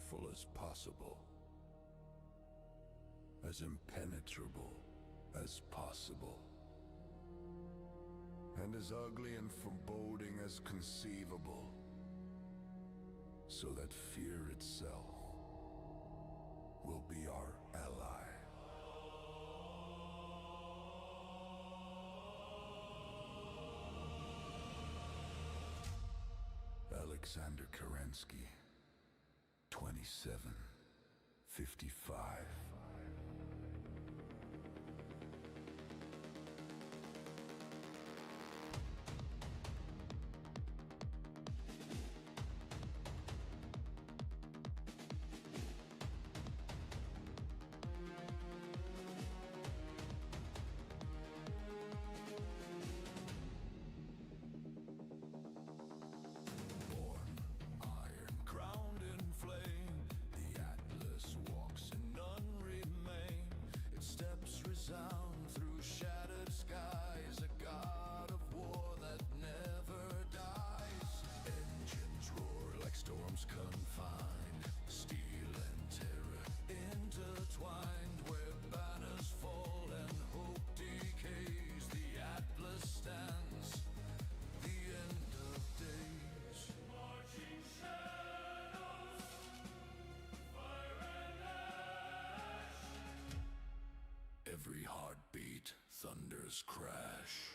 powerful as possible, as impenetrable as possible, and as ugly and foreboding as conceivable, so that fear itself will be our ally. Alexander Kerensky, 2755. Through shattered skies, a god of war that never dies. Engines roar like storms confined, steel and terror intertwined, where banners fall and hope decays. The Atlas stands, the end of days. Marching shadows, fire and ash. Every heartbeat, thunder's crash.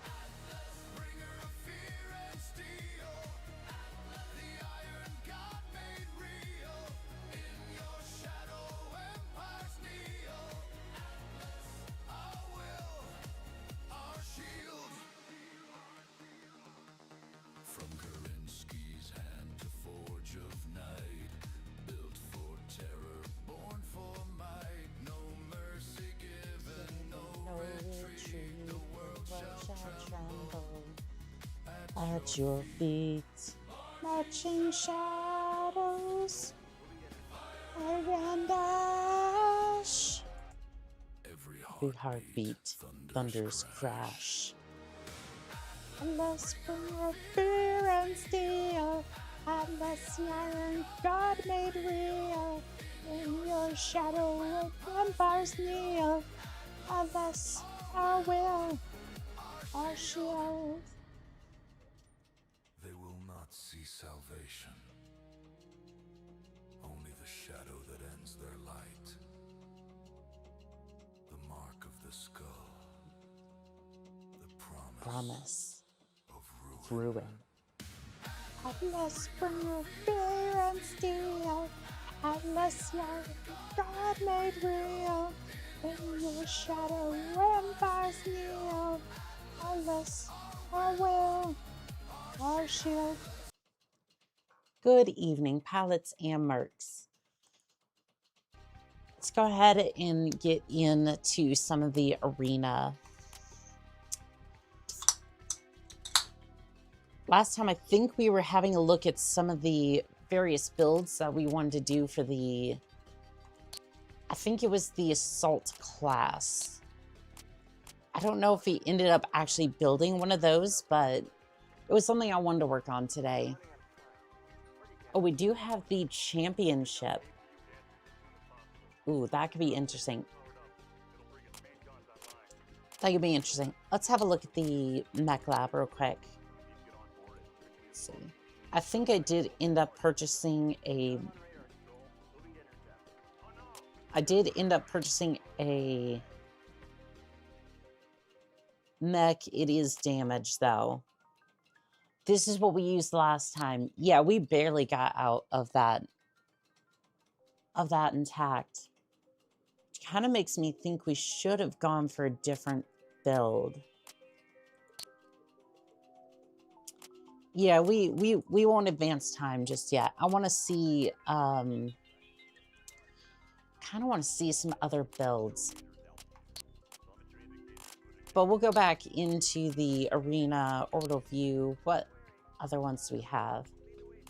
Atlas, bringer of fear and steel. Atlas, the iron god made real. In your shadow, empires kneel. Atlas, our will, our shield. From Kerensky's hand to forge of night, built for terror, born for might. No mercy given, no retreat. The world shall tremble at your feet. Marching shadows, fire and ash. Every Heartbeat, thunder's crash. Atlas, bringer of fear and steel. Atlas, the iron god made real. In your shadow, empires kneel. Atlas, our will, our shield. They will not see salvation, only the shadow that ends their light. The mark of the skull, the promise of ruin. Atlas, bringer of fear and steel. Atlas, the iron god made real. In your shadow, empires kneel. Atlas, our will, our shield. Good evening, pilots and mercs. Let's go ahead and get into some of the arena. Last time, I think we were having a look at some of the various builds that we wanted to do for the... I think it was the assault class. I don't know if we ended up actually building one of those, but it was something I wanted to work on today. Oh, we do have the championship. Ooh, that could be interesting. That could be interesting. Let's have a look at the mech lab real quick. Let's see. I think I did end up purchasing a... mech. It is damaged, though. This is what we used last time. Yeah, we barely got out of that intact. Which kind of makes me think we should have gone for a different build. Yeah, we won't advance time just yet. I want to see... kind of want to see some other builds. But we'll go back into the arena orbital view. What other ones do we have?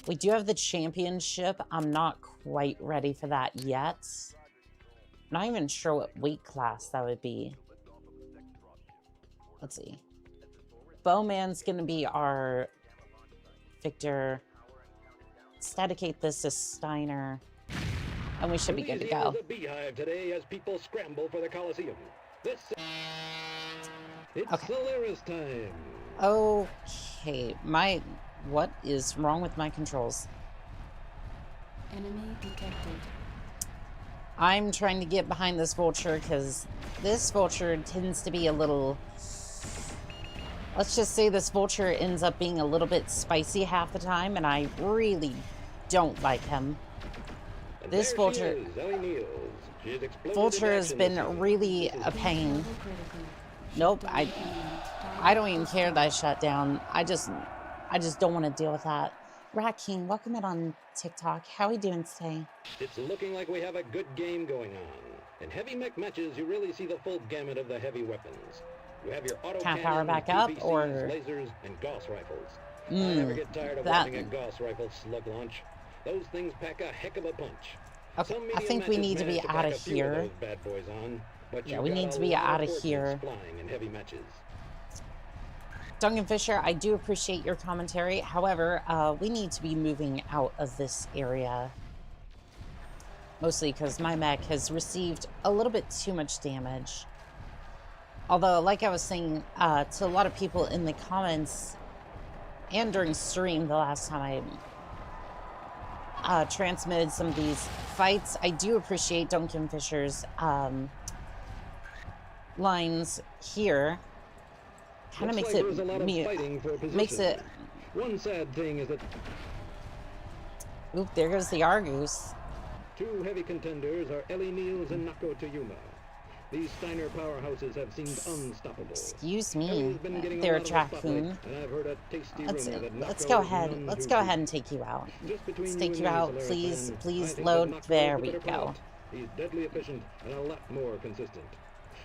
We do have the championship. I'm not quite ready for that yet. Not even sure what weight class that would be. Let's see. Bowman's going to be our Victor. staticate this to Steiner, and we should be good to go. The beehive today as people scramble for the Coliseum. It's Okay. Solaris time. Okay, what is wrong with my controls? Enemy detected. I'm trying to get behind this vulture because this vulture tends to be a little... Let's just say this vulture ends up being a little bit spicy half the time, and I really don't like him. And This there vulture... she is, Ellie Niels. She has exploded Vulture in has action been this season. really a pain. Nope, I don't even care that I shut down. I just don't want to deal with that. Rat King, welcome in on TikTok. How are we doing today? It's looking like we have a good game going on. In heavy mech matches, you really see the full gamut of the heavy weapons. You have your auto Can I cannons, power back up, PPCs, or- lasers, and Gauss rifles. I never get tired of that- watching a Gauss rifle slug launch. Those things pack a heck of a punch. Okay, Some I medium think we matches need to be manage out pack of a few here. those bad boys on, but Yeah, you've we got need a to be lot out of of forces here. flying in heavy matches. Duncan Fisher, I do appreciate your commentary. However, we need to be moving out of this area. Mostly because my mech has received a little bit too much damage. Although, like I was saying to a lot of people in the comments and during stream the last time I transmitted some of these fights, I do appreciate Duncan Fisher's lines here. Kind of makes Looks like there's a lot it of me fighting for makes position. it. One sad thing is that Oop, there goes the Argus. two heavy contenders are Ellie Niels and Nako Toyuma. These Steiner powerhouses have seemed unstoppable. Excuse Ellie's me, been getting a there, lot of the spotlight, Raccoon. and I've heard a tasty Let's rumor that let's Nako go is ahead. none Let's too go good. ahead and take you out. Just between Let's you take and you me, out. Solaris Please, man, I please think load. that Nako There is the we better go. pilot. He's deadly efficient and a lot more consistent.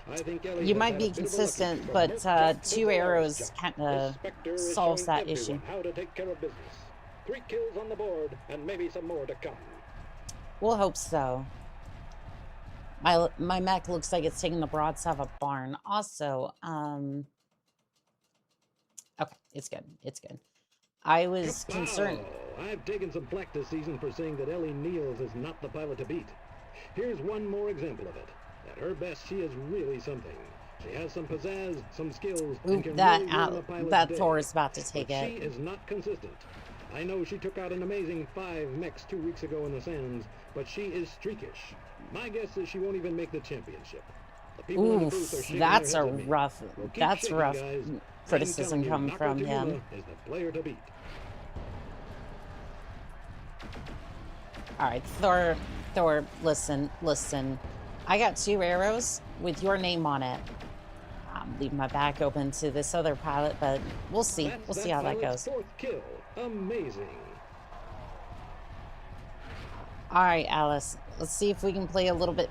I think Ellie You has might had be a bit of a lucky consistent, streak, but Merc just 2 the arrows job. kind This of Spectre is solves showing that issue. everyone how to take care of business. 3 kills on the board, and maybe some more to come. We'll hope so. My mech looks like it's taking the broadside of a barn. Also, okay, it's good. It's good. I was concerned. Kapow! I've taken some flack this season for saying that Ellie Niels is not the pilot to beat. Here's one more example of it. At her best, she is really something. She has some pizzazz, some skills, and Oop, can that really ruin a pilot's that day. Thor is about to But take she it. is not consistent. I know she took out an amazing 5 mechs 2 weeks ago in the sands, but she is streakish. My guess is she won't even make the championship. The people in the booth are Oof, shaking that's their a heads at me. rough. Well, keep That's shaking, rough guys. I'm criticism telling you, coming from Nako him. Toyuma is the player to beat. All right, Thor, listen. I got 2 arrows with your name on it. I'm leaving my back open to this other pilot, but we'll see. That's We'll see how that pilot's goes. 4th kill. Amazing. All right, Alice. Let's see if we can play a little bit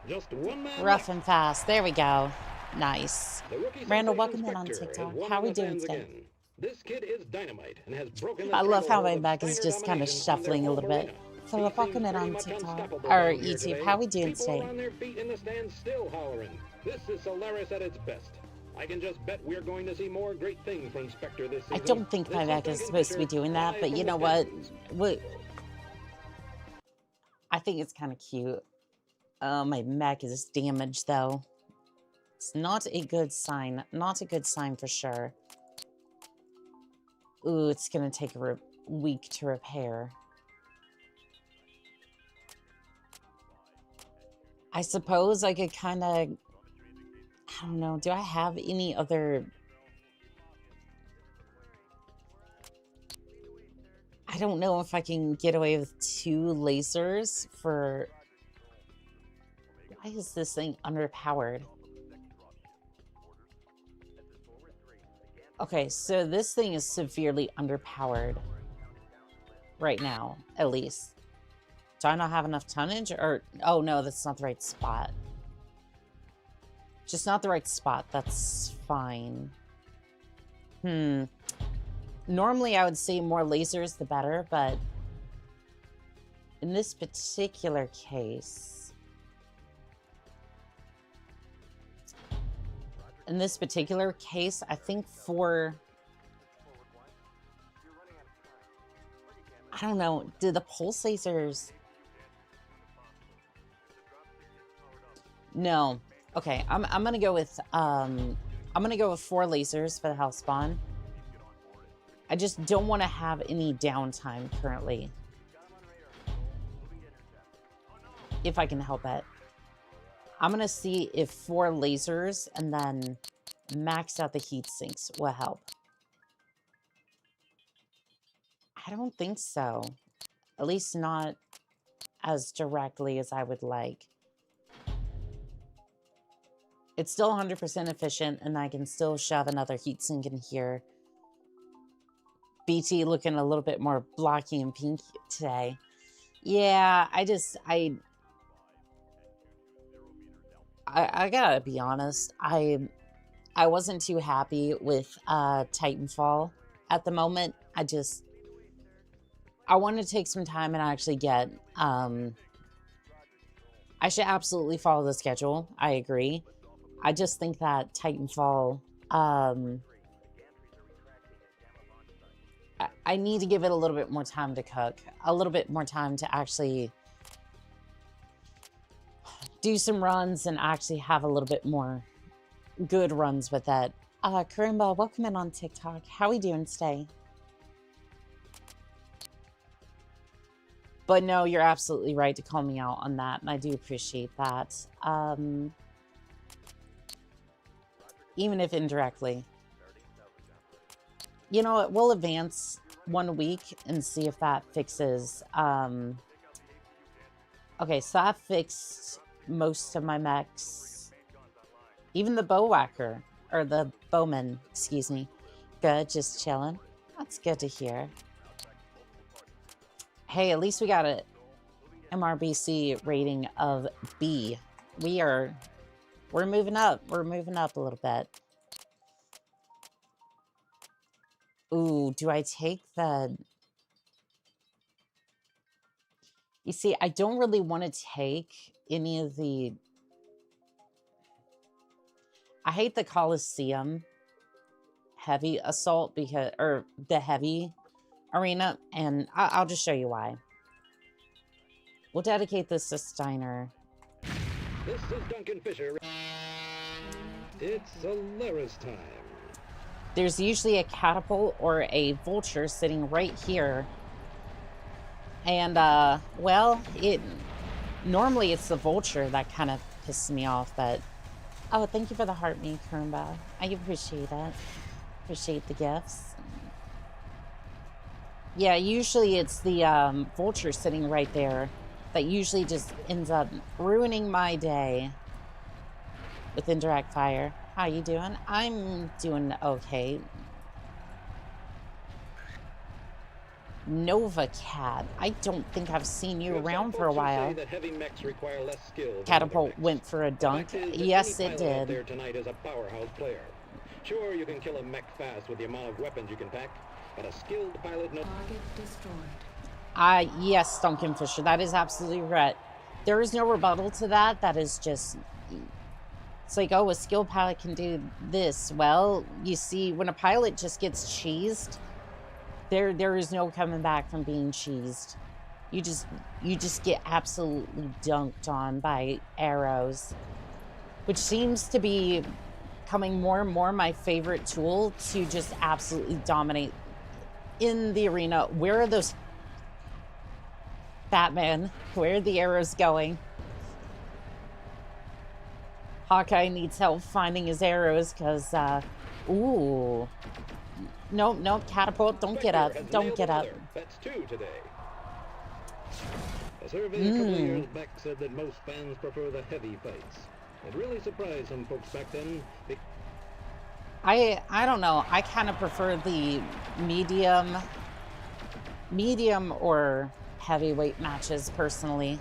Just one man rough left. and fast. There we go. Nice. The rookie Randall, sensation welcome in on Spectre TikTok. has won How on we the doing sands today? again. This kid is dynamite and has broken the I love how stranglehold my of back is Steiner just kind of domination on their shuffling a home little bit. arena. Philip, He welcome seems in pretty on much TikTok. unstoppable Or down here YouTube. today. How we doing People today? are on their feet in the stands still hollering. This is Solaris at its best. I can just bet we're going to see more great things from Spectre this I season. don't think This my is back is Duncan supposed to be Fisher, doing that, live but from you the know what? stands. I think it's kind of cute. My mech is damaged, though. It's not a good sign. Not a good sign for sure. Ooh, it's going to take a week to repair. I suppose I could kind of... I don't know. Do I have any other... I don't know if I can get away with 2 lasers for... Why is this thing underpowered? Okay, so this thing is severely underpowered. Right now, at least. Do I not have enough tonnage? Or... Oh, no, that's not the right spot. Just not the right spot. That's fine. Normally, I would say more lasers, the better, but... in this particular case... I think for... don't know. Did the pulse lasers... No. Okay, I'm gonna go with 4 lasers for the house spawn. I just don't want to have any downtime currently. If I can help it. I'm gonna see if 4 lasers and then max out the heat sinks will help. I don't think so. At least not as directly as I would like. It's still 100% efficient, and I can still shove another heatsink in here. BT looking a little bit more blocky and pink today. Yeah, I gotta be honest. I wasn't too happy with Titanfall at the moment. I want to take some time and actually get... I should absolutely follow the schedule. I agree. I just think that Titanfall... I need to give it a little bit more time to cook. A little bit more time to actually do some runs and actually have a little bit more good runs with that. Karimba, welcome in on TikTok. How are we doing today? But no, you're absolutely right to call me out on that, and I do appreciate that. Even if indirectly. You know what? We'll advance 1 week and see if that fixes... Okay, so that fixed most of my mechs. Even the bowwhacker, or the bowman, excuse me. Good, just chilling. That's good to hear. Hey, at least we got a MRBC rating of B. We're moving up. We're moving up a little bit. Ooh, do I take the... You see, I don't really want to take any of the... I hate the Coliseum heavy assault because... Or the heavy arena, and I'll just show you why. We'll dedicate this to Steiner. This is Duncan Fisher. It's Alera's time. There's usually a catapult or a vulture sitting right here. And, well, normally it's the vulture that kind of pisses me off, but... Oh, thank you for the heart me, Kermba. I appreciate it. Appreciate the gifts. Yeah, usually it's the, vulture sitting right there that usually just ends up ruining my day with indirect fire. How you doing? I'm doing okay. Nova Cat. I don't think I've seen you around for a while. Catapult went for a dunk. Yes, it did. There tonight is a powerhouse player. Sure, you can kill a mech fast with the amount of weapons you can pack, but a skilled pilot knows. Target destroyed. Yes, Duncan Fisher. That is absolutely right. There is no rebuttal to that. That is just... It's like, oh, a skilled pilot can do this. Well, you see, when a pilot just gets cheesed, there is no coming back from being cheesed. You just get absolutely dunked on by arrows, which seems to be becoming more and more my favorite tool to just absolutely dominate in the arena. Where are those Batman? Where are the arrows going? Hawkeye needs help finding his arrows because, ooh. Nope, catapult, don't get up, don't get up. That's 2 today. A survey a couple of years back said that most fans prefer the heavy fights. It really surprised some folks back then. I don't know, I kind of prefer the medium or heavyweight matches personally.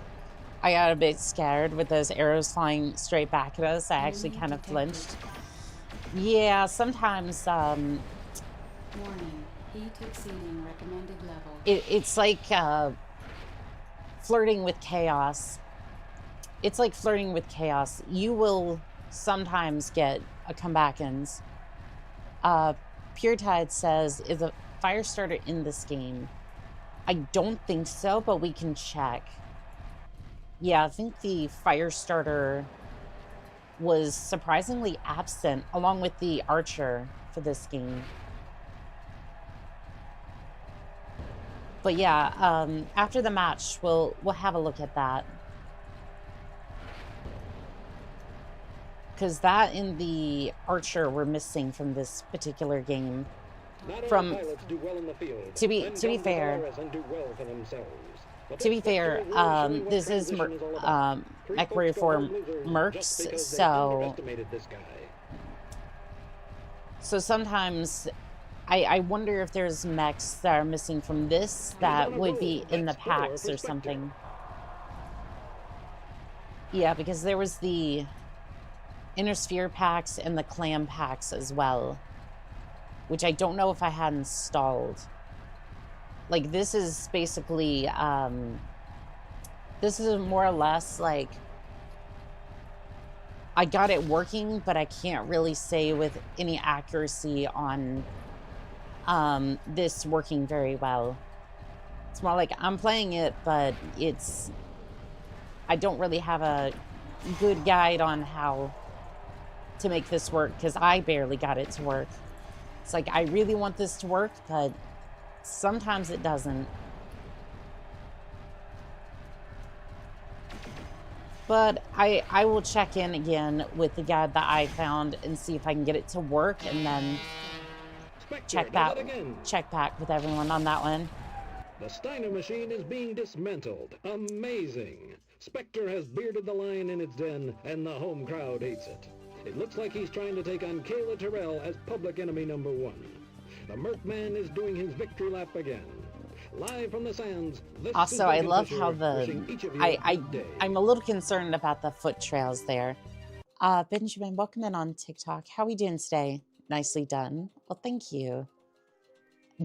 I got a bit scared with those arrows flying straight back at us. I actually kind of flinched. Yeah, sometimes, Warning. Heat exceeding recommended level. It's like flirting with chaos. It's like flirting with chaos. You will sometimes get a comebackins. Pure Tide says, is a fire starter in this game? I don't think so, but we can check. Yeah, I think the fire starter was surprisingly absent, along with the archer for this game. But yeah, after the match, we'll have a look at that. Because that and the archer were missing from this particular game. From to be fair, this is MechWarrior for Mercs, so sometimes I wonder if there's mechs that are missing from this that would be in the packs or something. Yeah, because there was the Inner Sphere packs and the Clam packs as well, which I don't know if I had installed. Like, this is basically, this is more or less like, I got it working, but I can't really say with any accuracy on this working very well. It's more like I'm playing it, but I don't really have a good guide on how to make this work, because I barely got it to work. It's like, I really want this to work, but sometimes it doesn't. But I will check in again with the guide that I found and see if I can get it to work, and then check back with everyone on that one. The Steiner machine is being dismantled. Amazing! Spectre has bearded the lion in its den, and the home crowd hates it. It looks like he's trying to take on Kayla Terrell as public enemy #1. The Merc-Man is doing his victory lap again. Live from the sands. Also, I love how I'm a little concerned about the foot trails there. Benjamin, welcome in on TikTok. How are we doing today? Nicely done. Well, thank you.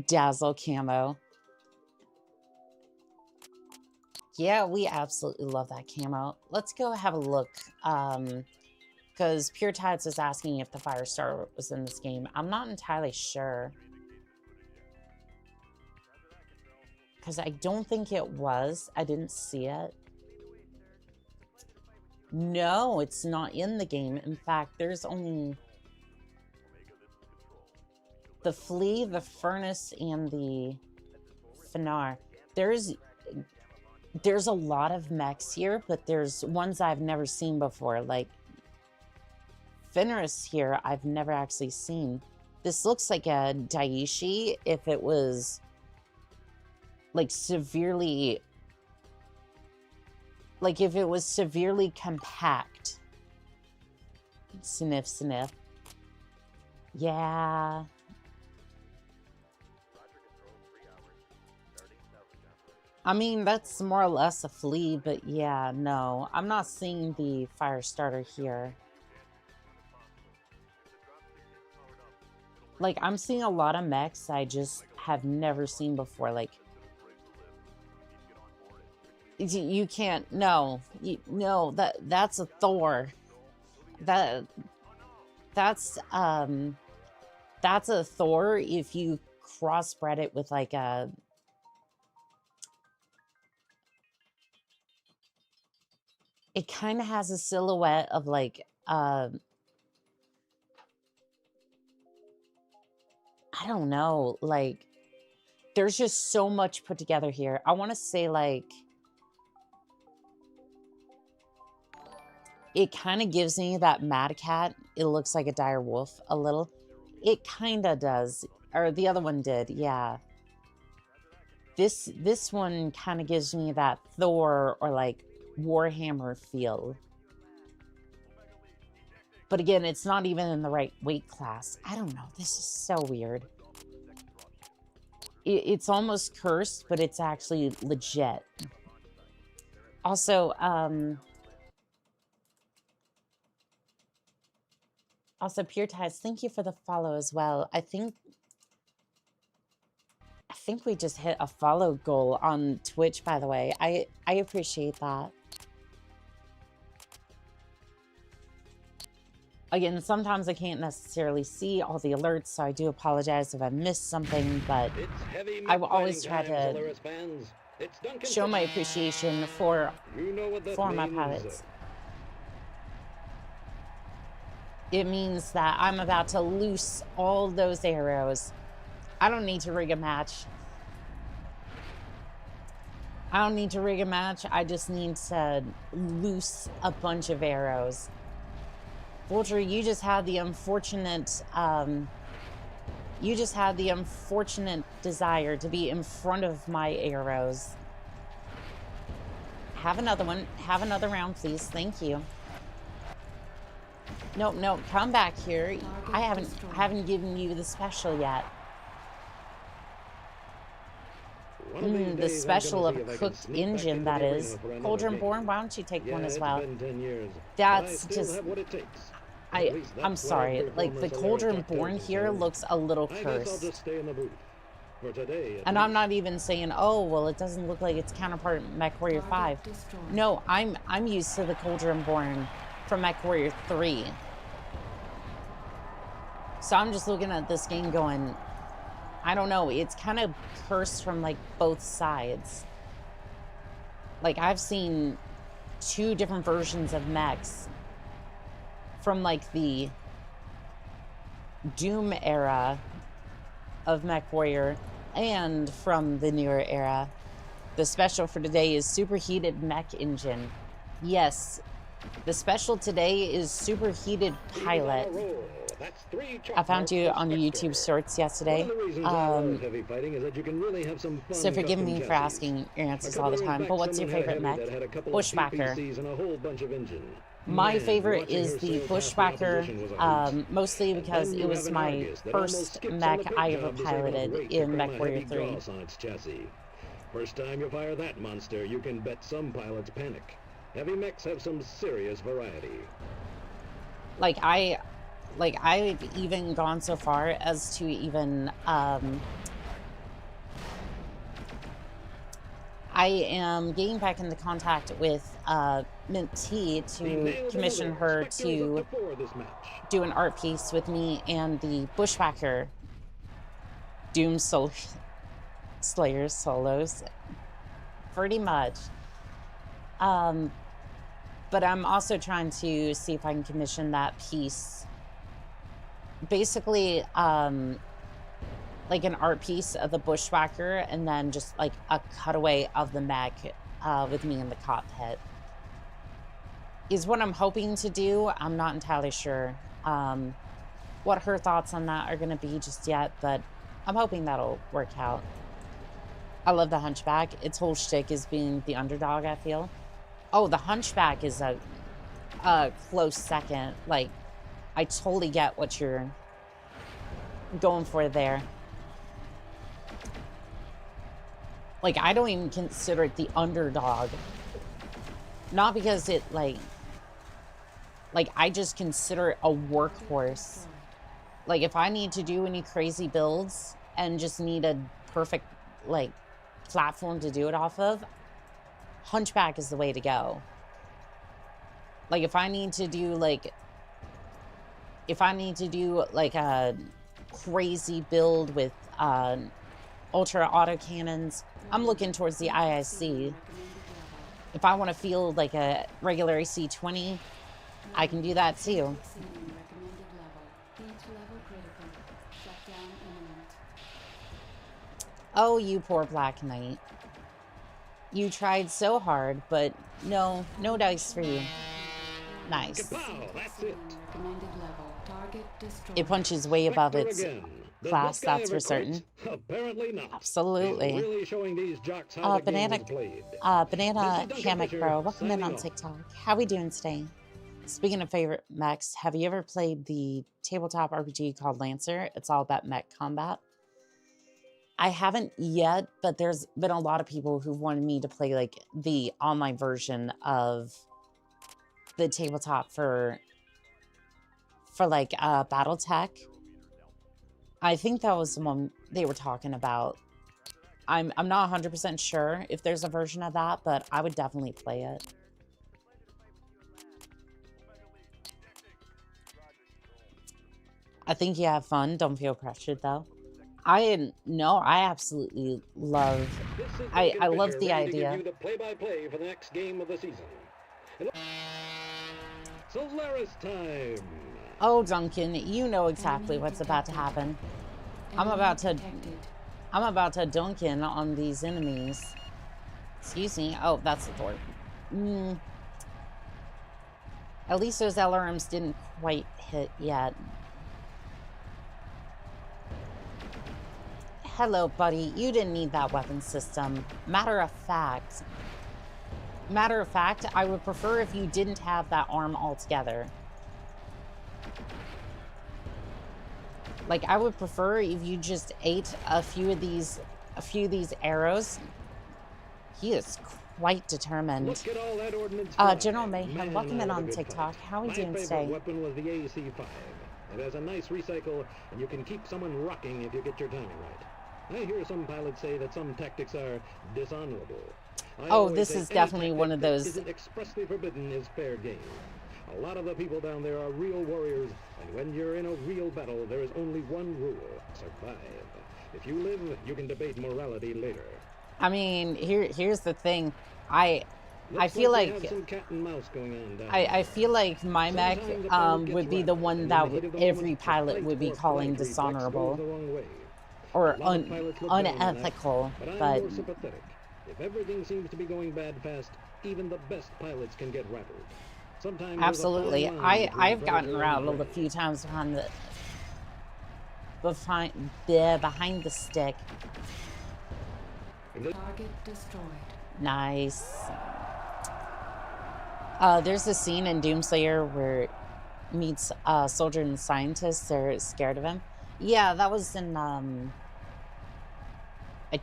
Dazzle camo. Yeah, we absolutely love that camo. Let's go have a look. Because Pure Tides is asking if the Firestar was in this game. I'm not entirely sure. Because I don't think it was. I didn't see it. No, it's not in the game. In fact, there's only the Flea, the Furnace, and the Finar. There's a lot of mechs here, but there's ones I've never seen before. Like, Fenris here, I've never actually seen. This looks like a Daiichi if it was like severely, like if it was severely compact. Sniff, sniff. Yeah. I mean, that's more or less a Flea, but yeah, no. I'm not seeing the Firestarter here. Like, I'm seeing a lot of mechs I just have never seen before. Like, you can't, no, no, that's a Thor. That's a Thor if you crossbred it with like a, it kind of has a silhouette of like, I don't know, like, there's just so much put together here. I want to say, like, it kind of gives me that Mad Cat. It looks like a dire wolf a little. It kind of does. Or the other one did, yeah. This one kind of gives me that Thor or, like, Warhammer feel. But again, it's not even in the right weight class. I don't know. This is so weird. It's almost cursed, but it's actually legit. Also, Pure Tides, thank you for the follow as well. I think we just hit a follow goal on Twitch, by the way. I appreciate that. Again, sometimes I can't necessarily see all the alerts, so I do apologize if I missed something, but It's heavy I will mech always try fighting time, to Solaris fans. It's Duncan show my Fitch. appreciation for You know what that my means. pilots. It means that I'm about to loose all those arrows. I don't need to rig a match. I don't need to rig a match. I just need to loose a bunch of arrows. Vulture, you just had the unfortunate, desire to be in front of my arrows. Have another one. Have another round, please. Thank you. Nope, nope. Come back here. I haven't given you the special yet. The special of a cooked engine, that is. Cauldron Born, why don't you take one as well? That's just... I'm sorry, like, the Cauldron Born here looks a little cursed. And I'm not even saying, oh, well, it doesn't look like its counterpart in MechWarrior 5. No, I'm used to the Cauldron Born from MechWarrior 3. So I'm just looking at this game going, I don't know, it's kind of cursed from, like, both sides. Like, I've seen 2 different versions of mechs from, like, the Doom era of MechWarrior and from the newer era. The special for today is Superheated Mech Engine. Yes, the special today is Superheated Pilot. I found you on the YouTube Shorts yesterday. So forgive me for asking your answers all the time, but what's your favorite mech? Bushwhacker. My favorite is the Bushwhacker, mostly because it was my first mech I ever piloted in MechWarrior 3. First time you fire that monster, you can bet some pilots panic. Heavy mechs have some serious variety. I've even gone so far as to even, I am getting back into contact with Mint T to commission her to do an art piece with me and the Bushwhacker Doom Slayer solos. Pretty much. But I'm also trying to see if I can commission that piece. Basically, like an art piece of the Bushwhacker and then just like a cutaway of the mech with me in the cockpit is what I'm hoping to do. I'm not entirely sure what her thoughts on that are going to be just yet, but I'm hoping that'll work out. I love the Hunchback. Its whole shtick is being the underdog, I feel. Oh, the Hunchback is a close second. Like, I totally get what you're going for there. Like, I don't even consider it the underdog. Not because it, like, I just consider it a workhorse. Like, if I need to do any crazy builds and just need a perfect, like, platform to do it off of, Hunchback is the way to go. Like, if I need to do, like, a crazy build with, ultra autocannons, I'm looking towards the IIC. If I want to feel like a regular AC-20, I can do that too. Oh, you poor Black Knight. You tried so hard, but no dice for you. Nice. It punches way above its class, that's for certain. Apparently not. Absolutely. Really showing these jocks how the game is played. Banana Hammock Bro, welcome in on TikTok. How we doing today? Speaking of favorite mechs, have you ever played the tabletop RPG called Lancer? It's all about mech combat. I haven't yet, but there's been a lot of people who wanted me to play like the online version of the tabletop for like BattleTech. I think that was the one they were talking about. I'm not 100% sure if there's a version of that, but I would definitely play it. I think you have fun. Don't feel pressured, though. I absolutely love. This is I Duncan love Fisher, the ready to idea. give you the play-by-play for the next game of the season. Solaris time. Oh, Duncan, you know exactly Enemy what's about to detected. happen. I'm Enemy about to detected. dunk in on these enemies. Excuse me. Oh, that's the door. At least those LRMs didn't quite hit yet. Hello, buddy. You didn't need that weapon system. Matter of fact, I would prefer if you didn't have that arm altogether. Like, I would prefer if you just ate a few of these arrows. He is quite determined. Look at all that ordnance flying. General Mayhem, Man, welcome in that was a on good TikTok. fight. How are we doing My today? favorite weapon was the AC-5. It has a nice recycle, and you can keep someone rocking if you get your timing right. I hear some pilots say that some tactics are dishonorable. I Oh, always this say is any definitely tactic one of that those. isn't expressly forbidden is fair game. A lot of the people down there are real warriors, and when you're in a real battle, there is only one rule: survive. If you live, you can debate morality later. I mean, here's the thing. I Looks feel we like have some cat and mouse going on down I there. feel like my mech Sometimes a pilot gets would be the rattled, one and that in the heat of the every moment, the pilot fight would be or calling flight reflex dishonorable goes the wrong way. or A lot of pilots look down on that, unethical, but I'm but more sympathetic. If everything seems to be going bad fast, even the best pilots can get rattled. Sometimes absolutely. there's a fine line between I've gotten predator and rattled a prey. few times behind the stick. Target destroyed. Nice. There's a scene in Doomslayer where it meets a soldier and scientist. They're scared of him. Yeah, that was in I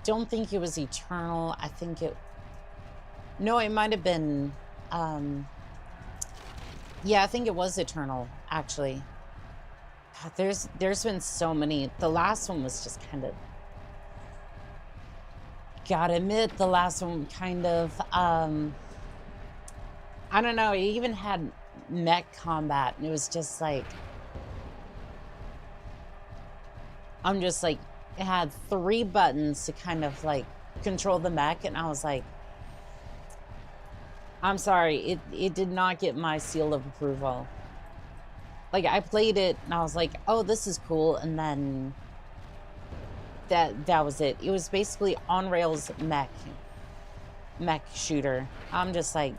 don't think it was Eternal. I think it. No, it might have been. Yeah, I think it was Eternal, actually. God, there's been so many. The last one was just kind of. Gotta admit, the last one kind of. I don't know. It even had mech combat, and it was just like. I'm just like. It had 3 buttons to kind of like control the mech, and I was like, I'm sorry, it did not get my seal of approval. Like, I played it and I was like, oh, this is cool, and then that was it. It was basically on rails mech shooter. I'm just like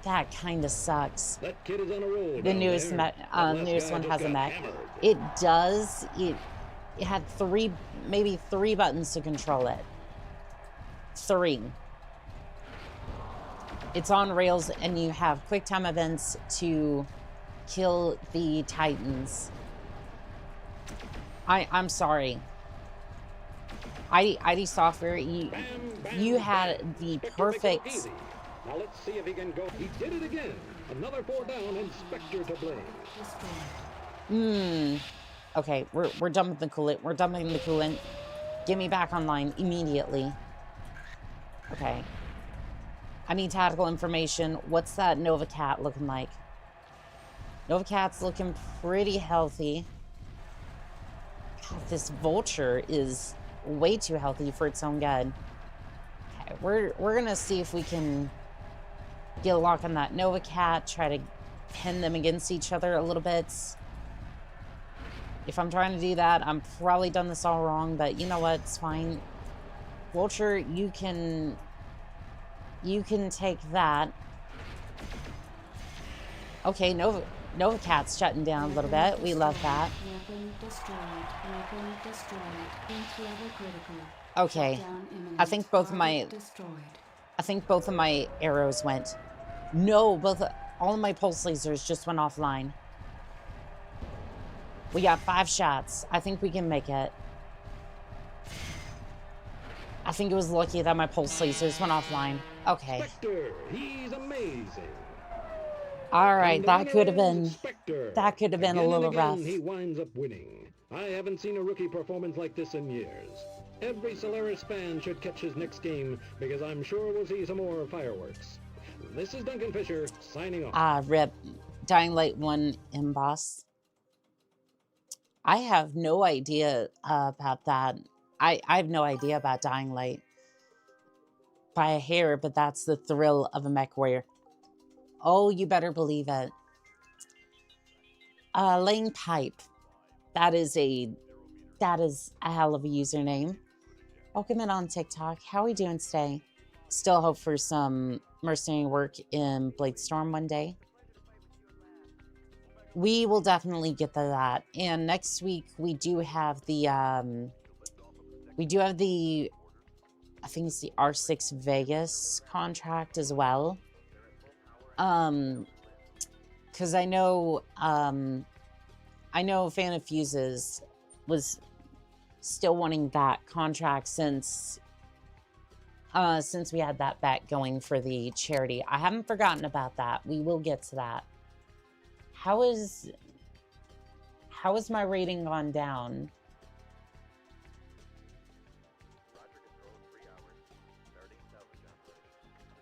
that kind of sucks. That kid is on a roll. The down newest there. mech, That last newest guy one just has a got mech. hammered. It does. It had maybe three buttons to control it. 3. It's on rails, and you have quick time events to kill the Titans. I'm sorry. ID Software, you had the Spectre perfect. makes it easy. Now let's see if he can go. He did it again. Another 4 down, and Spectre to blame. Okay, we're dumping the coolant. We're dumping the coolant. Get me back online immediately. Okay. I need tactical information. What's that Nova Cat looking like? Nova Cat's looking pretty healthy. God, this Vulture is way too healthy for its own good. Okay, we're gonna see if we can get a lock on that Nova Cat, try to pin them against each other a little bit. If I'm trying to do that, I'm probably done this all wrong, but you know what? It's fine. Vulture, you can take that. Okay, Nova Cat's shutting down a little bit. We love that. Weapon destroyed. Weapon destroyed. Inch level critical. Okay. Shutdown imminent. I think both of Target my destroyed. arrows went. No, all of my pulse lasers just went offline. We got 5 shots. I think we can make it. I think it was lucky that my pulse lasers went offline. Okay. Spectre, he's amazing. All right, And the that winner could have is been Spectre. a Again little and again, rough. He winds up winning. I haven't seen a rookie performance like this in years. Every Solaris fan should catch his next game, because I'm sure we'll see some more fireworks. This is Duncan Fisher, signing off. RIP. Dying Light 1 emboss. I have no idea about that. I have no idea about Dying Light by a hair, but that's the thrill of a MechWarrior. Oh, you better believe it. Laying Pipe. That is a hell of a username. Welcome in on TikTok. How are we doing today? Still hope for some mercenary work in Bladestorm one day. We will definitely get to that. And next week we do have the I think it's the R6 Vegas contract as well. Because I know Fan of Fuses was still wanting that contract since we had that bet going for the charity. I haven't forgotten about that. We will get to that. How is my rating gone down?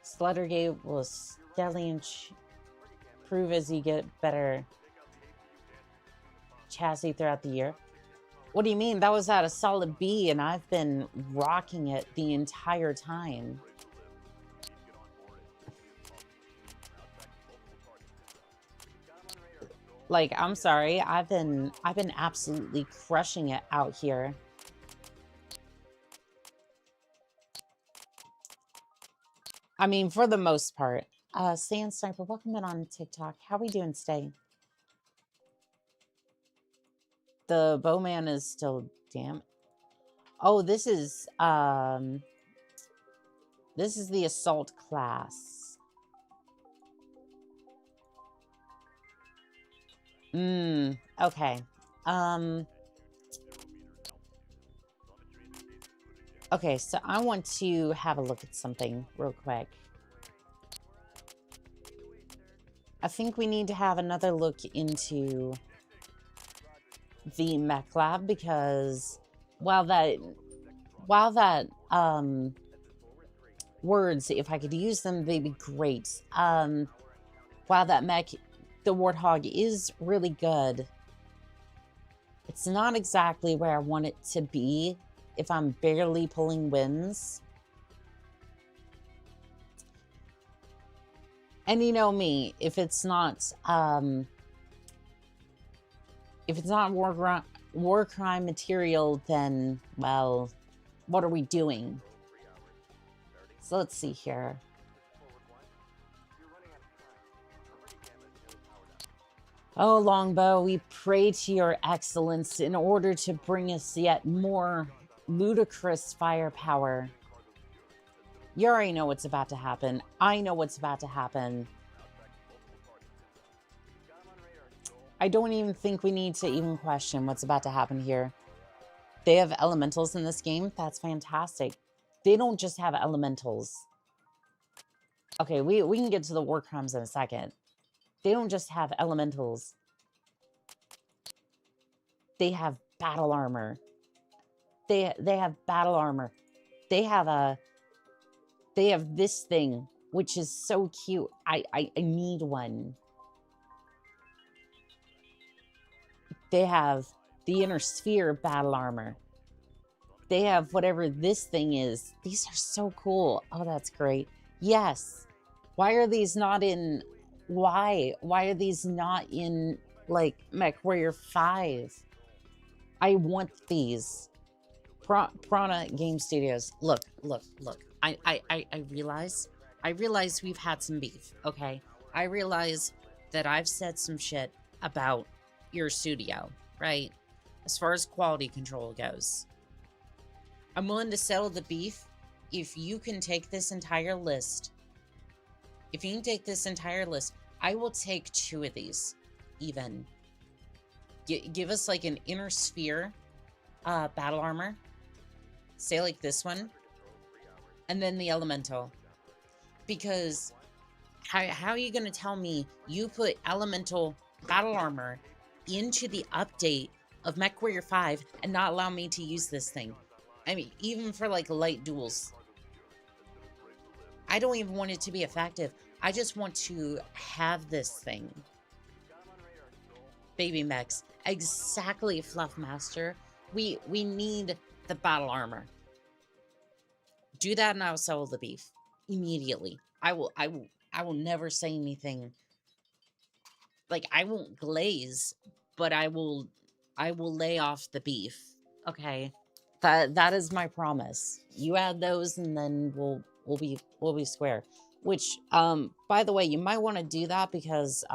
Sluttergate will steadily improve as you get better chassis throughout the year. What do you mean? That was at a solid B, and I've been rocking it the entire time. Like, I'm sorry, I've been absolutely crushing it out here. I mean, for the most part. Sand Sniper, welcome in on TikTok. How are we doing today? The Bowman is still damn. Oh, this is the assault class. Okay. Okay, so I want to have a look at something real quick. I think we need to have another look into the mech lab, because while that words, if I could use them, they'd be great. While that mech, the Warthog, is really good, it's not exactly where I want it to be if I'm barely pulling wins. And you know me, if it's not war crime material, then, well, what are we doing? So let's see here. Oh, Longbow, we pray to your excellence in order to bring us yet more ludicrous firepower. You already know what's about to happen. I know what's about to happen. I don't even think we need to even question what's about to happen here. They have elementals in this game. That's fantastic. They don't just have elementals. Okay, we can get to the war crimes in a second. They don't just have elementals. They have battle armor. They have battle armor. They have this thing, which is so cute. I need one. They have the inner sphere battle armor. They have whatever this thing is. These are so cool. Oh, that's great. Yes. Why are these not in... Why are these not in, like, MechWarrior 5? I want these. Prana Game Studios. Look. I realize we've had some beef, okay? I realize that I've said some shit about your studio, right? As far as quality control goes. I'm willing to settle the beef if you can take this entire list. If you can take this entire list, I will take 2 of these, even. Give us like an inner sphere battle armor. Say like this one. And then the elemental. Because how are you going to tell me you put elemental battle armor into the update of MechWarrior 5 and not allow me to use this thing? I mean, even for like light duels. I don't even want it to be effective. I just want to have this thing. baby mechs. Exactly, Fluffmaster. We need the battle armor. Do that and I'll sell the beef immediately. I will never say anything. Like, I won't glaze, but I will lay off the beef. Okay. That is my promise. You add those and then we'll be square. Which by the way, you might want to do that because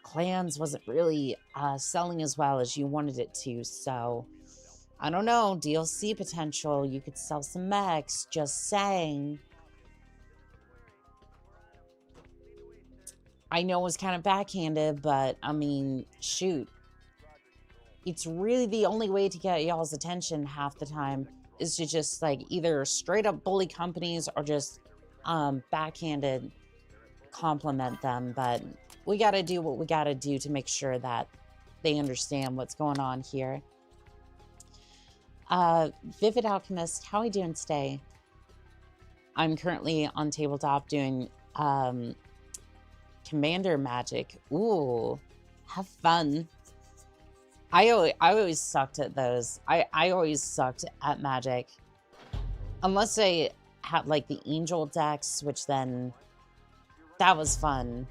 Clans wasn't really selling as well as you wanted it to, so I don't know, DLC potential. You could sell some mechs, just saying. I know it was kind of backhanded, but I mean, shoot. It's really the only way to get y'all's attention half the time is to just like either straight up bully companies or just backhanded compliment them. But we got to do what we got to do to make sure that they understand what's going on here. Vivid Alchemist, how are you doing today? I'm currently on tabletop doing Commander Magic. Ooh, have fun. I always sucked at those. I always sucked at Magic. Unless I had like the Angel decks, which then that was fun.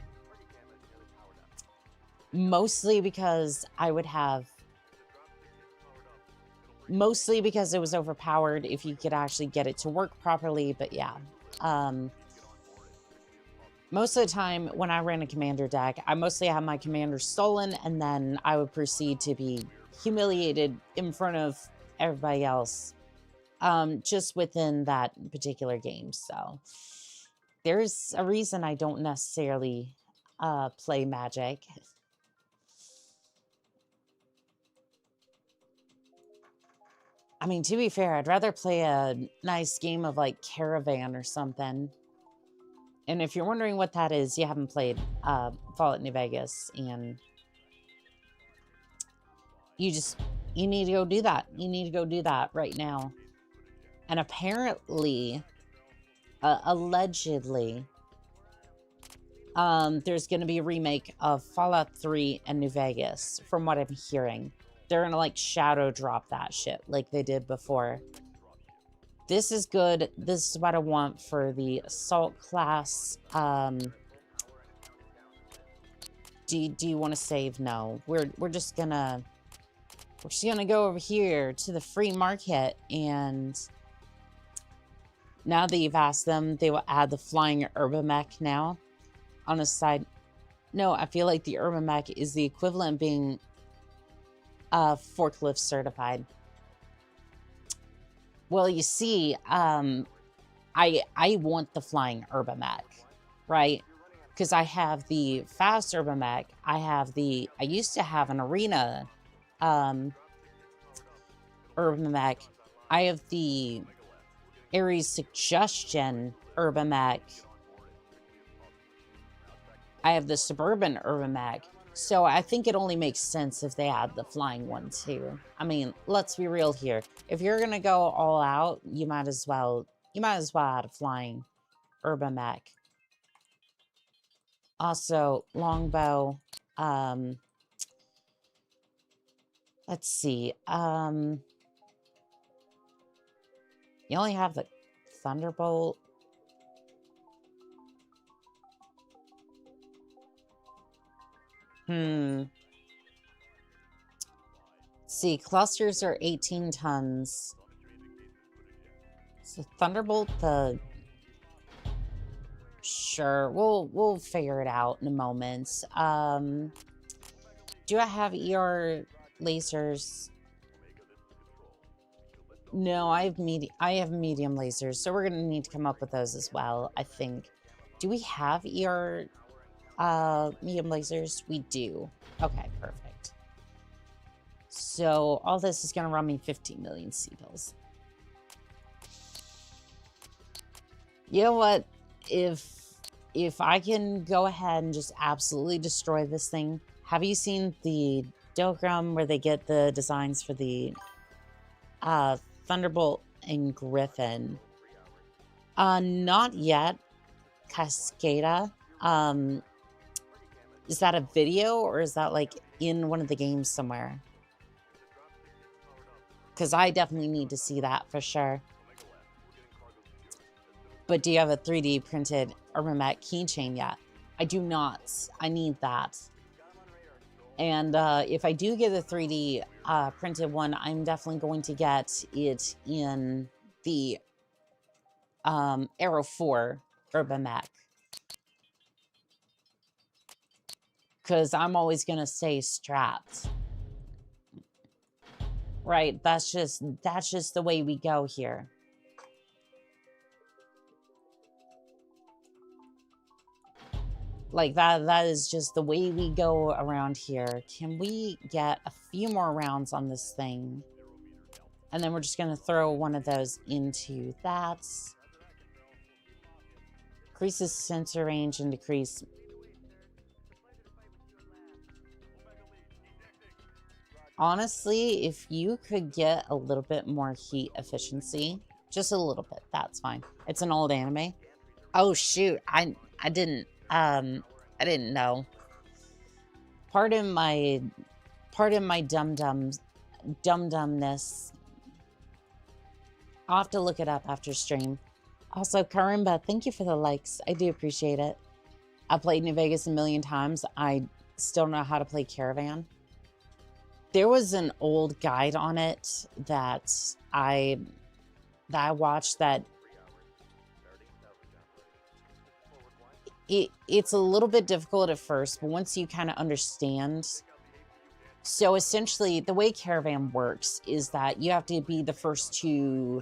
Mostly because I would have... Mostly because it was overpowered if you could actually get it to work properly, but yeah. Most of the time when I ran a commander deck, I mostly had my commander stolen, and then I would proceed to be humiliated in front of everybody else, just within that particular game. So there's a reason I don't necessarily play Magic. I mean, to be fair, I'd rather play a nice game of like Caravan or something. And if you're wondering what that is, you haven't played Fallout New Vegas, and you need to go do that. You need to go do that right now. And apparently, allegedly, there's going to be a remake of Fallout 3 and New Vegas, from what I'm hearing. They're going to like shadow drop that shit like they did before. This is good. This is what I want for the assault class. Do you want to save? No. We're just gonna go over here to the free market, and now that you've asked them, they will add the flying Urbamech now. On a side, no, I feel like the Urbamech is the equivalent of being forklift certified. Well, you see, I want the flying Urbamech, right? Because I have the fast Urbamech. I used to have an arena Urbamech. I have the Ares Suggestion Urbamech. I have the Suburban Urbamech. So I think it only makes sense if they add the flying one too. I mean, let's be real here. If you're gonna go all out, you might as well add a flying Urbamech. Also, longbow. Let's see. You only have the Thunderbolt. See, clusters are 18 tons. So Thunderbolt, sure, we'll figure it out in a moment. Do I have ER lasers? No, I have medium lasers, so we're gonna need to come up with those as well, I think. Do we have ER medium lasers? We do. Okay, perfect. So all this is gonna run me 15 million C-pills. You know what? If I can go ahead and just absolutely destroy this thing. Have you seen the Dokram where they get the designs for the Thunderbolt and Griffin? Not yet. Cascada. Is that a video, or is that like in one of the games somewhere. Because I definitely need to see that for sure. But do you have a 3D printed Urban keychain yet? I do not. I need that. And if I do get a 3D printed one, I'm definitely going to get it in the Arrow 4 Urban Mech. Because I'm always going to stay strapped. Right, that's just the way we go here. Like that is just the way we go around here. Can we get a few more rounds on this thing? And then we're just going to throw one of those into that. Increases sensor range and decrease. Honestly, if you could get a little bit more heat efficiency, just a little bit, that's fine. It's an old anime. Oh shoot, I didn't know. Pardon my dum-dumness. I'll have to look it up after stream. Also, Karimba, thank you for the likes. I do appreciate it. I played New Vegas a million times. I still don't know how to play Caravan. There was an old guide on it that I watched that it's a little bit difficult at first, but once you kind of understand. So essentially, the way Caravan works is that you have to be the first to,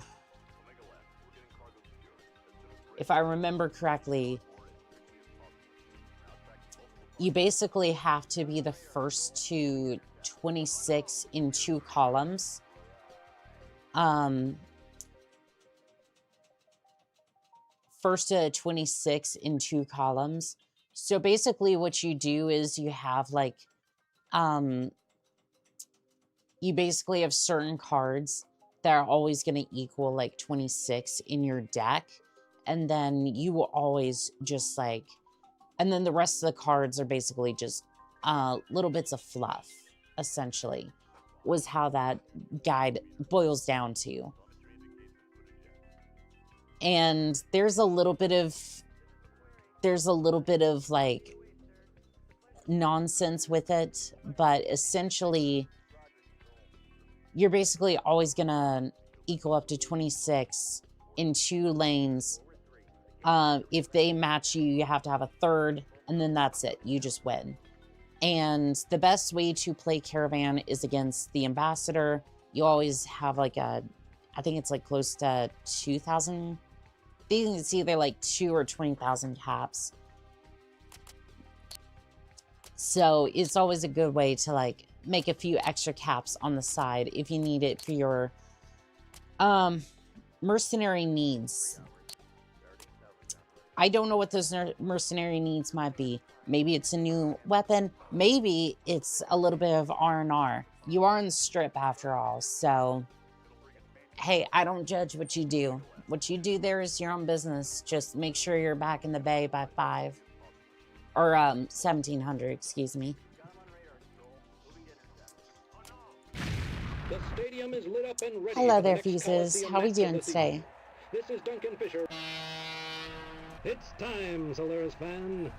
if I remember correctly, you basically have to be the first to 26 in 2 columns. First to 26 in 2 columns. So basically what you do is you have like, you basically have certain cards that are always going to equal like 26 in your deck. And then you will always just like, and then the rest of the cards are basically just little bits of fluff, essentially, was how that guide boils down to. And there's a little bit of like nonsense with it, but essentially you're basically always gonna equal up to 26 in 2 lanes. If they match you, you have to have a third, and then that's it. You just win. And the best way to play Caravan is against the Ambassador. You always have like I think it's like close to 2,000. I think it's either like 2 or 20,000 caps. So it's always a good way to like make a few extra caps on the side if you need it for your mercenary needs. I don't know what those mercenary needs might be. Maybe it's a new weapon. Maybe it's a little bit of R&R. You are in the strip after all, so hey, I don't judge what you do. What you do there is your own business. Just make sure you're back in the bay by 5. Or 1700, excuse me. The stadium is lit up and ready. Hello there, Fuses. How we doing today? This is Duncan Fisher. It's time, Solaris fan.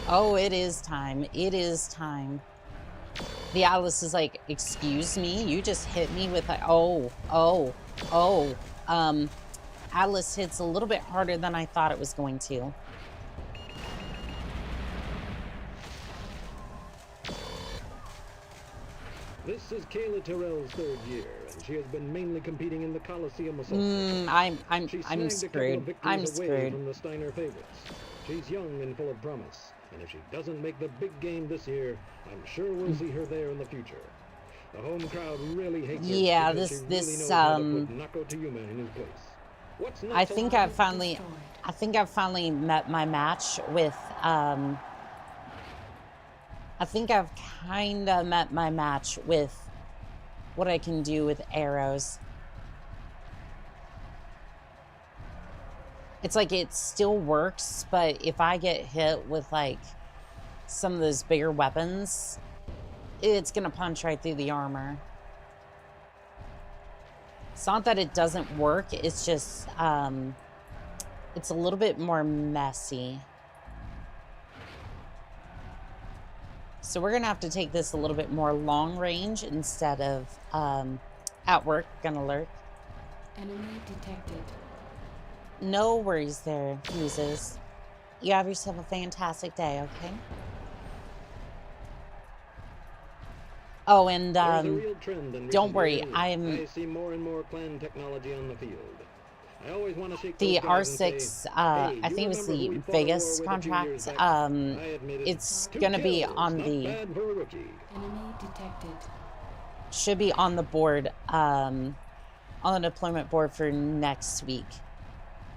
Oh, it is time. It is time. The Atlas is like, excuse me? You just hit me with a, Atlas hits a little bit harder than I thought it was going to. This is Kayla Terrell's 3rd year, and she has been mainly competing in the Coliseum Assault. I'm She's screwed. I'm screwed. From the Steiner favorites. She's young and full of promise, and if she doesn't make the big game this year, I'm sure we'll see her there in the future. The home crowd really hates her. Yeah, this Nako Tayuma in his place. What's I think I've finally met my match with I think I've kind of met my match with what I can do with arrows. It's like it still works, but if I get hit with like some of those bigger weapons, it's gonna punch right through the armor. It's not that it doesn't work, it's just, it's a little bit more messy. So we're gonna have to take this a little bit more long range instead of, at work, gonna lurk. Enemy detected. No worries there, Muses. You have yourself a fantastic day, okay? Oh, and There's a real trend in don't recent worry, years. I see more and more clan technology on the field. I always want to shake the those guys and R6, say, I "Hey, think it you was remember who the we fought a Vegas war with a few years contract. back?" I admit it. It's 2 gonna be kills, on not the, bad for a rookie. Enemy detected. should be on the board, on the deployment board for next week.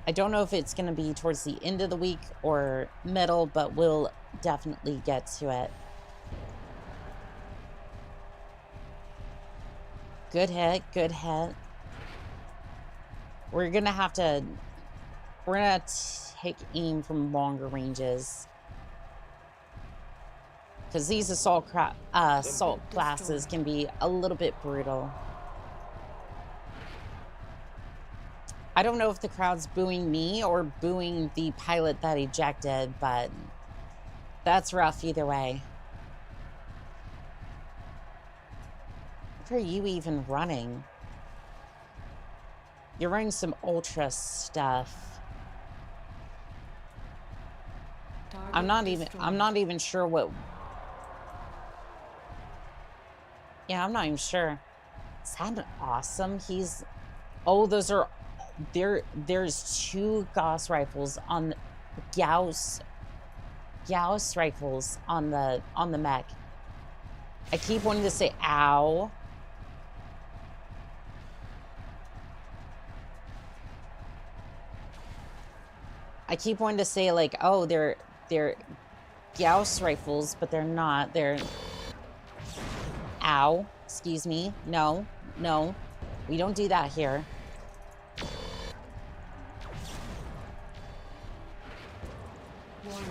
I don't know if it's gonna be towards the end of the week or middle, but we'll definitely get to it. Good hit, good hit. We're gonna have to, we're gonna take aim from longer ranges. Because these assault classes can be a little bit brutal. I don't know if the crowd's booing me or booing the pilot that ejected, but that's rough either way. What are you even running? You're running some ultra stuff. I'm not even sure what. Yeah, I'm not even sure. Is that awesome? Oh, those are, there's 2 Gauss rifles on, Gauss rifles on the mech. I keep wanting to say ow. I keep wanting to say like, oh, they're Gauss rifles, but they're not. They're, ow, excuse me. No, we don't do that here. Warning.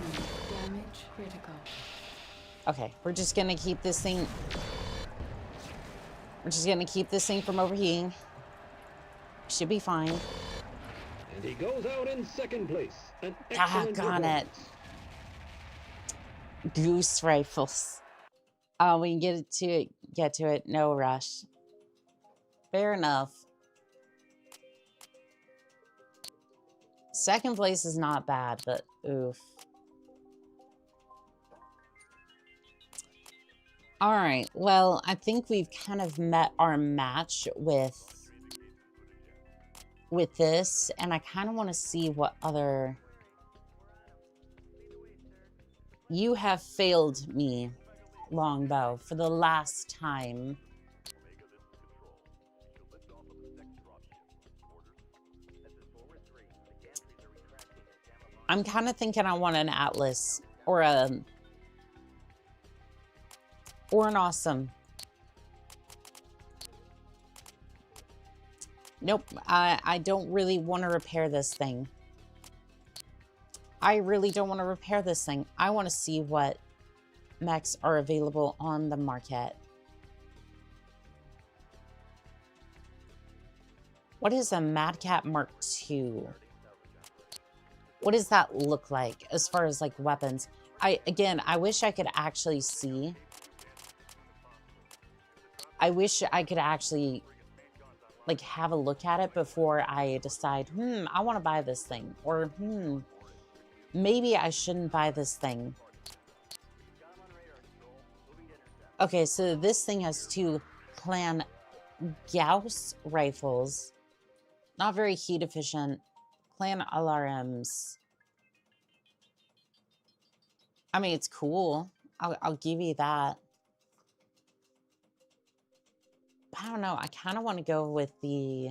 Damage critical. Okay, we're just gonna keep this thing. We're just gonna keep this thing from overheating. Should be fine. And he goes out in 2nd place. An excellent Doggone it. performance. Goose rifles. We can get to it. No rush. Fair enough. 2nd place is not bad, but oof. All right. Well, I think we've kind of met our match with this, and I kind of want to see what other. You have failed me, Longbow, for the last time. I'm kind of thinking I want an Atlas or an Awesome. Nope, I don't really want to repair this thing. I really don't want to repair this thing. I want to see what mechs are available on the market. What is a Madcat Mark II? What does that look like as far as like weapons? Again, I wish I could actually see. I wish I could actually like have a look at it before I decide, I want to buy this thing, or maybe I shouldn't buy this thing. Okay, so this thing has 2 clan Gauss rifles. Not very heat efficient. Clan LRMs. I mean, it's cool. I'll give you that. But I don't know. I kind of want to go with the...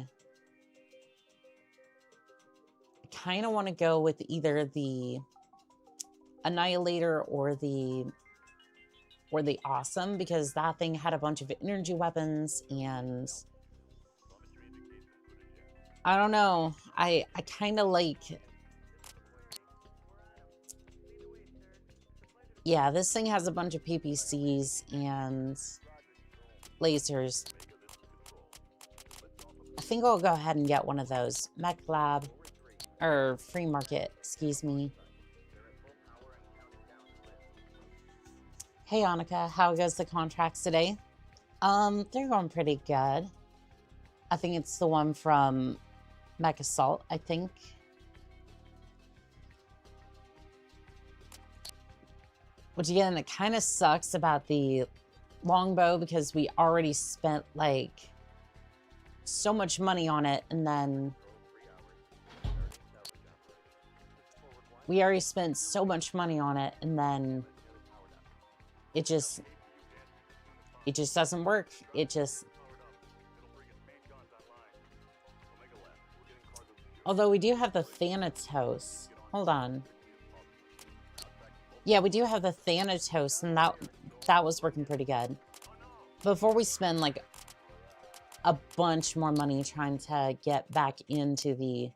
I kind of want to go with either the Annihilator or the Awesome, because that thing had a bunch of energy weapons, and I don't know. I kind of like... Yeah, this thing has a bunch of PPCs and lasers. I think I'll go ahead and get one of those. Mech Lab, or Free Market, excuse me. Hey, Annika, how goes the contracts today? They're going pretty good. I think it's the one from Mech Assault, I think. Which again, it kind of sucks about the longbow because we already spent like so much money on it, and then we already spent so much money on it, and then it just doesn't work. Although we do have the Thanatos. Hold on. Yeah, we do have the Thanatos, and that was working pretty good. Before we spend like a bunch more money trying to get back into the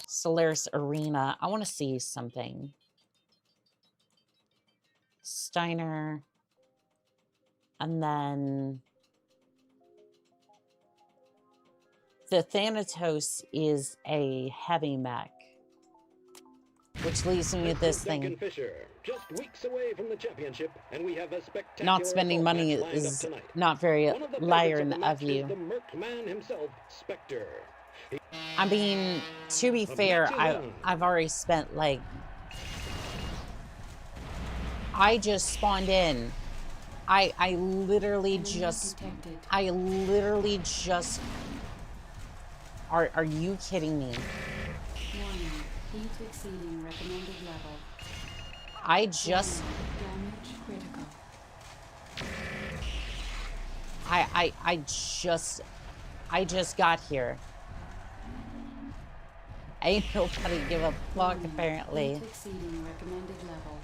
Solaris Arena, I want to see something. Steiner. And then the Thanatos is a heavy mech, which leaves me with this thing. Just weeks away from the championship, and we have a spectacular Not spending money is not very liar of you. The Merc man himself, Spectre. I mean, to be fair, I've already spent like... I just spawned in. I literally just... I literally just... Are you kidding me? Warning, heat exceeding recommended level. I just... Damage critical. I just got here. Ain't nobody give a fuck, apparently. Heat exceeding recommended level.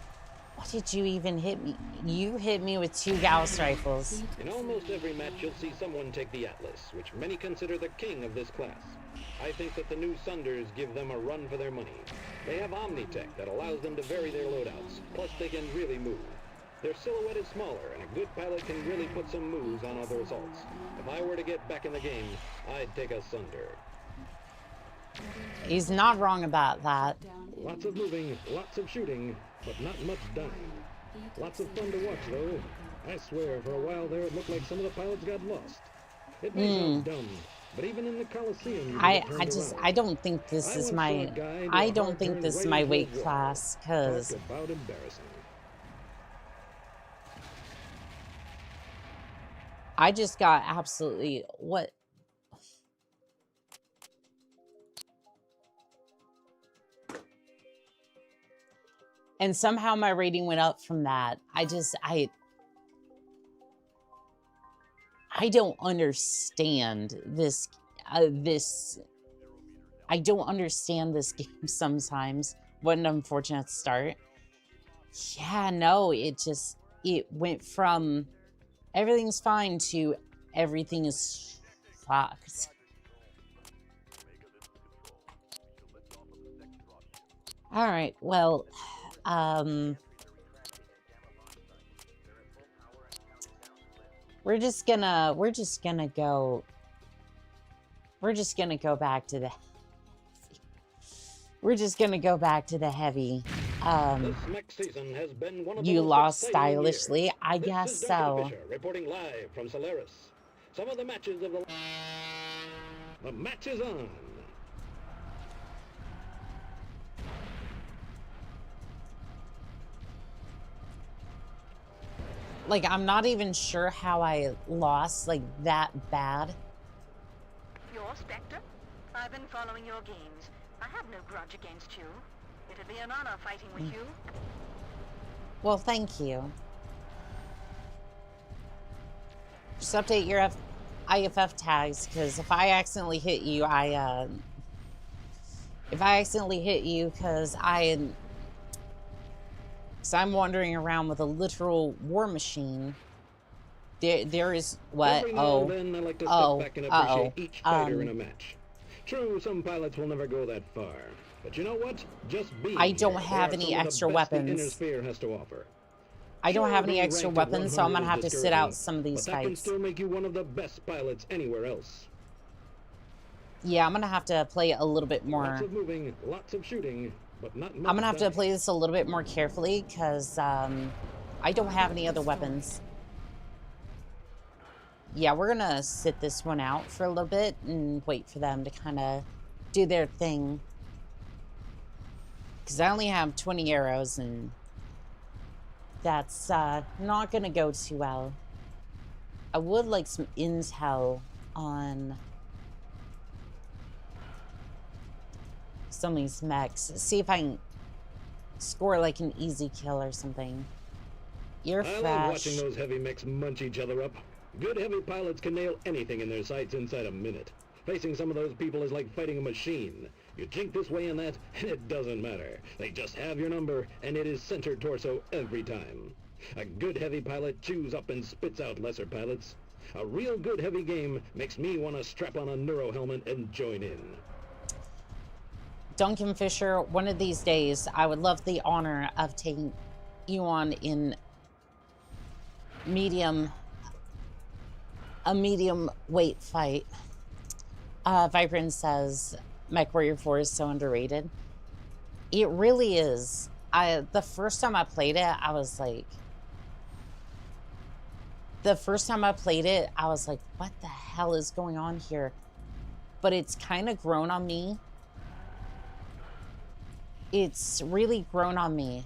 What did you even hit me? You hit me with 2 Gauss rifles. In almost every match, you'll see someone take the Atlas, which many consider the king of this class. I think that the new Sunders give them a run for their money. They have Omni-Tech that allows them to vary their loadouts, plus they can really move. Their silhouette is smaller, and a good pilot can really put some moves on other assaults. If I were to get back in the game, I'd take a Sunder. He's not wrong about that. Lots of moving, lots of shooting, but not much dying. Lots of fun to watch, though. I swear, for a while there, it looked like some of the pilots got lost. It may sound dumb, but even in the Coliseum, I don't think this is my... I don't think this is my weight class, because... Talk about embarrassing. I just got absolutely... What... And somehow my rating went up from that. I don't understand this, I don't understand this game sometimes. What an unfortunate start. Yeah, no, it went from everything's fine to everything is fucked. All right, well... we're just gonna go back to the heavy. You lost stylishly, I guess so. Reporting live from Solaris. Some of the matches of the match is on. Like, I'm not even sure how I lost, like, that bad. You're Spectre? I've been following your games. I have no grudge against you. It'd be an honor fighting with you. Well, thank you. Just update your IFF tags, because if I accidentally hit you, because I'm wandering around with a literal war machine. There is what? Every now and then I like to step back and appreciate each fighter in a match. True, some pilots will never go that far. But you know what? Just being I don't here, they have are any some of the extra best the Inner weapons. Sphere has to offer. I don't Sure, have any being extra ranked at weapons, so I'm 100 gonna is have to sit out discouraging, some of these but that can fights. still make you one of the best pilots anywhere else. Yeah, I'm gonna have to play a little bit more. Lots of moving, lots of shooting, but not much I'm gonna have to dying. play this a little bit more carefully because I don't have any other weapons. Yeah, we're gonna sit this one out for a little bit and wait for them to kind of do their thing. Because I only have 20 arrows and that's not gonna go too well. I would like some intel on some of these mechs. See if I can score like an easy kill or something. You're I love watching those heavy mechs munch each other up. Good heavy pilots can nail anything in their sights inside a minute. Facing some of those people is like fighting a machine. You jink this way and that, and it doesn't matter. They just have your number, and it is center torso every time. A good heavy pilot chews up and spits out lesser pilots. A real good heavy game makes me want to strap on a neuro helmet and join in. Duncan Fisher, one of these days, I would love the honor of taking you on in a medium weight fight. Vibrant says MechWarrior 4 is so underrated. It really is. The first time I played it, I was like, what the hell is going on here? But it's kind of grown on me. It's really grown on me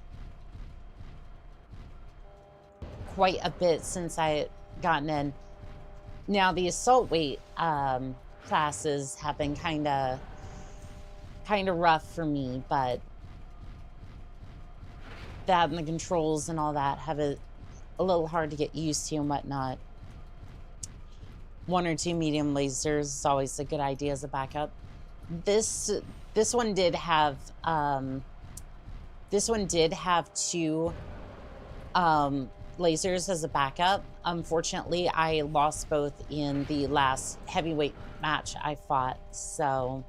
quite a bit since I had gotten in. Now the assault weight classes have been kind of rough for me, but that and the controls and all that have a little hard to get used to and whatnot. 1 or 2 medium lasers is always a good idea as a backup. This one did have 2 lasers as a backup. Unfortunately, I lost both in the last heavyweight match I fought, so.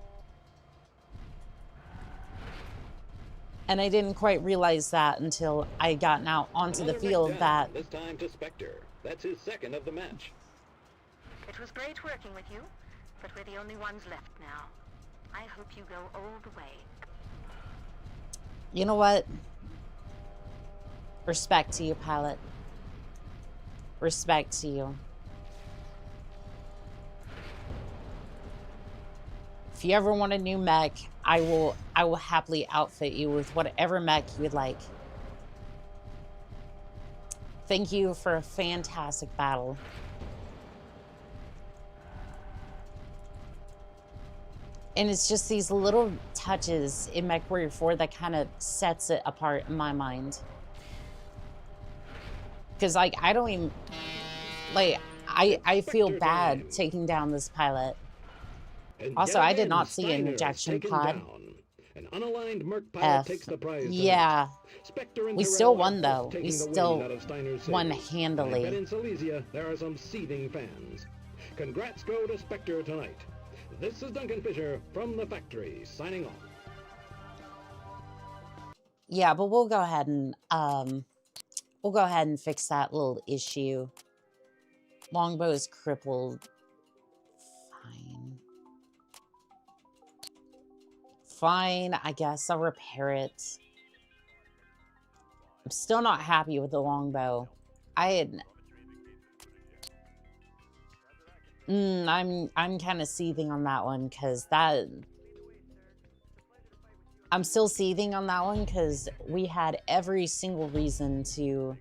And I didn't quite realize that until I had gotten out onto the field that. This time to Spectre. That's his second of the match. It was great working with you, but we're the only ones left now. I hope you go all the way. You know what? Respect to you, pilot. Respect to you. If you ever want a new mech, I will happily outfit you with whatever mech you would like. Thank you for a fantastic battle. And it's just these little touches in MechWarrior 4 that kind of sets it apart in my mind. Because, like, I don't even... Like, I feel bad taking down this pilot. Also, I did not see an ejection pod. An unaligned Merc pilot takes the prize. Yeah. We still won, though. We still won I handily. bet in Silesia there are some seething fans. Congrats go to Spectre tonight. This is Duncan Fisher from the factory, signing off. Yeah, but we'll go ahead and fix that little issue. Longbow is crippled. Fine. Fine, I guess I'll repair it. I'm still not happy with the longbow. I'm kind of seething on that one because I'm still seething on that one because we had every single reason to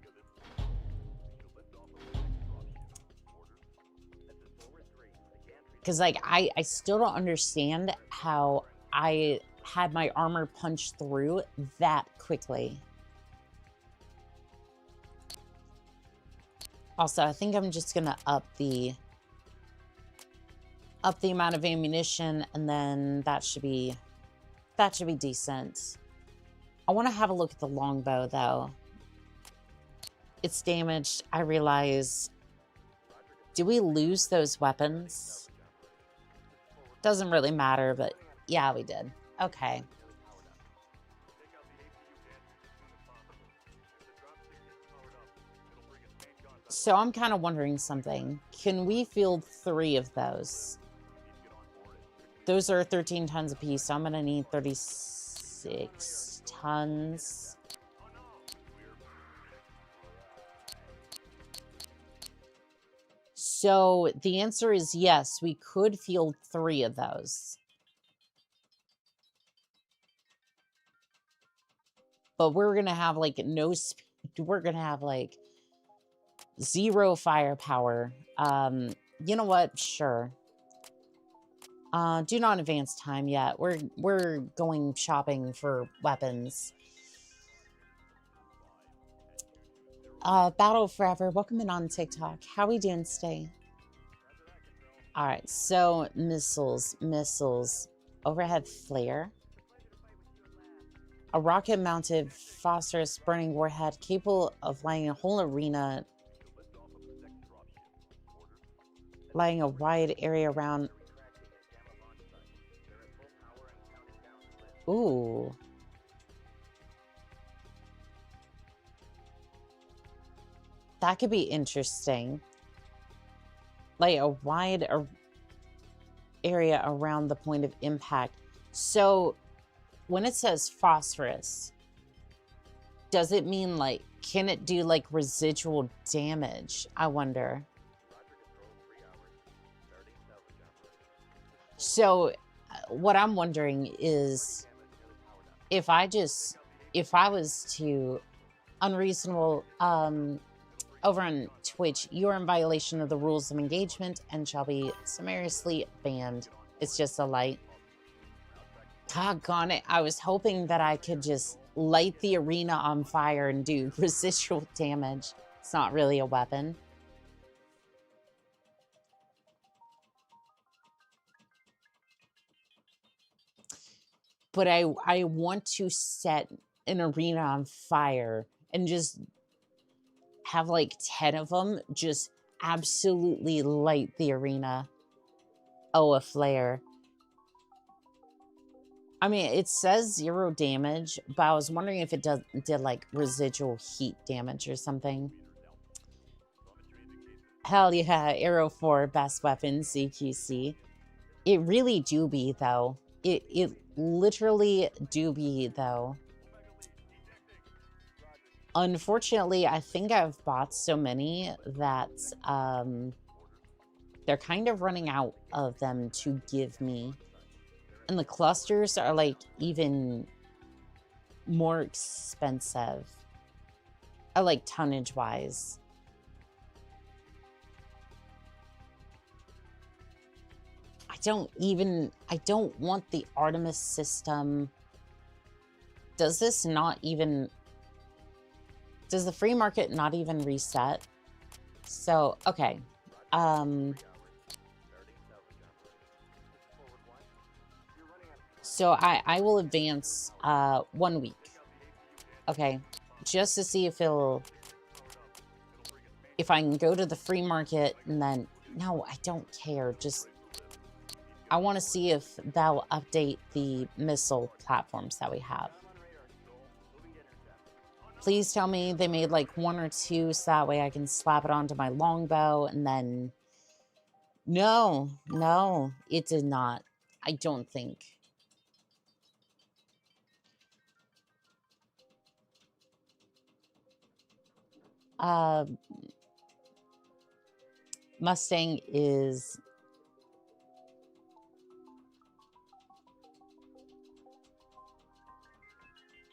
because, like, I still don't understand how I had my armor punched through that quickly. Also, I think I'm just gonna up the amount of ammunition, and then that should be decent. I want to have a look at the longbow, though. It's damaged, I realize. Do we lose those weapons? Doesn't really matter, but yeah, we did. Okay. So I'm kind of wondering something. Can we field 3 of those? Those are 13 tons apiece, so I'm going to need 36 tons. So the answer is yes, we could field 3 of those. But we're going to have, like, no speed. We're going to have, like, 0 firepower. You know what? Sure. Do not advance time yet. We're going shopping for weapons. Battle Forever, welcome in on TikTok. How we doing today? All right, so missiles, overhead flare, a rocket-mounted phosphorus burning warhead capable of lighting a whole arena, lighting a wide area around. Ooh. That could be interesting. Like a wide area around the point of impact. So when it says phosphorus, does it mean like, can it do like residual damage? I wonder. So what I'm wondering is if I was to unreasonable, over on Twitch, you are in violation of the rules of engagement and shall be summarily banned. It's just a light. Doggone it. I was hoping that I could just light the arena on fire and do residual damage. It's not really a weapon. But I want to set an arena on fire and just have like 10 of them just absolutely light the arena. Oh, a flare. I mean, it says 0 damage, but I was wondering if it did like residual heat damage or something. Hell yeah, Arrow 4, best weapon, CQC. It really do be, though. It literally do be, though. Unfortunately, I think I've bought so many that they're kind of running out of them to give me. And the clusters are like even more expensive. I like tonnage wise. I don't want the Artemis system. Does this not even... Does the free market not even reset? So, okay. So I will advance 1 week. Okay. Just to see if I can go to the free market and then... No, I don't care. Just... I want to see if that'll update the missile platforms that we have. Please tell me they made like 1 or 2 so that way I can slap it onto my longbow and then... No, it did not. I don't think. Mustang is...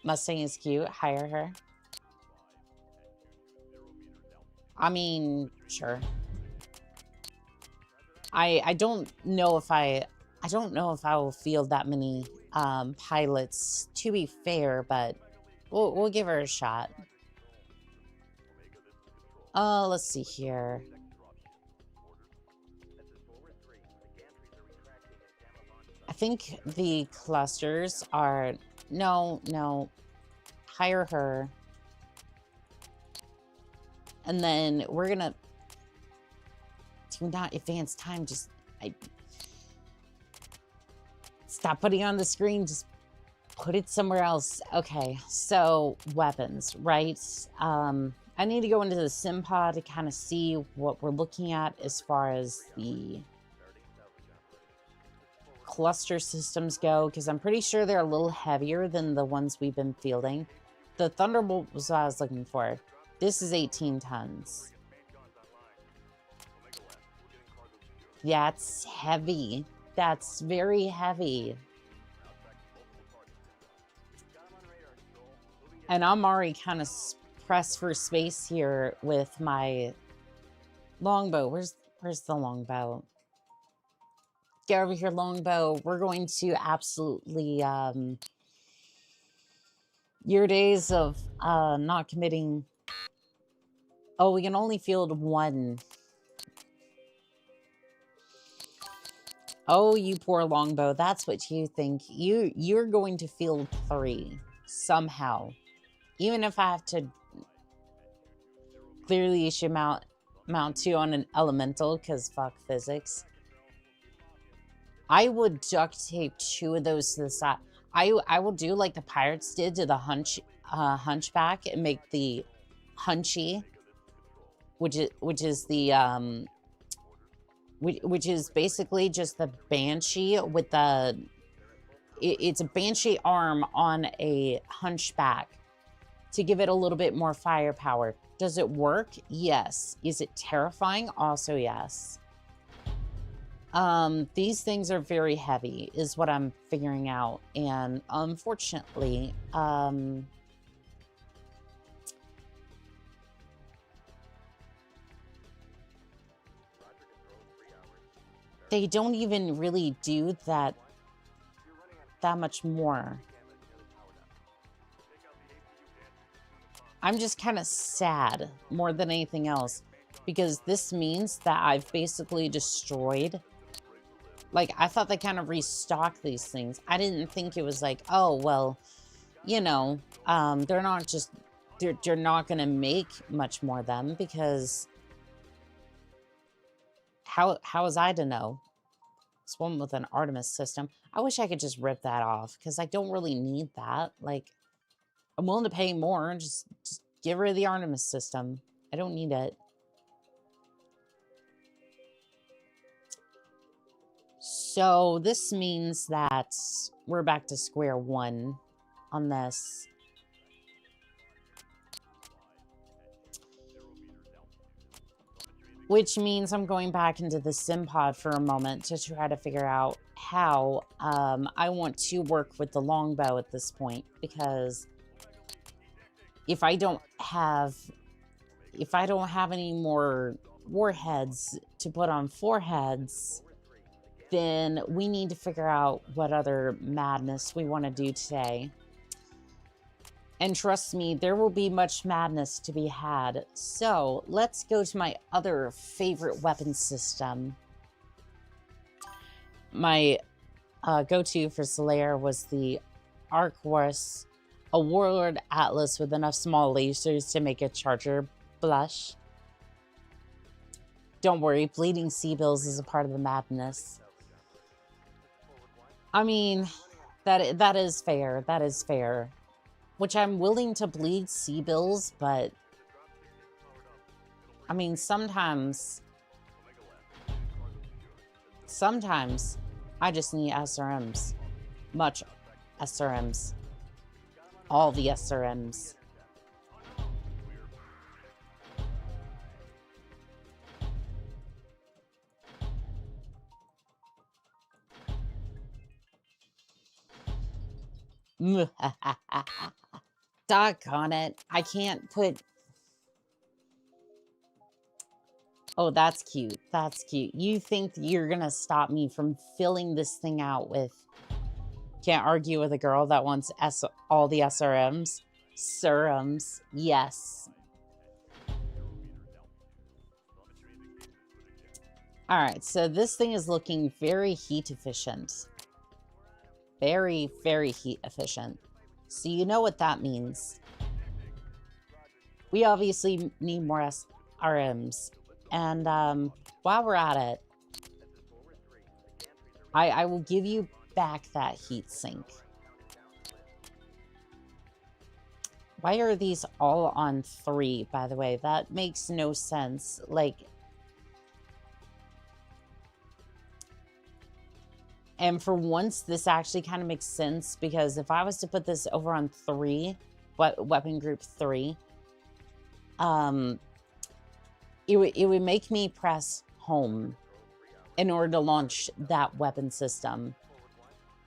Mustang is cute. Hire her. I mean, sure. I don't know if I will field that many pilots, to be fair, but we'll give her a shot. Let's see here. I think the clusters are... No. Hire her. And then we're gonna... Do not advance time, just... Stop putting it on the screen. Just put it somewhere else. Okay, so weapons, right? I need to go into the sim pod to kind of see what we're looking at as far as the cluster systems go, because I'm pretty sure they're a little heavier than the ones we've been fielding. The Thunderbolt was what I was looking for. This is 18 tons. That's heavy. That's very heavy. And I'm already kind of pressed for space here with my longbow. Where's the longbow? Get over here, longbow. We're going to absolutely your days of not committing. Oh, we can only field one. Oh, you poor longbow. That's what you think. You're going to field 3 somehow. Even if I have to clearly issue mount 2 on an elemental, because fuck physics. I would duct tape 2 of those to the side. I will do like the pirates did to the hunchback and make the hunchy, which is basically just the banshee with the it's a banshee arm on a hunchback to give it a little bit more firepower. Does it work? Yes. Is it terrifying? Also yes. These things are very heavy, is what I'm figuring out. And unfortunately, they don't even really do that much more. I'm just kind of sad more than anything else, because this means that I've basically destroyed. Like, I thought they kind of restocked these things. I didn't think it was like, oh, well, you know, they're not just, they're not going to make much more of them, because how was I to know? It's one with an Artemis system. I wish I could just rip that off, because I don't really need that. Like, I'm willing to pay more. Just get rid of the Artemis system. I don't need it. So this means that we're back to square one on this. Which means I'm going back into the sim pod for a moment to try to figure out how I want to work with the longbow at this point, because if I don't have any more warheads to put on foreheads, then we need to figure out what other madness we want to do today. And trust me, there will be much madness to be had. So let's go to my other favorite weapon system. My go-to for Slayer was the Arquus, a Warlord Atlas with enough small lasers to make a charger blush. Don't worry, bleeding Seabills is a part of the madness. I mean, that is fair. That is fair. Which I'm willing to bleed Seabills, but I mean, sometimes I just need SRMs. Much SRMs. All the SRMs. Doggone it. I can't put... Oh, that's cute. That's cute. You think you're gonna stop me from filling this thing out with... Can't argue with a girl that wants all the SRMs. Serums. Yes. Alright, so this thing is looking very heat efficient. Very, very heat efficient. So you know what that means. We obviously need more SRMs. And while we're at it, I will give you back that heat sink. Why are these all on 3, by the way? That makes no sense. Like, and for once, this actually kind of makes sense, because if I was to put this over on 3, weapon group 3, it would make me press home in order to launch that weapon system,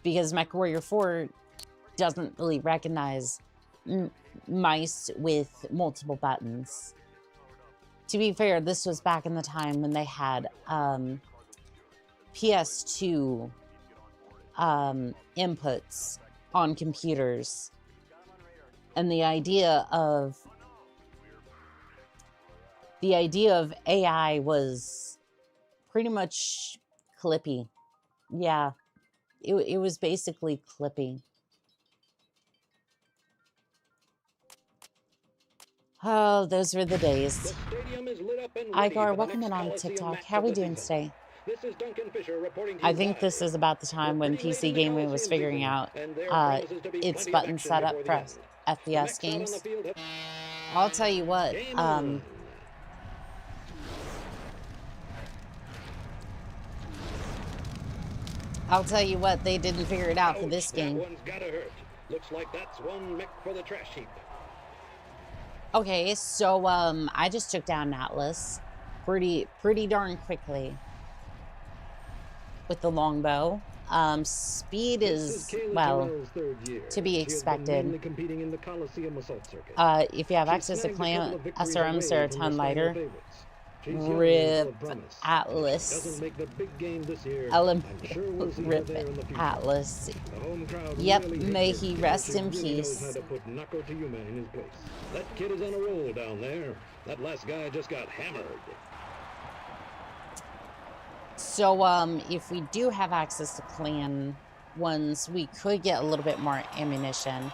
because MechWarrior 4 doesn't really recognize mice with multiple buttons. To be fair, this was back in the time when they had PS2 inputs on computers, and the idea of AI was pretty much clippy. Yeah, it was basically clippy. Oh, those were the days. Igor, welcome in on TikTok. How are we doing today? I think this is about the time when PC Gaming was figuring out its button setup for FPS games. I'll tell you what, they didn't figure it out for this game. Looks like that's one mech for the trash heap. Okay, so I just took down Atlas pretty darn quickly with the longbow. Speed is, well, to be expected. If you have access to clan SRMs, they're a ton lighter. Rip Atlas. Rip Atlas. Yep, may he rest in peace. That kid is on a roll down there. That last guy just got hammered. So, if we do have access to clan ones, we could get a little bit more ammunition.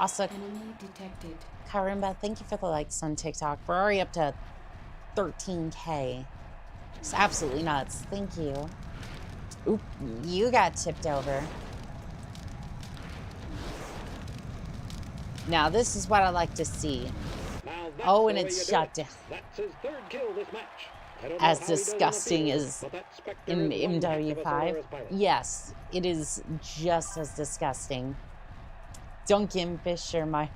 Also, Karimba, thank you for the likes on TikTok. We're already up to 13K. It's absolutely nuts. Thank you. Oop, you got tipped over. Now, this is what I like to see. Oh, and it's shut down. That's his 3rd kill this match. As disgusting as in MW5. Yes, it is just as disgusting. Duncan Fisher, my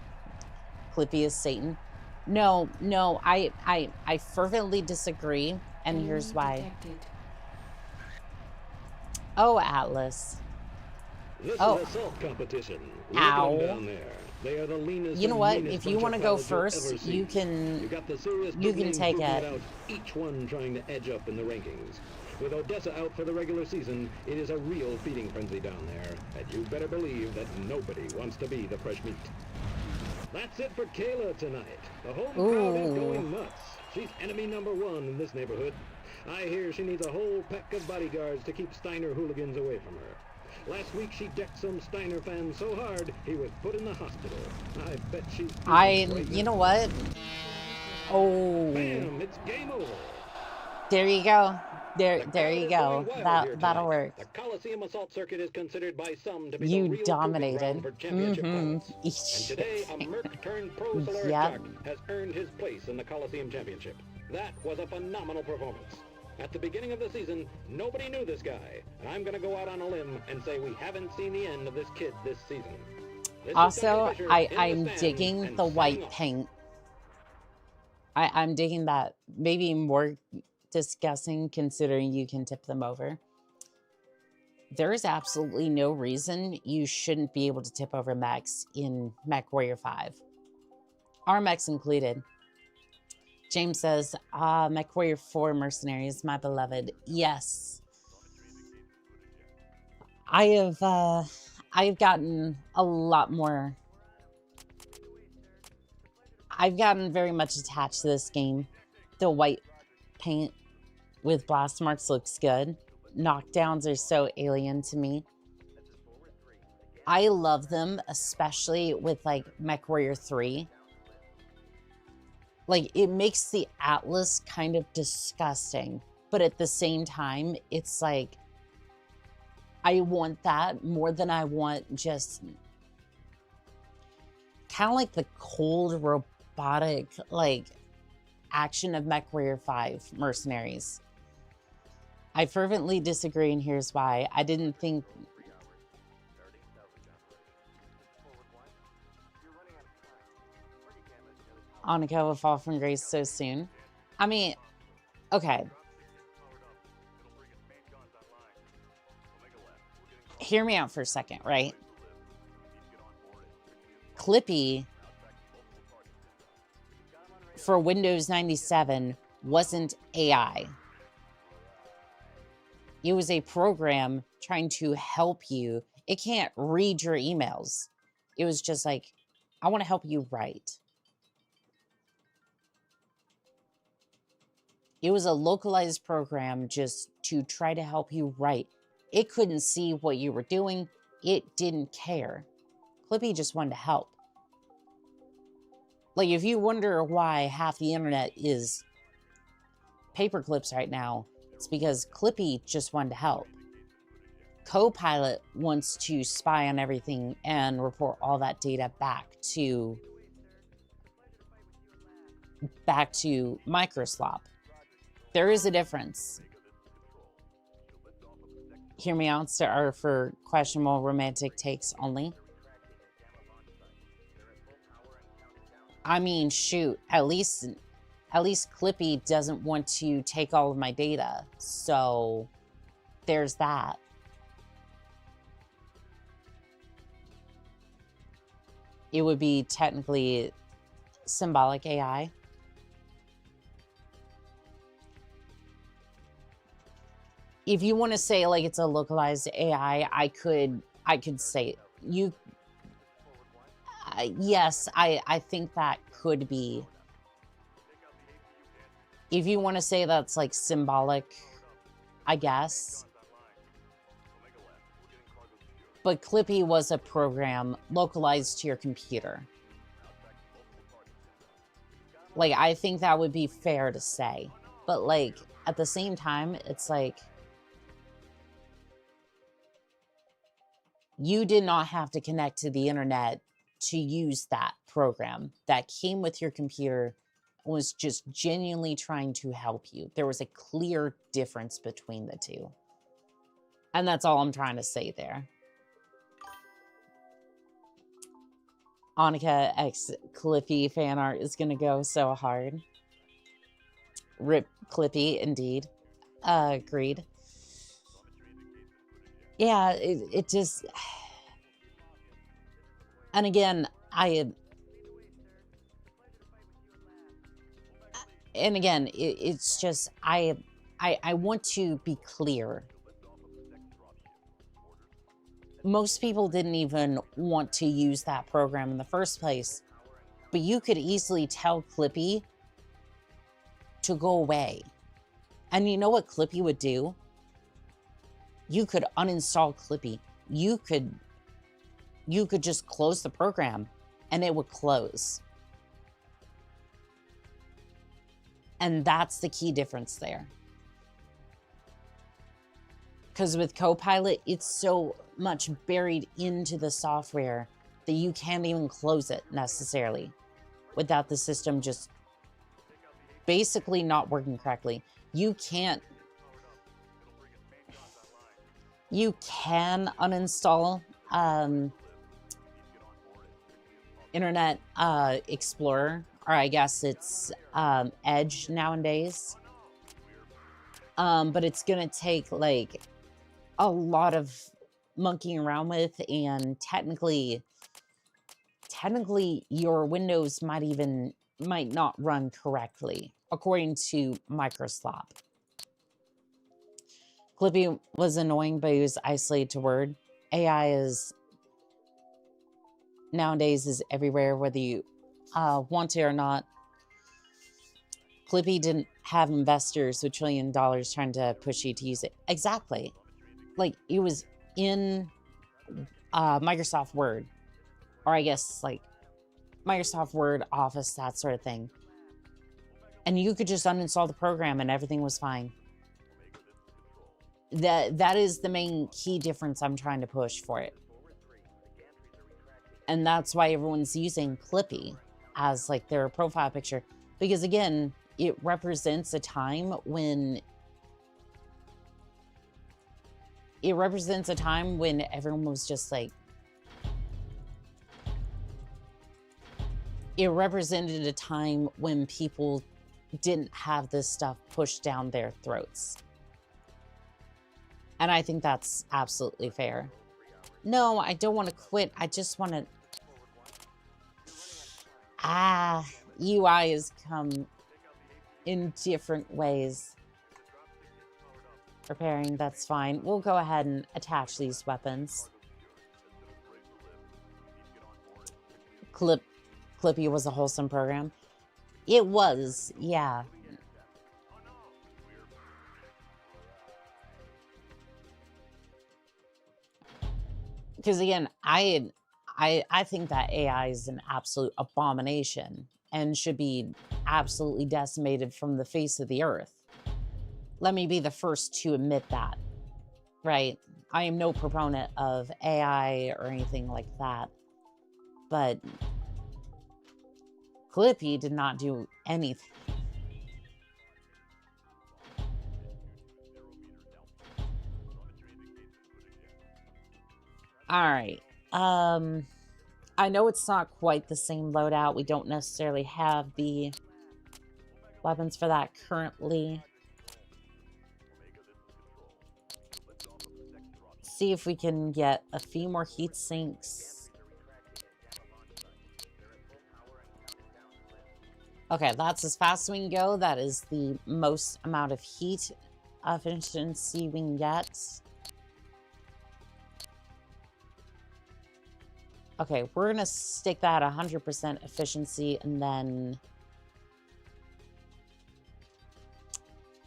clippy is Satan. No, I fervently disagree, and here's why. Oh, Atlas. This is assault competition. Ow. Down there. They are the leanest. You know what? If you want to go first, you can take it. Each one trying to edge up in the rankings. With Odessa out for the regular season, it is a real feeding frenzy down there, and you better believe that nobody wants to be the fresh meat. That's it for Kayla tonight. The home crowd is going nuts. She's enemy number 1 in this neighborhood. I hear she needs a whole pack of bodyguards to keep Steiner hooligans away from her. Last week she decked some Steiner fan so hard he was put in the hospital. I bet she's... you know what? Oh. Bam, it's game over. There you go. There you go. That'll work. The Coliseum Assault Circuit is considered by some to be you the real dominated. for championship fights. And today, a Merc turned pro Solaris Chuck has earned his place in the Coliseum Championship. That was a phenomenal performance. At the beginning of the season, nobody knew this guy, and I'm going to go out on a limb and say we haven't seen the end of this kid this season. Also, I'm digging the white paint. I'm digging that. Maybe more disgusting considering you can tip them over. There is absolutely no reason you shouldn't be able to tip over mechs in MechWarrior 5. Our mechs included. James says, MechWarrior 4 Mercenaries, my beloved. Yes. I've gotten a lot more. I've gotten very much attached to this game. The white paint with blast marks looks good. Knockdowns are so alien to me. I love them, especially with like MechWarrior 3. Like, it makes the Atlas kind of disgusting, but at the same time, it's like, I want that more than I want just kind of like the cold robotic like action of MechWarrior 5 Mercenaries. I fervently disagree, and here's why. I didn't think... Annika will fall from grace so soon. I mean, okay. Hear me out for a second, right? Clippy for Windows 97 wasn't AI. It was a program trying to help you. It can't read your emails. It was just like, I want to help you write. It was a localized program just to try to help you write. It couldn't see what you were doing. It didn't care. Clippy just wanted to help. Like, if you wonder why half the internet is paper clips right now, it's because Clippy just wanted to help. Copilot wants to spy on everything and report all that data back to Microsoft. There is a difference. Hear me out, are for questionable romantic takes only. I mean, shoot, at least Clippy doesn't want to take all of my data. So there's that. It would be technically symbolic AI. If you want to say like it's a localized AI, I could say you. Yes, I think that could be. If you want to say that's like symbolic, I guess. But Clippy was a program localized to your computer. Like, I think that would be fair to say. But like, at the same time, it's like, you did not have to connect to the internet to use that program. That came with your computer, was just genuinely trying to help you. There was a clear difference between the two. And that's all I'm trying to say there. Annika X Clippy fan art is gonna go so hard. Rip Clippy, indeed. Agreed. Yeah, it just... And again, it's just, I want to be clear. Most people didn't even want to use that program in the first place, but you could easily tell Clippy to go away. And you know what Clippy would do? You could uninstall Clippy. You could just close the program and it would close. And that's the key difference there. Because with Copilot, it's so much buried into the software that you can't even close it necessarily without the system just basically not working correctly. You can uninstall Internet Explorer, or I guess it's Edge nowadays. But it's gonna take like a lot of monkeying around with, and technically your Windows might not run correctly according to Microsoft. Clippy was annoying, but he was isolated to Word. AI is nowadays is everywhere, whether you want it or not. Clippy didn't have investors with $1 trillion trying to push you to use it. Exactly. Like, it was in Microsoft Word. Or I guess, like, Microsoft Word, Office, that sort of thing. And you could just uninstall the program and everything was fine. That is the main key difference I'm trying to push for it. And that's why everyone's using Clippy as like their profile picture. Because again, it represents a time when everyone was just like, it represented a time when people didn't have this stuff pushed down their throats. And I think that's absolutely fair. No, I don't want to quit. I just want to... UI has come in different ways. Preparing, that's fine. We'll go ahead and attach these weapons. Clippy was a wholesome program. It was, yeah. Because again, I think that AI is an absolute abomination and should be absolutely decimated from the face of the earth. Let me be the first to admit that, right? I am no proponent of AI or anything like that, but Clippy did not do anything. All right. I know it's not quite the same loadout. We don't necessarily have the weapons for that currently. See if we can get a few more heat sinks. Okay, that's as fast as we can go. That is the most amount of heat efficiency we can get. Okay, we're going to stick that 100% efficiency, and then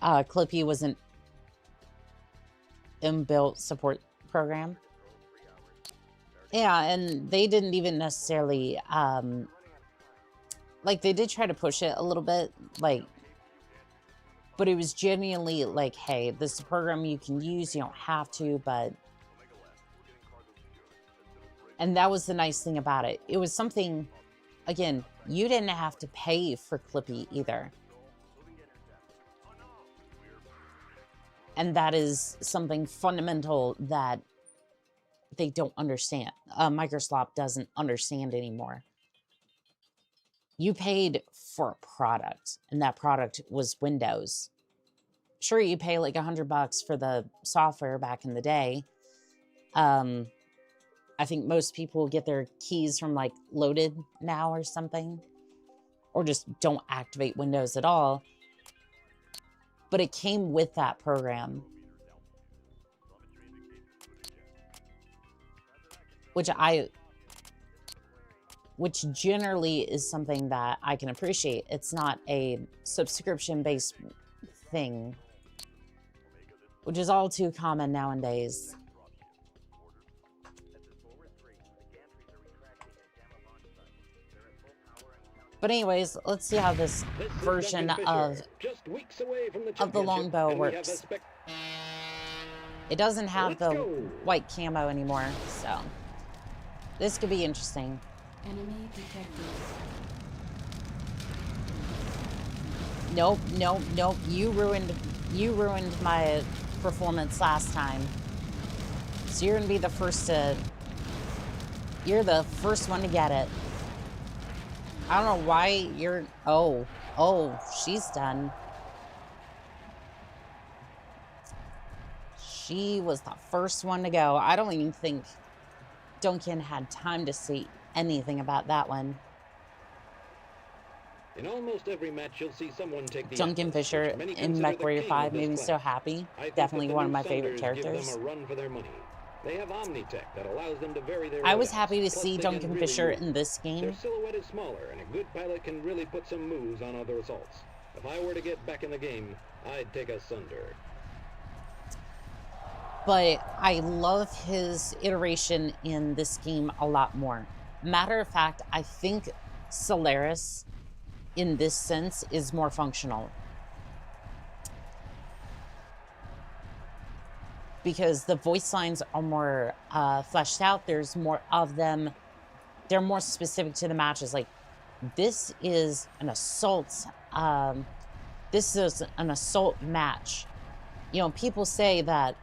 Clippy was an inbuilt support program. Yeah, and they didn't even necessarily, like, they did try to push it a little bit, like, but it was genuinely like, hey, this is a program you can use, you don't have to, but... And that was the nice thing about it. It was something, again, you didn't have to pay for Clippy either. And that is something fundamental that they don't understand. Microsoft doesn't understand anymore. You paid for a product, and that product was Windows. Sure, you pay like $100 for the software back in the day. I think most people get their keys from like Loaded now or something, or just don't activate Windows at all. But it came with that program, which generally is something that I can appreciate. It's not a subscription-based thing, which is all too common nowadays. But anyways, let's see how this version of the longbow works. It doesn't have the white camo anymore, so this could be interesting. Enemy detected. Nope. You ruined my performance last time. So you're gonna be the first to... You're the first one to get it. I don't know why you're... Oh, she's done. She was the first one to go. I don't even think Duncan had time to see anything about that one. In almost every match, you'll see someone take the Duncan Fisher in MechWarrior 5 made me so happy. Definitely one of my favorite characters. Give them a run for their money. They have Omni-Tech that allows them to vary their I was loadouts. happy to Plus, see they Duncan can really Fisher move. in this game. Their silhouette is smaller, and a good pilot can really put some moves on other assaults. If I were to get back in the game, I'd take a Sunder. But I love his iteration in this game a lot more. Matter of fact, I think Solaris, in this sense, is more functional. because the voice lines are more fleshed out. There's more of them. They're more specific to the matches. Like, this is an assault. This is an assault match. You know, people say that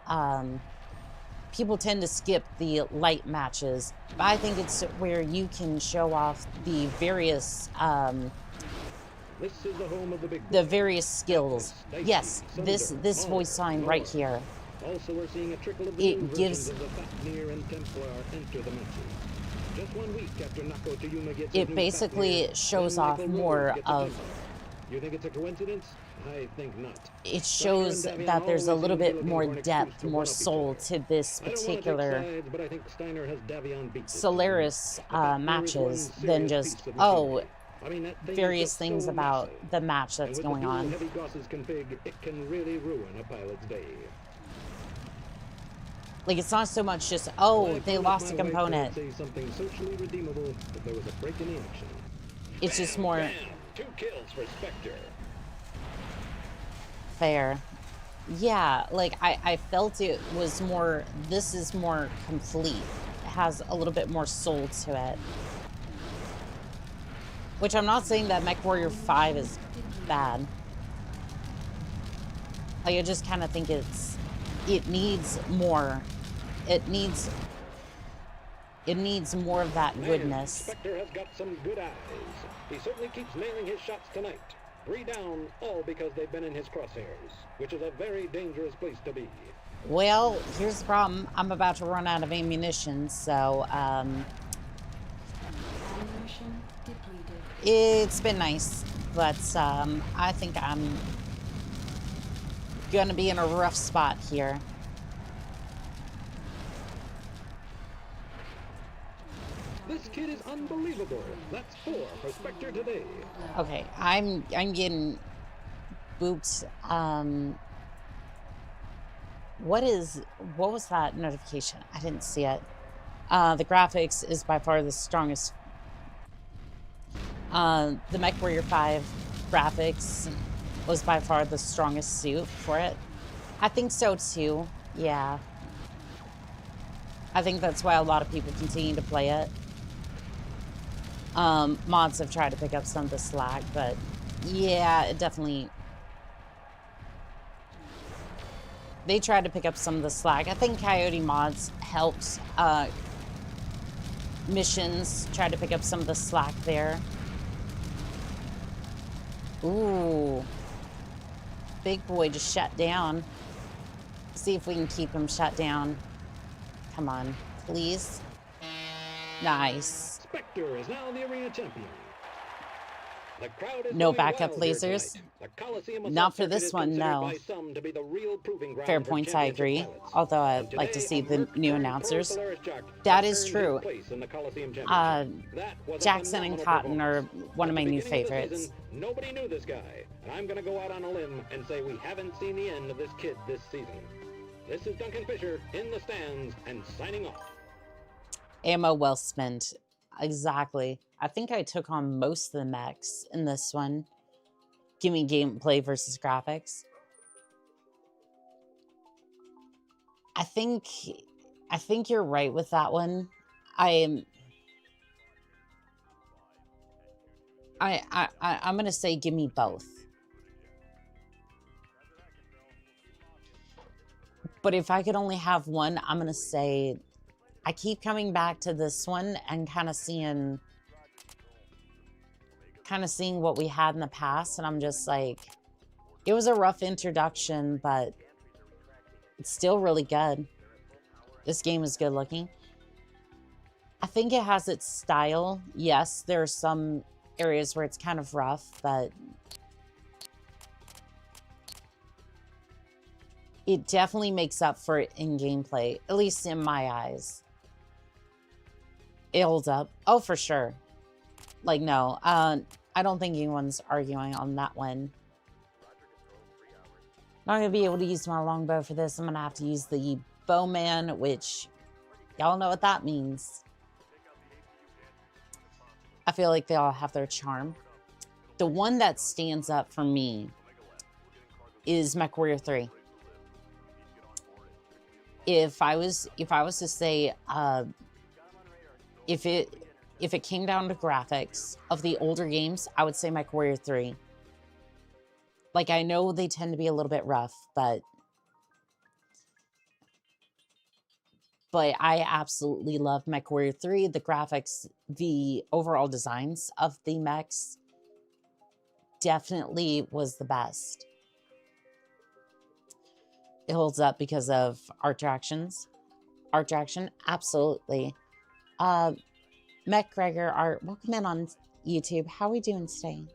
people tend to skip the light matches, but I think it's where you can show off the various This is the home of the big the boys. various skills. Stacy, Yes, Thunder, this voice line right Mauler. here. Also, we're seeing a trickle of the It new gives- versions of the Fafnir and Templar enter the matches. Just 1 week after Nako Toyuma gets his It new basically Fafnir, shows then off Michael more Rose gets a of. Templar. You think it's a coincidence? I think not. It shows that there's a little bit more depth, more soul to this I don't wanna take particular sides, but I think Steiner has Davion beat this Solaris time. The Fafnir is matches one than serious just, piece of oh, machinery. I mean, that thing is various just things so about massive. the match And that's with going the new on. heavy Goss's config, it can really ruin a pilot's day. Like, it's not so much just, I oh, they promised lost a my wife that I'd component. say something socially redeemable if there was a break in the action. It's just more Bam! 2 kills for Spectre. fair. Yeah, like, I felt it was more, this is more complete. It has a little bit more soul to it. Which I'm not saying that MechWarrior 5 is bad. Like, I just kind of think it needs more. It needs more of that Man, goodness. Spectre has got some good eyes. He certainly keeps nailing his shots tonight. 3 down, all because they've been in his crosshairs, which is a very dangerous place to be. Well, here's the problem. I'm about to run out of ammunition, so Ammunition depleted. it's been nice, but I think I'm gonna be in a rough spot here. This kid is unbelievable. That's 4 for Spectre today. Okay, I'm getting booped. What was that notification? I didn't see it. The graphics is by far the strongest. The MechWarrior 5 graphics was by far the strongest suit for it. I think so too. Yeah. I think that's why a lot of people continue to play it. Mods have tried to pick up some of the slack, but yeah, it definitely. They tried to pick up some of the slack. I think Coyote Mods helped missions try to pick up some of the slack there. Ooh. Big boy just shut down. See if we can keep him shut down. Come on, please. Nice. Spectre is now the arena champion. The crowd is No going backup wild here lasers? tonight. The Coliseum Assault Not for Circuit this is one, considered no. by some to be the real proving ground Fair for points, I championship agree. pilots. Although And I'd like to today, see a the Merc new turned announcers. Pro Solaris Jack That has is earned his true. place in the Coliseum Uh, Championship. That was a Jackson and phenomenal Cotton are performance. one of At my the new beginning of the favorites. season, nobody knew this guy, and I'm going to go out on a limb and say we haven't seen the end of this kid this season. This is Duncan Fisher in the stands and signing off. Ammo well spent. Exactly. I think I took on most of the mechs in this one. Give me gameplay versus graphics. I think you're right with that one. I'm gonna say give me both. But if I could only have one, I'm gonna say I keep coming back to this one and kind of seeing what we had in the past, and I'm just like, it was a rough introduction, but it's still really good. This game is good looking. I think it has its style. Yes, there are some areas where it's kind of rough, but it definitely makes up for it in gameplay, at least in my eyes. It holds up. Oh, for sure. Like, no, I don't think anyone's arguing on that one. Not gonna be able to use my longbow for this. I'm gonna have to use the bowman, which y'all know what that means. I feel like they all have their charm. The one that stands up for me is MechWarrior 3. if I was to say, if it came down to graphics of the older games, I would say MechWarrior 3. Like, I know they tend to be a little bit rough, but I absolutely love MechWarrior 3. The graphics, the overall designs of the mechs definitely was the best. It holds up because of art direction, absolutely. MechWarrior art, welcome in on YouTube. How are we doing today?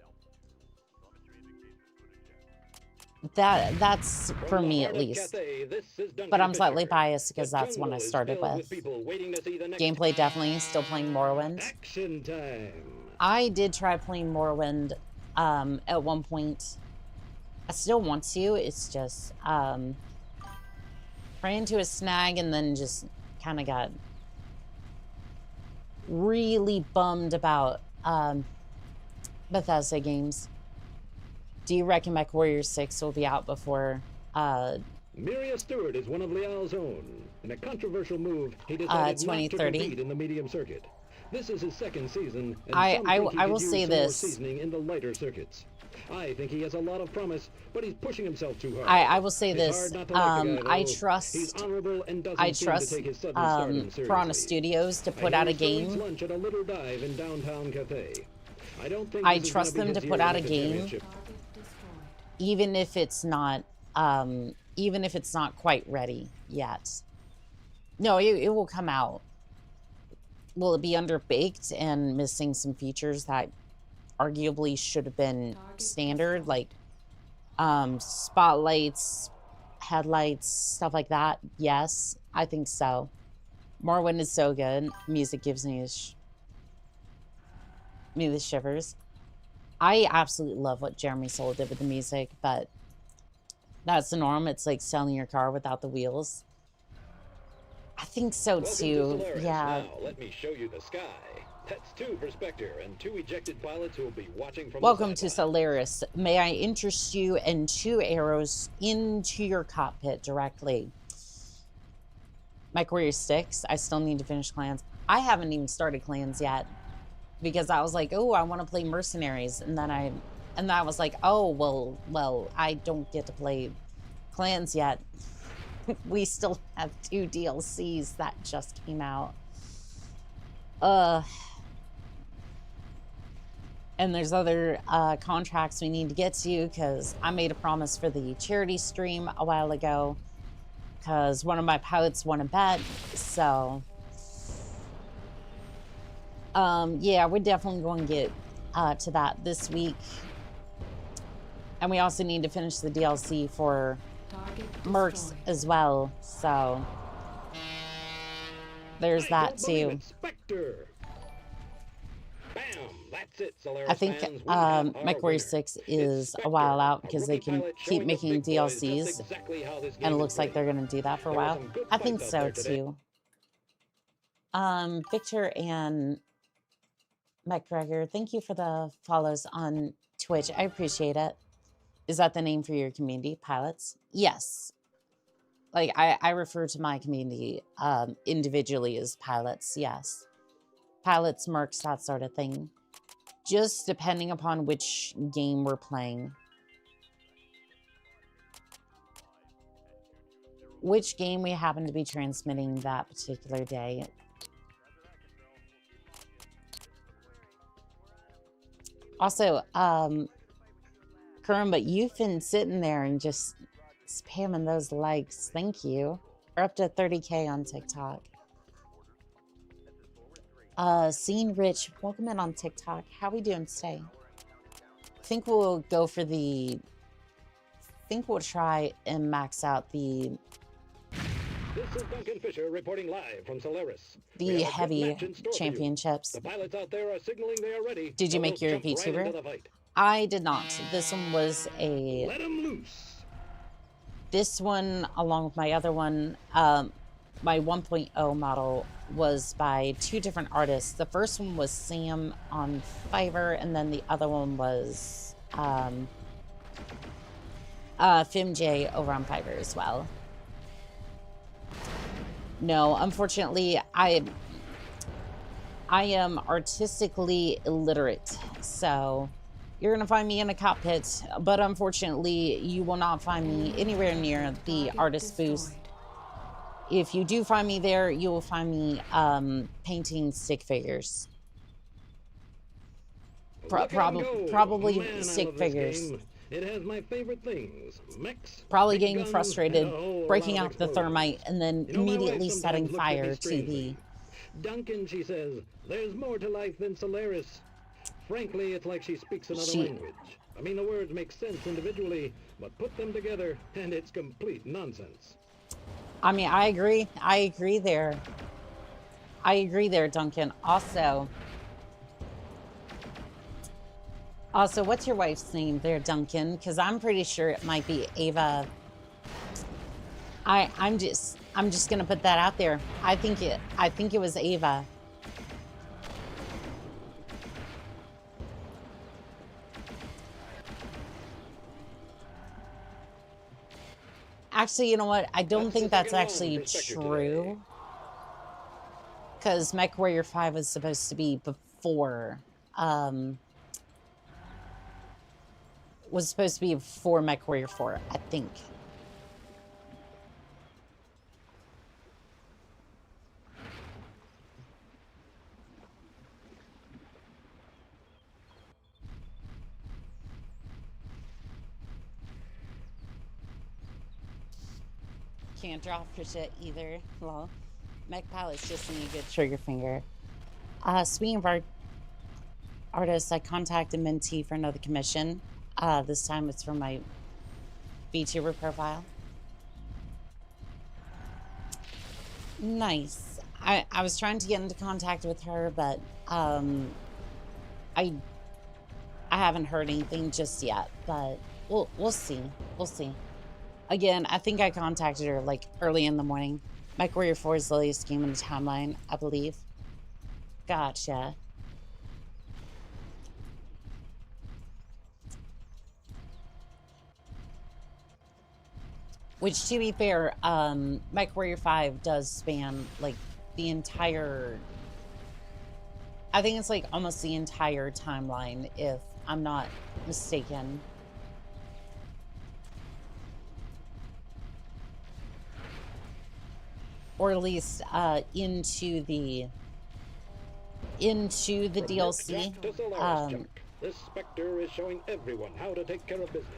That's for me at least. But I'm slightly biased because that's when I started with. Gameplay definitely, still playing Morrowind. Action time. I did try playing Morrowind at one point. I still want to, it's just ran into a snag and then just kind of got really bummed about Bethesda games. Do you reckon MechWarrior 6 will be out before Miria Stewart is one of Liao's own. In a controversial move, he decided not to 2030? compete in the medium circuit. This is his second season, and I I will say this. Seasoning in the lighter circuits. I think he has a lot of promise, but he's pushing himself too hard. I will say It's this. hard not to like the guy, I though. trust He's honorable and doesn't I seem trust to take his sudden stardom Piranha seriously. Studios to put I out a hear he still eats game. lunch at a little dive in downtown cafe. I don't think I this is trust gonna be them to his put year out a with the game. championship. Even if it's not quite ready yet. No, it will come out. Will it be underbaked and missing some features that arguably should have been standard, like spotlights, headlights, stuff like that? Yes, I think so. Morrowind is so good. Music gives me the shivers. I absolutely love what Jeremy Soule did with the music, but that's the norm. It's like selling your car without the wheels. I think so Welcome to too. Solaris. Yeah. Now, let me show you the sky. That's 2 for Spectre and 2 ejected pilots who will be watching from Welcome the to sidelines. Solaris. May I interest you in 2 arrows into your cockpit directly? MechWarrior 6. I still need to finish Clans. I haven't even started Clans yet because I was like, oh, I want to play Mercenaries, and then I was like, oh, well, I don't get to play Clans yet. We still have 2 DLCs that just came out. And there's other contracts we need to get to because I made a promise for the charity stream a while ago because one of my pilots won a bet. So, yeah, we're definitely going to get to that this week. And we also need to finish the DLC for Mercs as well. So, there's that too. Spectre. Bam! That's it, Solaris I think fans. We have our MechWarrior winner. 6 It's is a Spectre, while out a because they rookie can pilot keep showing the making big boys just DLCs, exactly how this and game it is looks like played. they're going to do that for a There were while. some good I think fights out so there today. too. Victor and MechWarrior, thank you for the follows on Twitch. I appreciate it. Is that the name for your community, pilots? Yes. Like, I refer to my community individually as pilots, yes. Pilots, mercs, that sort of thing. Just depending upon which game we're playing. Which game we happen to be transmitting that particular day. Also, Kerm, but you've been sitting there and just spamming those likes. Thank you. We're up to 30K on TikTok. Scene Rich, welcome in on TikTok. How we doing today? Think we'll go for the... think we'll try and max out the This is Duncan Fisher reporting live from Solaris. We the have a good heavy match in store for you. championships. The pilots out there are signaling they are ready. Did you So make let's your jump right VTuber? into the fight. I did not. This one was a... Let 'em loose. This one, along with my other one, my 1.0 model was by 2 different artists. The first one was Sam on Fiverr, and then the other one was FimJ over on Fiverr as well. No, unfortunately, I am artistically illiterate, so you're gonna find me in a cockpit, but unfortunately, you will not find me anywhere near the artist booth. If you do find me there, you will find me painting stick figures. Probably Man, stick I love figures. This game. It has my favorite things. Mechs, Probably big getting guns, frustrated, and a whole breaking lot of out the explosions. thermite, and then You know, my wife immediately sometimes setting looks at me fire to the... strangely. Duncan, she says, there's more to life than Solaris. Frankly, it's like she speaks another language. I mean, the words make sense individually, but put them together, and it's complete nonsense. I mean, I agree. I agree there. I agree there, Duncan. Also, what's your wife's name there, Duncan? Because I'm pretty sure it might be Ava. I'm just gonna put that out there. I think it was Ava. Actually, you know what? I don't think that's actually true. Because MechWarrior 5 was supposed to be before, MechWarrior 4, I think. Can't draw for shit either. Well, Mech Pilot's just need a good trigger finger. Speaking of artists, I contacted Minty for another commission. This time it's for my VTuber profile. Nice. I was trying to get into contact with her, but I haven't heard anything just yet. But we'll see. We'll see. Again, I think I contacted her like early in the morning. MechWarrior 4 is the latest game in the timeline, I believe. Gotcha. Which, to be fair, MechWarrior 5 does span like the entire... I think it's like almost the entire timeline, if I'm not mistaken. Or at least into the DLC. This Spectre is showing everyone how to take care of business.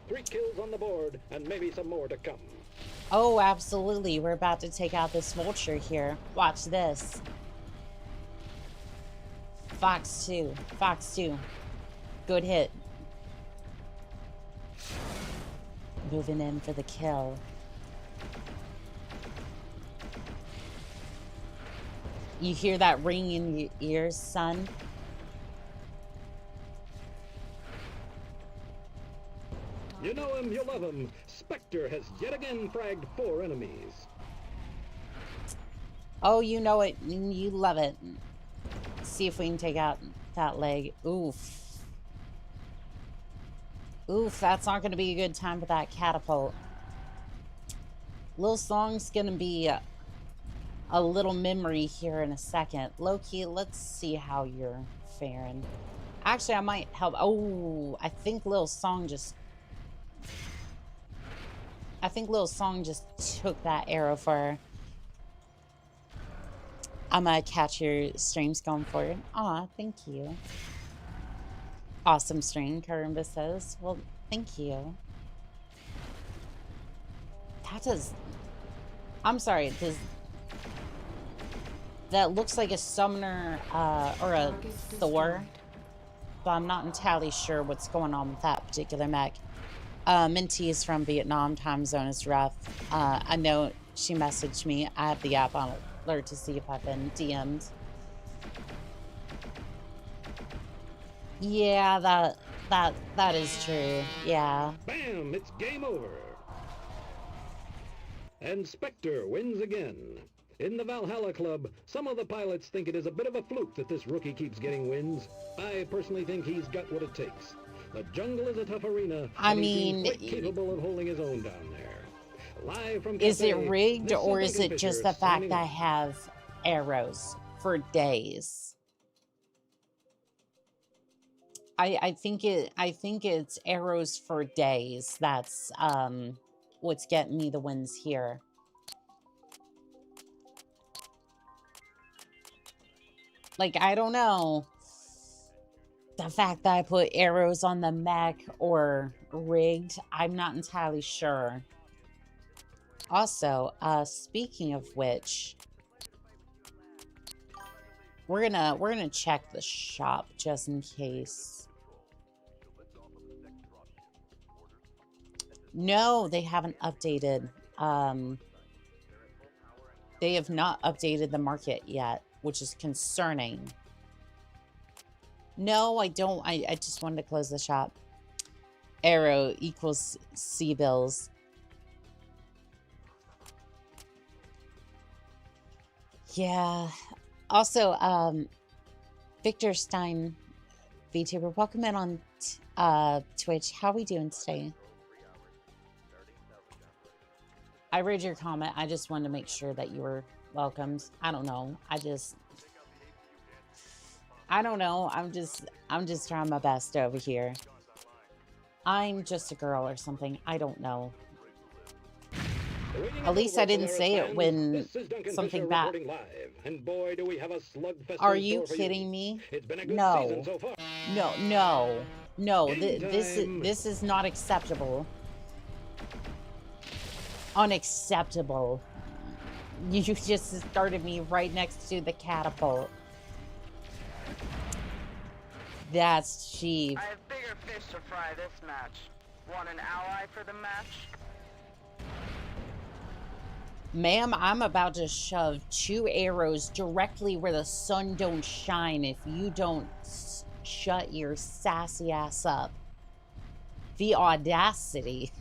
3 kills on the board, and maybe some more to come. Oh, absolutely. We're about to take out this vulture here. Watch this. Fox 2. Fox 2. Good hit. Moving in for the kill. You hear that ring in your ears, son? You know him, you love him. Spectre has yet again fragged 4 enemies. Oh, you know it. You love it. See if we can take out that leg. Oof. Oof, that's not going to be a good time for that catapult. Little Song's going to be a little memory here in a second. Loki, let's see how you're faring. Actually, I might help. Oh, I think Little Song just took that arrow for her. I'm gonna catch your streams going forward. Aw, thank you. Awesome stream, Karimba says. Well, thank you. That does... I'm sorry, that looks like a summoner or a Thor, but I'm not entirely sure what's going on with that particular mech. Minty is from Vietnam. Time zone is rough. I know she messaged me. I have the app on alert to see if I've been DM'd. Yeah, that is true. Yeah. Bam! It's game over. And Spectre wins again. In the Valhalla Club, some of the pilots think it is a bit of a fluke that this rookie keeps getting wins. I personally think he's got what it takes. The jungle is a tough arena, I and mean, he seems quite capable of holding his own down there. Live from Is it Cathay, rigged this or is Duncan it just Fisher the fact signing that I off. have arrows for days? I think it's arrows for days. That's what's getting me the wins here. Like, I don't know. The fact that I put arrows on the mech or rigged, I'm not entirely sure. Also, speaking of which, we're gonna check the shop just in case. No, they haven't updated. They have not updated the market yet, which is concerning. No, I don't. I just wanted to close the shop. Arrow equals C bills. Yeah. Also, Victor Stein, VTuber, welcome in on Twitch. How are we doing today? I read your comment. I just wanted to make sure that you were welcomed. I don't know. I don't know. I'm just trying my best over here. I'm just a girl or something. I don't know. At least I didn't say it when something bad. And boy, do we have a slugfest. Are you kidding me? It's been a good No. season so far. No. This is not acceptable. Unacceptable. You just started me right next to the catapult. That's cheap. I have bigger fish to fry this match. Want an ally for the match? Ma'am, I'm about to shove 2 arrows directly where the sun don't shine if you don't shut your sassy ass up. The audacity.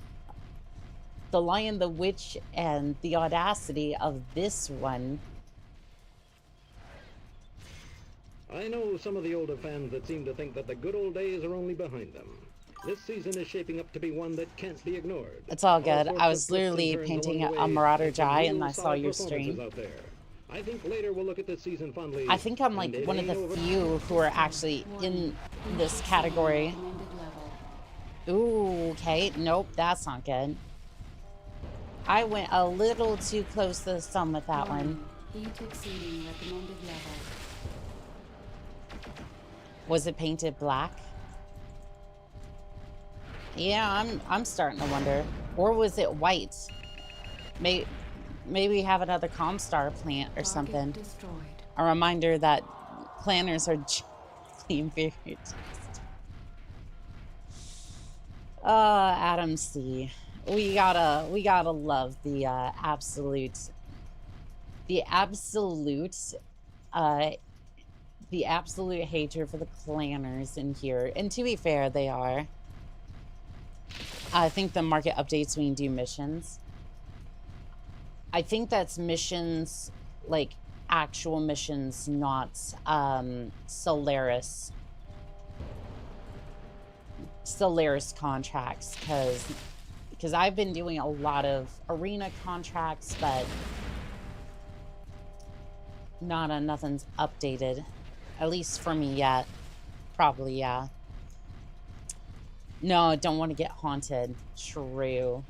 The Lion, the Witch, and the audacity of this one. I know some of the older fans that seem to think that the good old days are only behind them. This season is shaping up to be one that can't be ignored. It's all good. sorts I of was twists literally and turns painting along the a way, Marauder and some Jai real and I saw solid your performances stream. out there. I think later we'll look at this season fondly. I think I'm like and it one of the ain't over. few who are actually in this category. Recommended level. Ooh, okay. Nope, that's not good. I went a little too close to the sun with that one. Heat exceeding recommended level. Was it painted black? Yeah, I'm starting to wonder. Or was it white? Maybe we have another Comstar plant or something. Target destroyed. A reminder that planners are generally very Adam C. We gotta love the absolute hatred for the planners in here. And to be fair, they are. I think the market updates when you do missions. I think that's missions, like actual missions, not Solaris contracts, because I've been doing a lot of arena contracts, but nothing's updated, at least for me yet. Probably, yeah. No, I don't want to get haunted. True.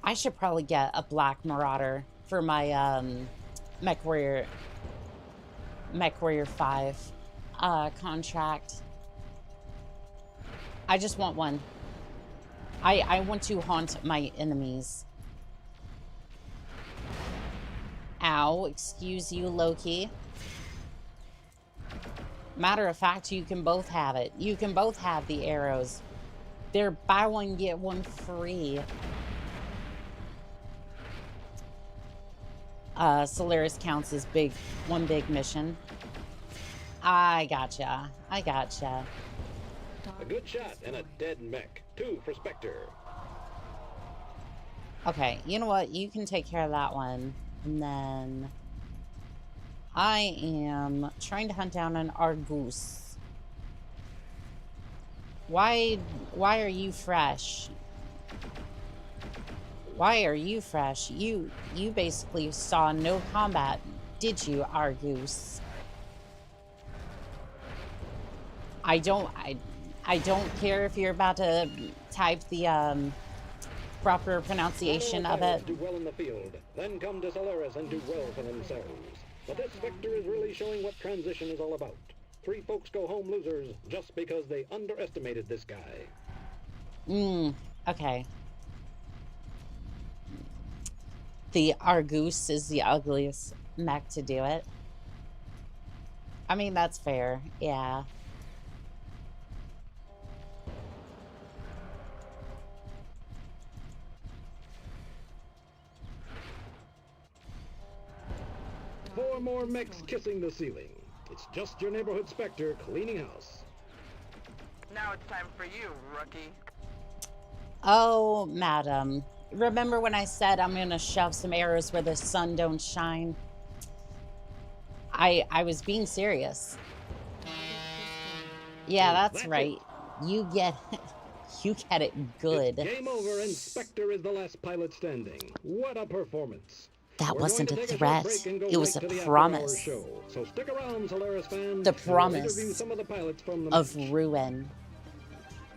I should probably get a black Marauder for my MechWarrior 5 contract. I just want one. I want to haunt my enemies. Ow, excuse you, Loki. Matter of fact, you can both have it. You can both have the arrows. They're buy one, get one free. Solaris counts as one big mission. I gotcha. I gotcha. A good shot and a dead mech. 2 for Spectre. Okay, you know what? You can take care of that one. And then I am trying to hunt down an Argus. Why are you fresh? Why are you fresh? You basically saw no combat, did you, Argus? I don't care if you're about to type the proper pronunciation of it. Do well in the field, then come to Solaris and do well for themselves. But this Spectre is really showing what transition is all about. 3 folks go home losers just because they underestimated this guy. Okay. The Argus is the ugliest mech to do it. I mean, that's fair, yeah. Four more mechs kissing the ceiling. It's just your neighborhood Spectre cleaning house. Now it's time for you, rookie. Oh, madam. Remember when I said I'm gonna shove some arrows where the sun don't shine? I was being serious. Yeah, that's right. You get it good. It's game over and Spectre is the last pilot standing. What a performance. That wasn't a threat. It was a promise. So stick around, Solaris fans. The promise Some of the pilots from the of ruin.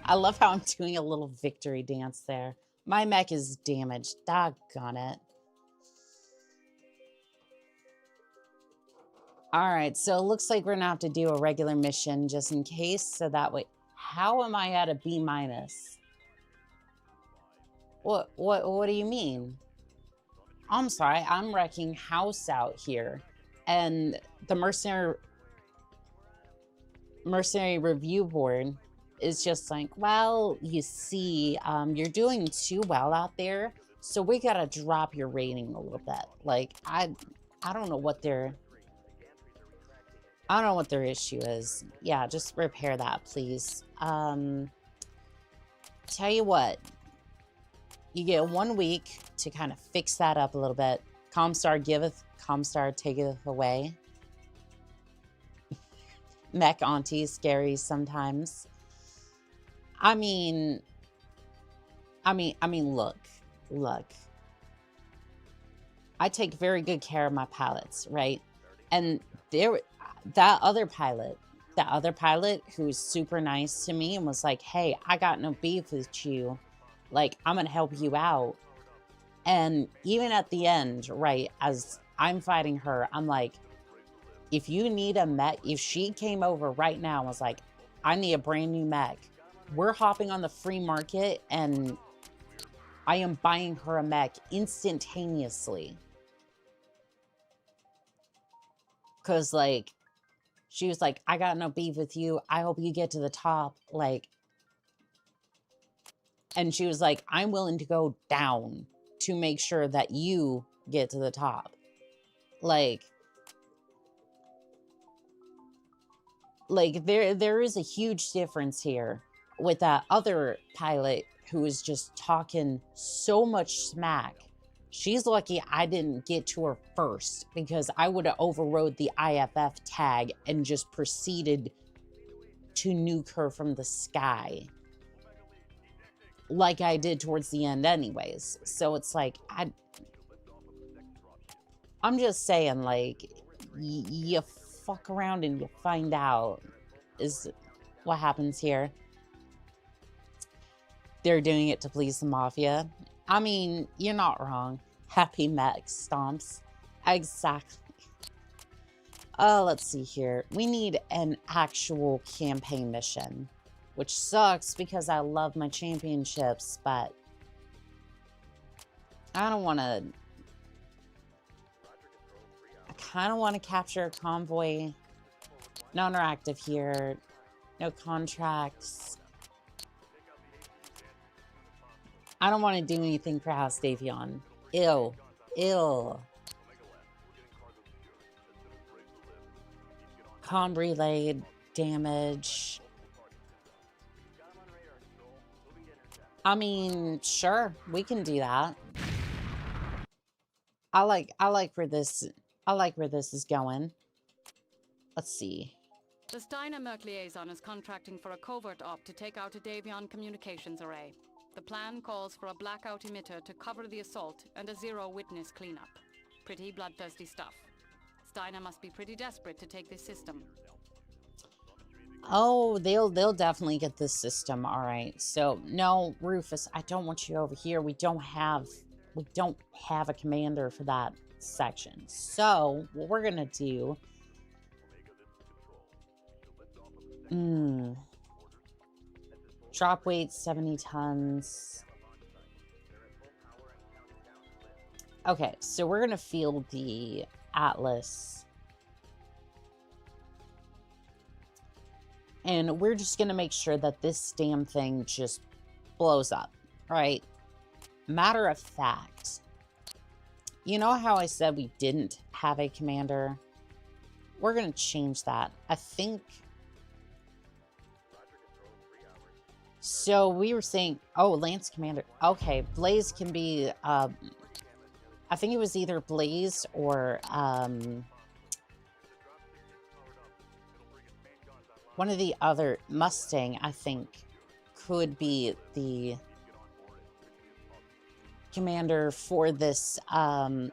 I love how I'm doing a little victory dance there. My mech is damaged. Doggone it. Alright, so it looks like we're gonna have to do a regular mission just in case, so that way... How am I at a B-? What do you mean? I'm sorry, I'm wrecking house out here. And the Mercenary Review Board is just like, well, you see, you're doing too well out there, so we gotta drop your rating a little bit. Like, I don't know what their issue is. Yeah, just repair that, please. Tell you what, you get 1 week to kind of fix that up a little bit. Comstar giveth, Comstar taketh away. Mech auntie is scary sometimes. I mean, look. I take very good care of my pilots, right? And that other pilot who's super nice to me and was like, hey, I got no beef with you. Like, I'm gonna help you out. And even at the end, right, as I'm fighting her, I'm like, if you need a mech, if she came over right now and was like, I need a brand new mech, we're hopping on the free market and I am buying her a mech instantaneously. Because, like, she was like, I got no beef with you. I hope you get to the top. Like, and she was like, I'm willing to go down to make sure that you get to the top. Like there is a huge difference here with that other pilot who is just talking so much smack. She's lucky I didn't get to her first, because I would have overrode the IFF tag and just proceeded to nuke her from the sky. Like I did towards the end anyways. So it's like, I'm just saying, like, you fuck around and you find out is what happens here. They're doing it to please the mafia. I mean, you're not wrong. Happy mech stomps. Exactly. Let's see here. We need an actual campaign mission, which sucks because I love my championships, but I don't want to... I kind of want to capture a convoy. No interactive here. No contracts. I don't want to do anything for House Davion. Ew. Ew. Comm relayed damage. I mean, sure, we can do that. I like where this is going. Let's see. The Steiner Merc liaison is contracting for a covert op to take out a Davion communications array. The plan calls for a blackout emitter to cover the assault and a zero-witness cleanup. Pretty bloodthirsty stuff. Steiner must be pretty desperate to take this system. Oh, they'll definitely get this system. All right. So no, Rufus, I don't want you over here. We don't have a commander for that section. So what we're gonna do? Drop weight 70 tons. Okay, so we're gonna field the Atlas. And we're just going to make sure that this damn thing just blows up, right? Matter of fact, you know how I said we didn't have a commander? We're going to change that. I think... So we were saying, oh, Lance Commander. Okay, Blaze can be, I think it was either Blaze or, one of the other, Mustang, I think, could be the commander for this, for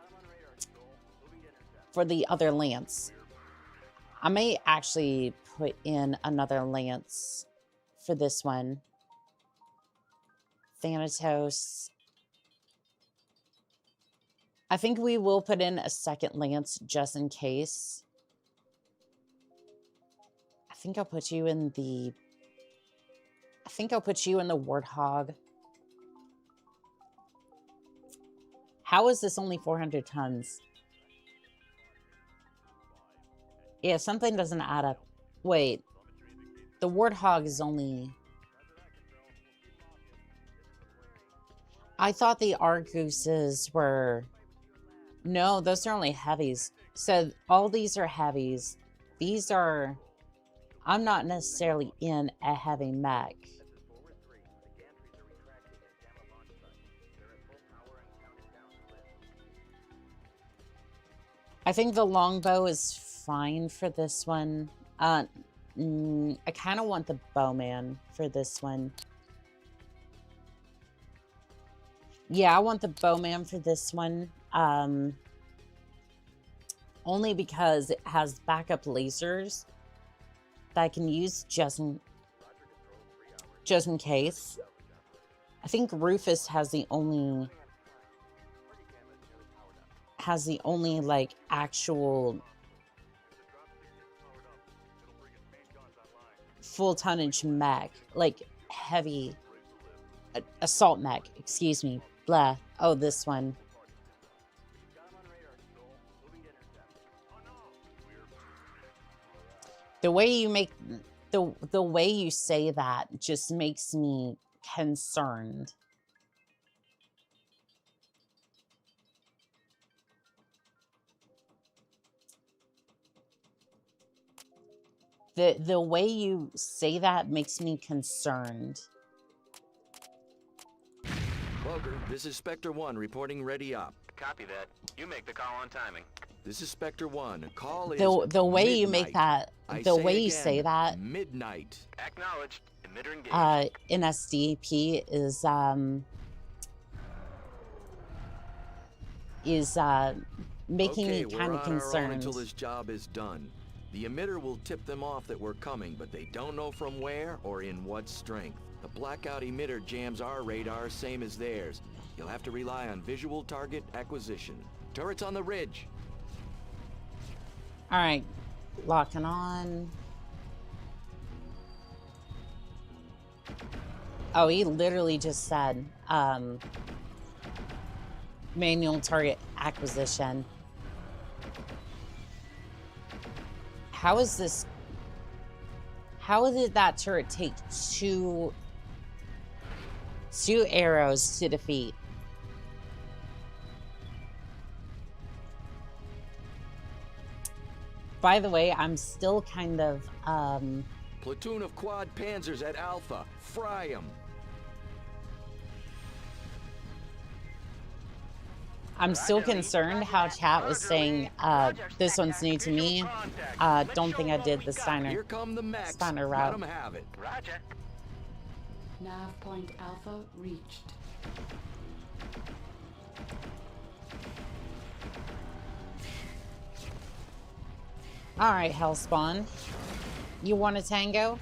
the other Lance. I may actually put in another Lance for this one. Thanatos. I think we will put in a second Lance just in case. I think I'll put you in the Warthog. How is this only 400 tons? Yeah, something doesn't add up. Wait. The Warthog is only... I thought the Arguses were... No, those are only heavies. So all these are heavies. These are... I'm not necessarily in a heavy mech. I think the longbow is fine for this one. I kind of want the bowman for this one. Yeah, I want the bowman for this one. Only because it has backup lasers that I can use just in case. I think Rufus has the only like actual full tonnage mech, like heavy assault mech, excuse me. Blah. Oh, this one. The way you make the way you say that just makes me concerned. The way you say that makes me concerned. Cloaker, this is Spectre 1 reporting ready up. Copy that. You make the call on timing. This is Spectre 1. Call is the way midnight. you make that, the way you say that, midnight. Acknowledged. Emitter engaged. In SDP is making me kind of concerned. Until this job is done. The emitter will tip them off that we're coming, but they don't know from where or in what strength. The blackout emitter jams our radar, same as theirs. You'll have to rely on visual target acquisition. Turrets on the ridge. All right, locking on. Oh, he literally just said manual target acquisition. How is this? How did that turret take two arrows to defeat? By the way, I'm still kind of Platoon of quad panzers at Alpha. Fry 'em. I'm still concerned how chat was saying this one's new to me. Don't think I did the Here come the mechs. Steiner Let route. them have it. Roger. Nav point Alpha reached. All right, Hellspawn. You want a tango?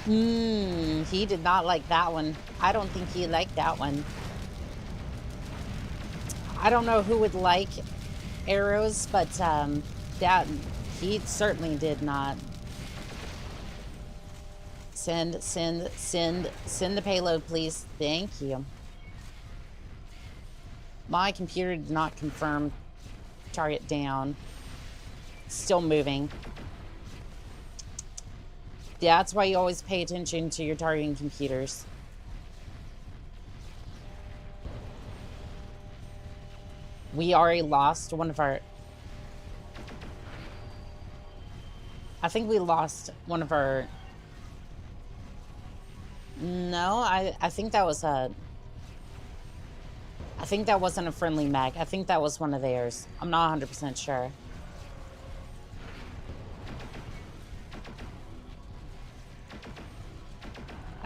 He did not like that one. I don't think he liked that one. I don't know who would like arrows, but that he certainly did not. Send the payload, please. Thank you. My computer did not confirm target down. Still moving. That's why you always pay attention to your targeting computers. We already lost one of our... I think we lost one of our... No, I think that was a... I think that wasn't a friendly mech. I think that was one of theirs. I'm not 100% sure.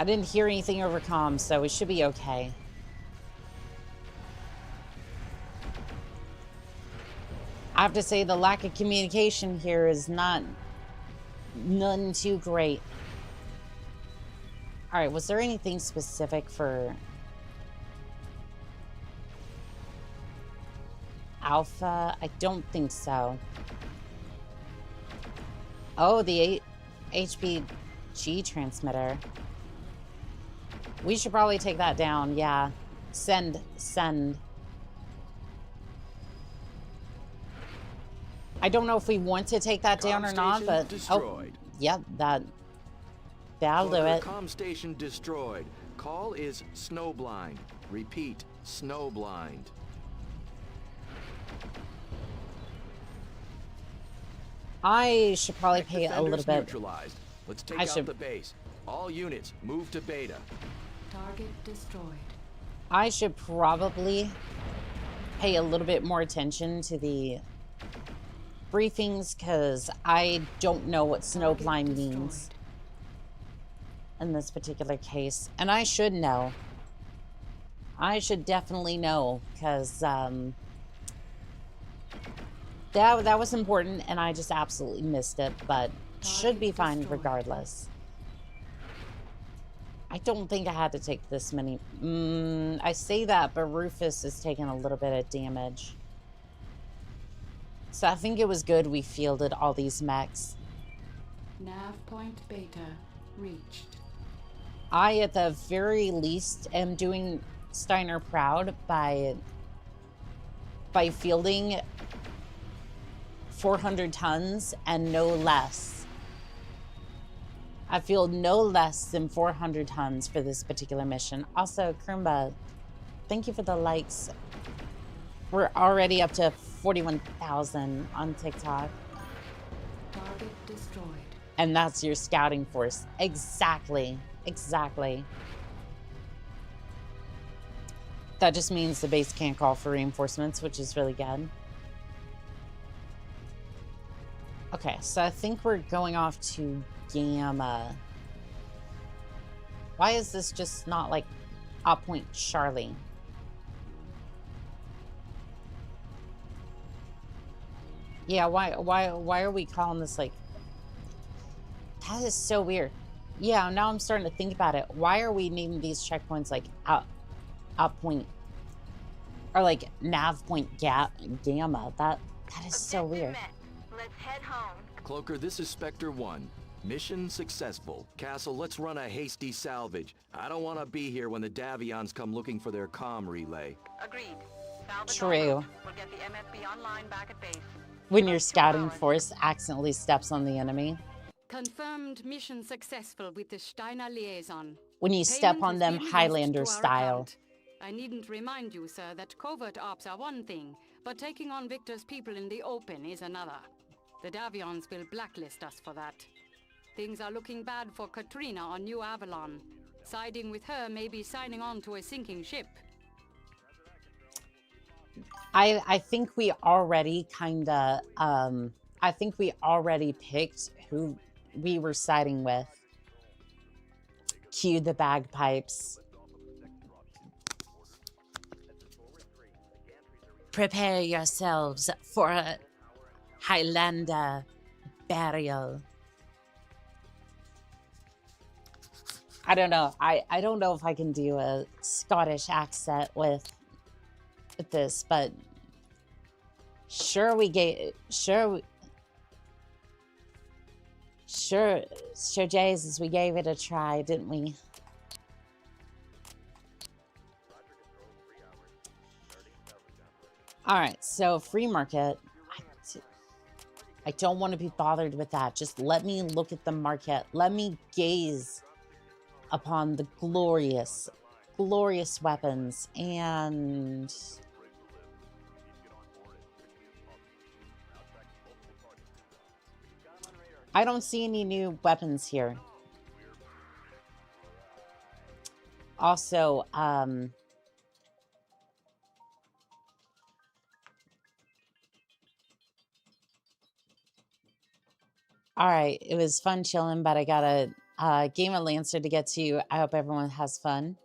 I didn't hear anything over comms, so we should be okay. I have to say the lack of communication here is none too great. All right, was there anything specific for Alpha? I don't think so. Oh, the HPG transmitter. We should probably take that down, yeah. Send. I don't know if we want to take that down or not, but... Destroyed. Oh, yep, that'll do it. Com station destroyed. Call is snowblind. Repeat, snowblind. I should probably pay a little bit. Neutralized. Let's take out the base. All units, move to beta. Target destroyed. I should probably pay a little bit more attention to the briefings, because I don't know what snowblind means in this particular case. And I should know. I should definitely know, because that was important, and I just absolutely missed it, but should be fine regardless. I don't think I had to take this many. I say that, but Rufus is taking a little bit of damage. So I think it was good we fielded all these mechs. Nav point beta reached. I, at the very least, am doing Steiner proud by fielding 400 tons and no less. I field no less than 400 tons for this particular mission. Also, Krumba, thank you for the likes. We're already up to 41,000 on TikTok. Target destroyed. And that's your scouting force. Exactly. Exactly. That just means the base can't call for reinforcements, which is really good. Okay, so I think we're going off to Gamma. Why is this just not like Op Point Charlie? Yeah, why are we calling this like... That is so weird. Yeah, now I'm starting to think about it. Why are we naming these checkpoints like Op Point or like Nav Point Gamma? That is so weird. Let's head home. Cloaker, this is Spectre 1. Mission successful. Castle, let's run a hasty salvage. I don't want to be here when the Davions come looking for their comm relay. Agreed. Salvage True. We'll get the MFB online back at base. When your scouting force accidentally steps on the enemy. Confirmed mission successful with the Steiner liaison. When you step Payment on has them been released Highlander to our style. account. I needn't remind you, sir, that covert ops are one thing, but taking on Victor's people in the open is another. The Davions will blacklist us for that. Things are looking bad for Katrina on New Avalon. Siding with her may be signing on to a sinking ship. I think we already kinda, I think we already picked who we were siding with. Cue the bagpipes. Prepare yourselves for a Highlander burial. I don't know. I don't know if I can do a Scottish accent with this, but sure Jesus, we gave it a try, didn't we? All right, so free market. I don't want to be bothered with that. Just let me look at the market. Let me gaze upon the glorious, glorious weapons. And I don't see any new weapons here. Also, all right, it was fun chilling, but I got a game of Lancer to get to. I hope everyone has fun.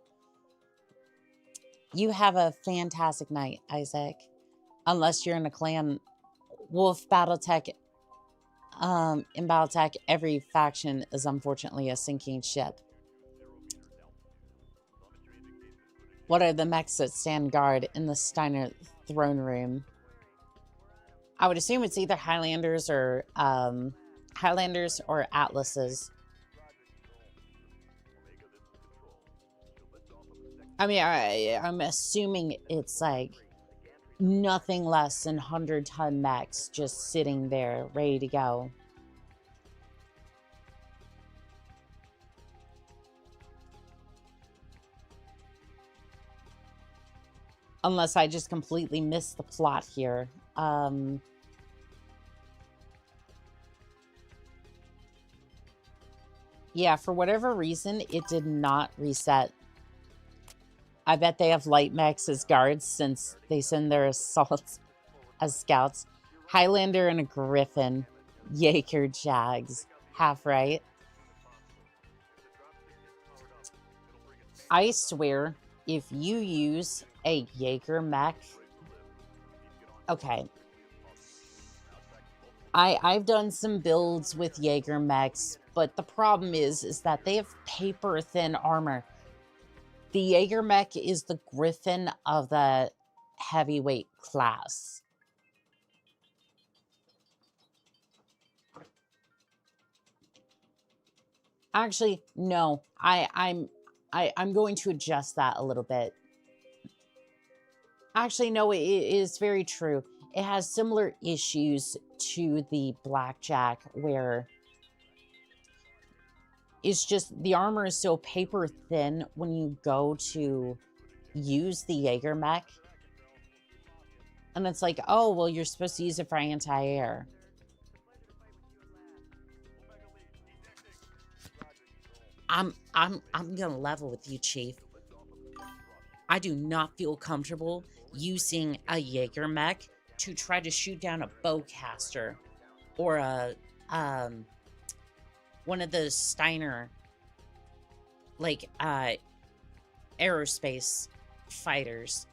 You have a fantastic night, Isaac. Unless you're in a clan. Wolf Battletech. In Battletech, every faction is unfortunately a sinking ship. What are the mechs that stand guard in the Steiner throne room? I would assume it's either Highlanders or Atlases. I mean, I'm assuming it's like nothing less than 100-ton mechs just sitting there ready to go. Unless I just completely missed the plot here. Yeah, for whatever reason, it did not reset. I bet they have light mechs as guards since they send their assaults as scouts. Highlander and a Griffin. Jaeger Jags. Half right. I swear, if you use a Jaeger mech... Okay. I've done some builds with Jaeger mechs, but the problem is that they have paper-thin armor. The Jaeger mech is the Griffin of the heavyweight class. Actually, no. I'm going to adjust that a little bit. Actually, no, it is very true. It has similar issues to the Blackjack, where it's just the armor is so paper thin when you go to use the Jaeger mech. And it's like, oh, well, you're supposed to use it for anti-air. I'm gonna level with you, Chief. I do not feel comfortable using a Jaeger mech to try to shoot down a bowcaster or a one of the Steiner like aerospace fighters.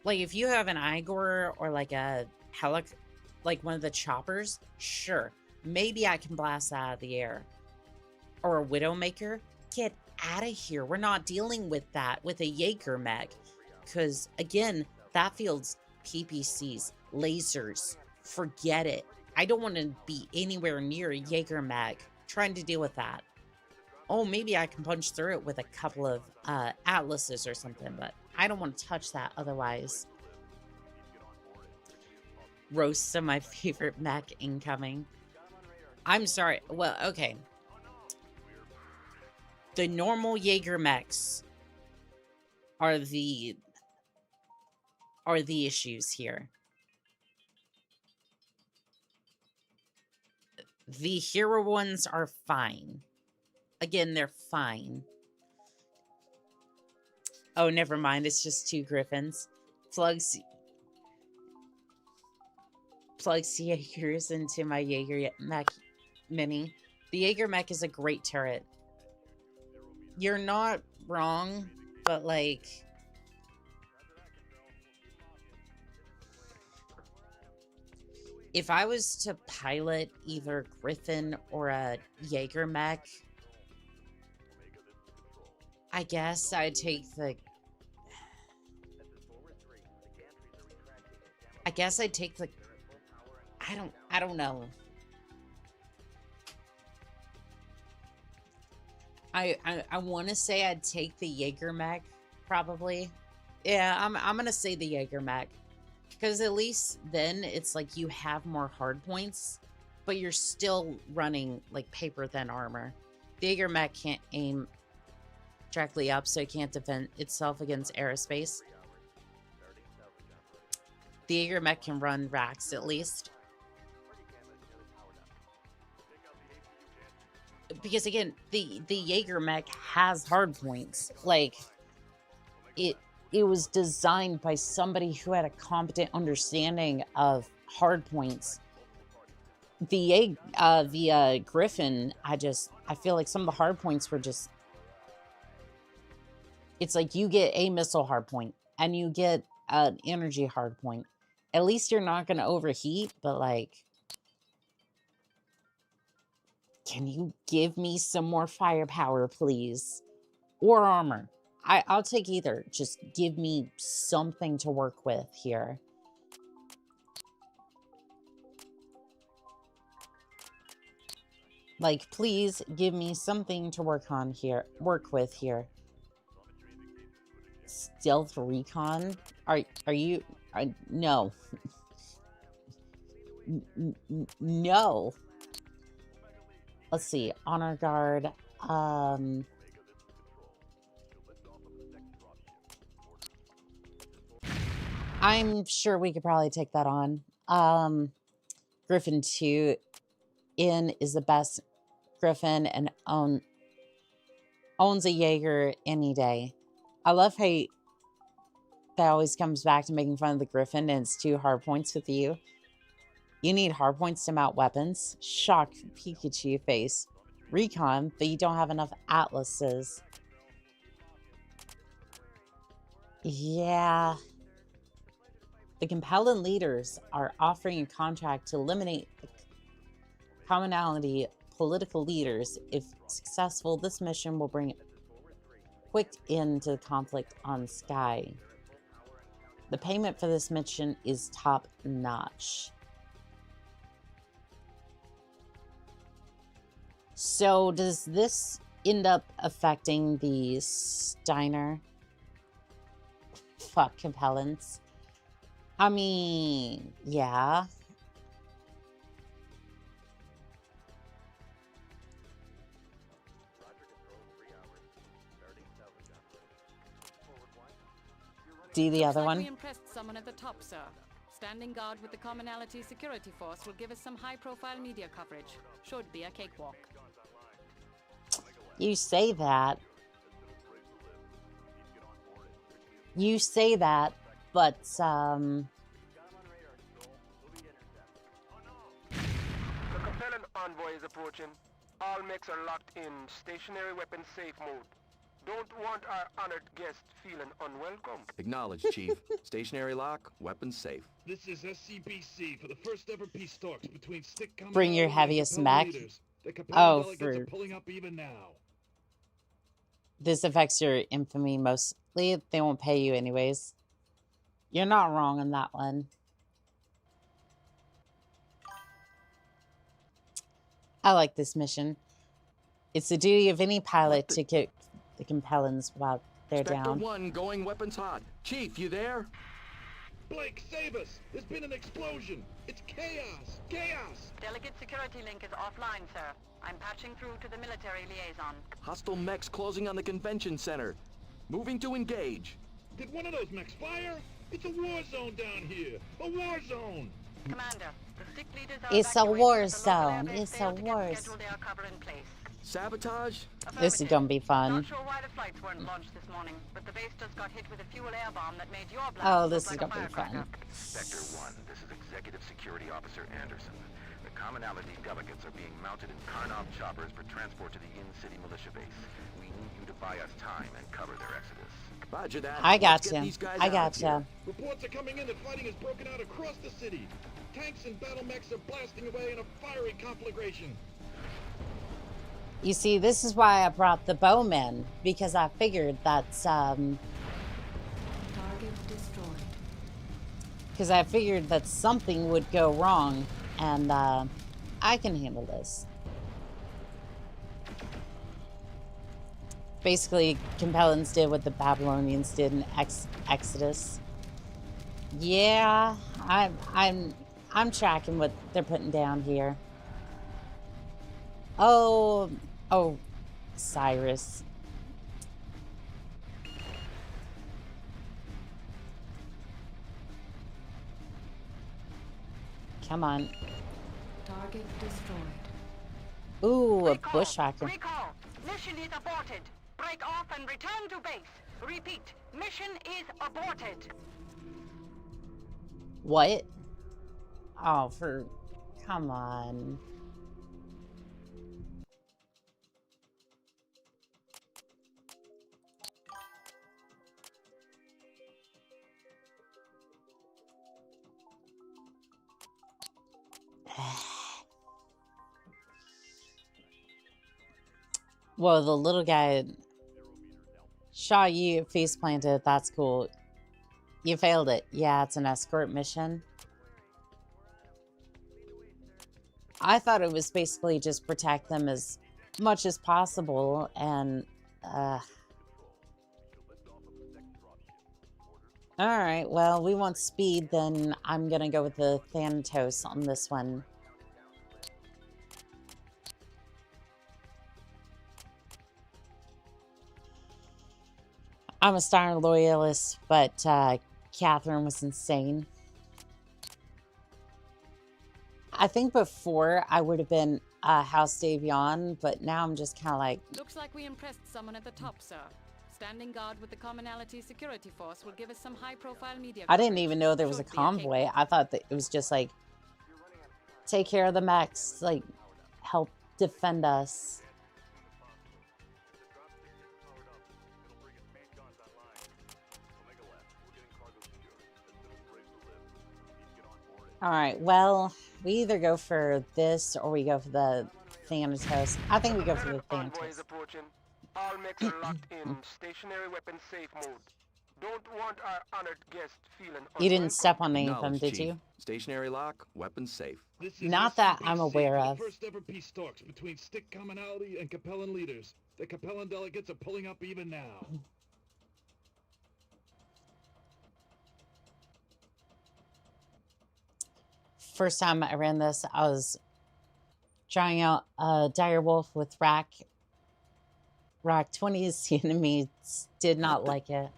Like if you have an Igor or like a like one of the choppers, sure, maybe I can blast that out of the air. Or a Widowmaker, get out of here. We're not dealing with that with a Jaeger mech. Because, again, that field's PPCs, lasers. Forget it. I don't want to be anywhere near a Jaeger mech trying to deal with that. Oh, maybe I can punch through it with a couple of Atlases or something, but I don't want to touch that otherwise. Roasts of my favorite mech incoming. I'm sorry. Well, okay. The normal Jaeger mechs are the issues here. The hero ones are fine. Again, they're fine. Oh, never mind. It's just 2 Griffins. Plugs Jaegers into my Jaeger mech mini. The Jaeger mech is a great turret. You're not wrong, but like... if I was to pilot either Griffin or a Jaeger mech, I guess I'd take the... I don't know. I want to say I'd take the Jaeger mech, probably. Yeah, I'm gonna say the Jaeger mech. Because at least then it's like you have more hard points, but you're still running like paper thin armor. The Jaeger mech can't aim directly up, so it can't defend itself against aerospace. The Jaeger mech can run racks at least. Because again, the Jaeger mech has hard points. Like, it was designed by somebody who had a competent understanding of hard points. The Griffin, I feel like some of the hard points were just... it's like you get a missile hard point and you get an energy hard point. At least you're not going to overheat, but like... can you give me some more firepower, please? Or armor. I'll take either. Just give me something to work with here. Like, please give me something to work with here. Stealth recon? Are you... no. No. Let's see. Honor guard. I'm sure we could probably take that on. Griffin 2 in is the best Griffin and owns a Jaeger any day. I love how that always comes back to making fun of the Griffin and it's 2 hard points with you. You need hard points to mount weapons. Shock Pikachu face. Recon, but you don't have enough atlases. Yeah. The compelling leaders are offering a contract to eliminate the commonality political leaders. If successful, this mission will bring a quick end to the conflict on Sky. The payment for this mission is top notch. So does this end up affecting the Steiner? Fuck, compellents. I mean, yeah. Do the other one. We impressed someone at the top, sir. Standing guard with the Commonality Security Force will give us some high-profile media coverage. Should be a cakewalk. You say that. You say that, but, The compelling envoy is approaching. All mechs are locked in stationary weapon safe mode. Don't want our honored guest feeling unwelcome. Acknowledged, Chief. Stationary lock, weapons safe. This is SCBC for the first ever peace talks between stick bring your heaviest mech. Oh, for pulling up even now. This affects your infamy mostly. They won't pay you anyways. You're not wrong on that one. I like this mission. It's the duty of any pilot to get the compellents while they're Spectre down. 1 going weapons hot. Chief, you there? Blake, save us! There's been an explosion! It's chaos! Chaos! Delegate security link is offline, sir. I'm patching through to the military liaison. Hostile mechs closing on the convention center. Moving to engage. Did one of those mechs fire? It's a war zone down here! A war zone! Commander, The stick leaders are It's a evacuating war as the local zone. airbase It's a failed to get war scheduled air cover in place. Sabotage? This is gonna be fun. Not sure why the flights weren't launched this morning, but the base just got hit with a fuel air bomb that made your blast Oh, this look is like gonna a be fun. firecracker. Sector 1, this is Executive Security Officer Anderson. The commonality delegates are being mounted in Karnov choppers for transport to the in-city militia base. We need you to buy us time and cover their exodus. Roger that. I got Let's get you. these guys I out got of here. you. Reports are coming in that fighting has broken out across the city. Tanks and battle mechs are blasting away in a fiery conflagration. You see, this is why I brought the bowmen, because I figured that's Target destroyed. because I figured that something would go wrong, and I can handle this. Basically, Compellans did what the Babylonians did in Exodus. Yeah, I'm tracking what they're putting down here. Oh, Cyrus. Come on. Target destroyed. Ooh, a Recall, bushwhacker. Recall. Mission is aborted. Break off and return to base. Repeat. Mission is aborted. What? Oh, come on. Whoa, the little guy Shaw, you face planted. That's cool. You failed it. Yeah, it's an escort mission. I thought it was basically just protect them as much as possible, and alright, well, we want speed, then I'm gonna go with the Thanatos on this one. I'm a Star loyalist, but Catherine was insane. I think before I would have been House Davion, but now I'm just kind of like... Looks like we impressed someone at the top, sir. Standing guard with the Commonality Security Force will give us some high-profile media I didn't coverage. even know there was a Should be convoy. cakewalk. I thought that it was just like, take care of the mechs, like, help defend us. Alright, well, we either go for this or we go for the Thanatos. I think we go for the Convoy is Thanatos. approaching. All mechs are locked in stationary weapon safe mode. Don't want our honored guest feeling You didn't unwelcome. step on any of them, Acknowledged, did Chief. you? Stationary lock, weapons safe. This is Not that I'm SCPC, aware of. The first ever peace talks between Stick Commonality and Capellan leaders. The Capellan delegates are pulling up even now. First time I ran this, I was trying out Dire Wolf with Rack 20s. The enemies did not like it.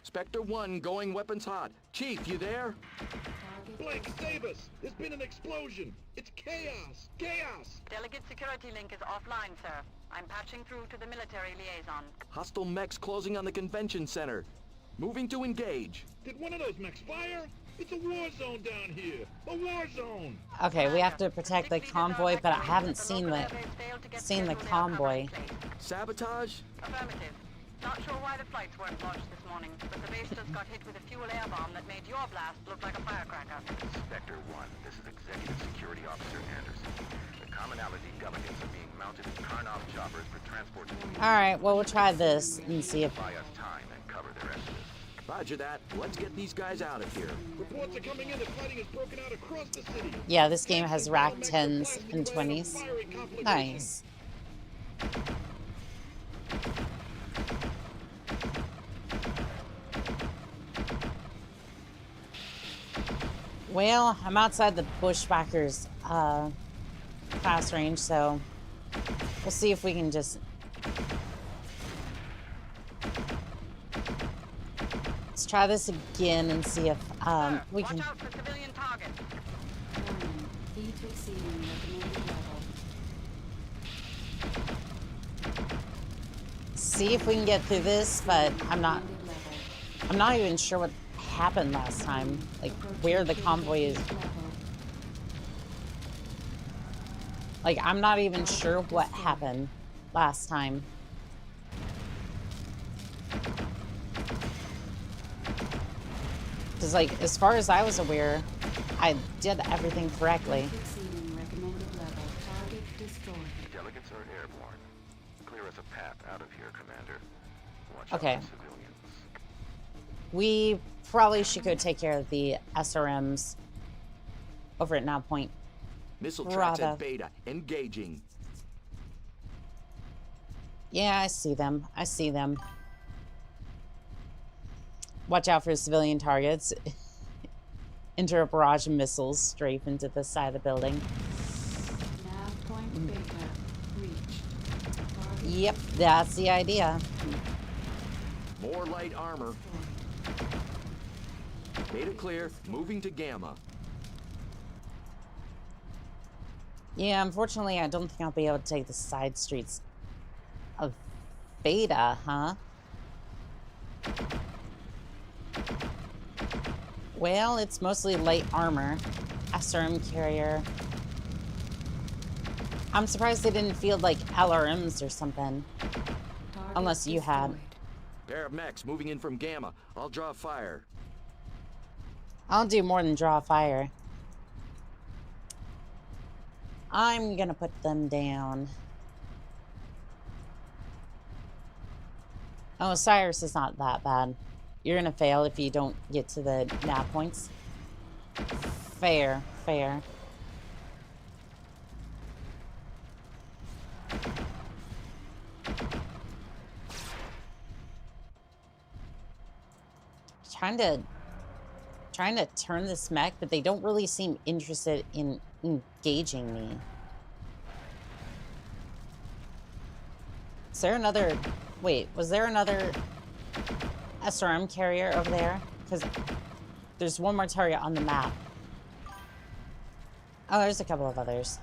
Spectre 1 going weapons hot. Chief, you there? Blake, save us! There's been an explosion! It's chaos! Chaos! Delegate security link is offline, sir. I'm patching through to the military liaison. Hostile mechs closing on the convention center. Moving to engage. Did one of those mechs fire? It's a war zone down here! A war zone! Okay, we have to protect the convoy, but I haven't seen the convoy. Sabotage? Affirmative. Not sure why the flights weren't launched this morning, but the base just got hit with a fuel air bomb that made your blast look like a firecracker. Sector 1, this is Executive Security Officer Anderson. The commonality delegates are being mounted in Karnov choppers for transport to the... Alright, well, we'll try this and see if... Buy us time and cover their exodus. Roger that. Let's get these guys out of here. Reports are coming in that fighting has broken out across the city. Yeah, this game has rack 10s and 20s. Nice. Well, I'm outside the Bushwhackers class range, so we'll see if we can just... Let's try this again and see if we can... Watch out for civilian targets. Exceeding recommended level. See if we can get through this, but I'm not even sure what happened last time. Like, where the convoy is. Like, I'm not even sure what happened last time. Because, like, as far as I was aware, I did everything correctly. Exceeding recommended level. Target destroyed. Delegates are airborne. Clear us a path out of here, Commander. Watch Okay. out for civilians. We probably should go take care of the SRMs over at Now Point. Missile tracks Bravo. at Beta. Engaging. Yeah, I see them. I see them. Watch out for civilian targets. Enter a barrage of missiles strafe into the side of the building. Nav point Beta reached. Target Yep, that's the idea. More light armor. Beta clear. Moving to Gamma. Yeah, unfortunately, I don't think I'll be able to take the side streets of Beta, huh? Well, it's mostly light armor. SRM carrier. I'm surprised they didn't field like LRMs or something. target Unless you had. destroyed. Pair of mechs moving in from Gamma. I'll draw fire. I'll do more than draw fire. I'm gonna put them down. Oh, Cyrus is not that bad. You're gonna fail if you don't get to the nav points. Fair, fair. Trying to turn this mech, but they don't really seem interested in engaging me. Is there another... Wait, was there another SRM carrier over there? Because there's one more target on the map. Oh, there's a couple of others.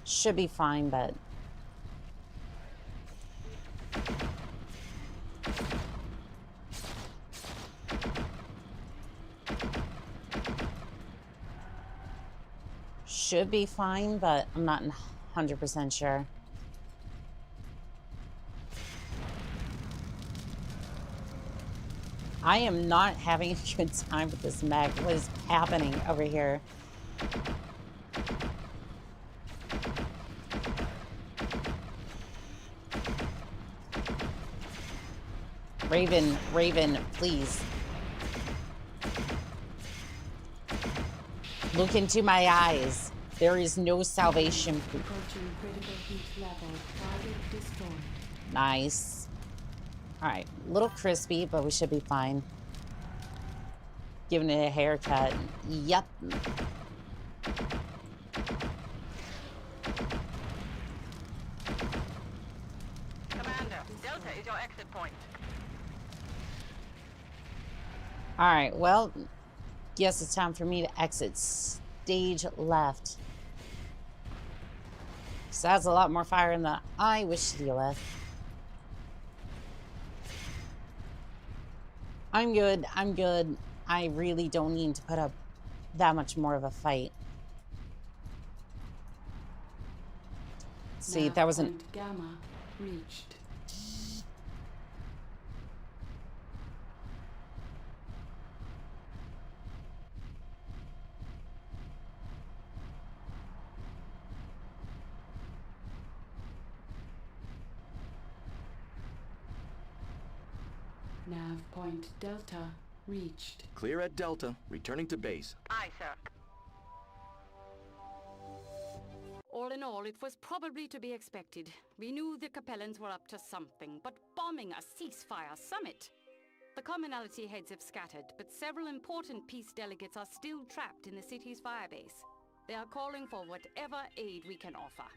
Should be fine, but... Should be fine, but I'm not 100% sure. I am not having a good time with this mech. What is happening over here? Raven, Raven, please. Look into my eyes. There is no salvation. Approaching critical heat level. Target destroyed. Nice. Alright, a little crispy, but we should be fine. Giving it a haircut. Yep. Commander, Delta is your exit point. Alright, well, guess it's time for me to exit. Stage left. So that's a lot more fire than I wish to deal with. I'm good, I'm good. I really don't need to put up that much more of a fight. See, Nav that wasn't... point Gamma reached. Nav point Delta reached. Clear at Delta. Returning to base. Aye, sir. All in all, it was probably to be expected. We knew the Capellans were up to something, but bombing a ceasefire summit? The commonality heads have scattered, but several important peace delegates are still trapped in the city's firebase. They are calling for whatever aid we can offer.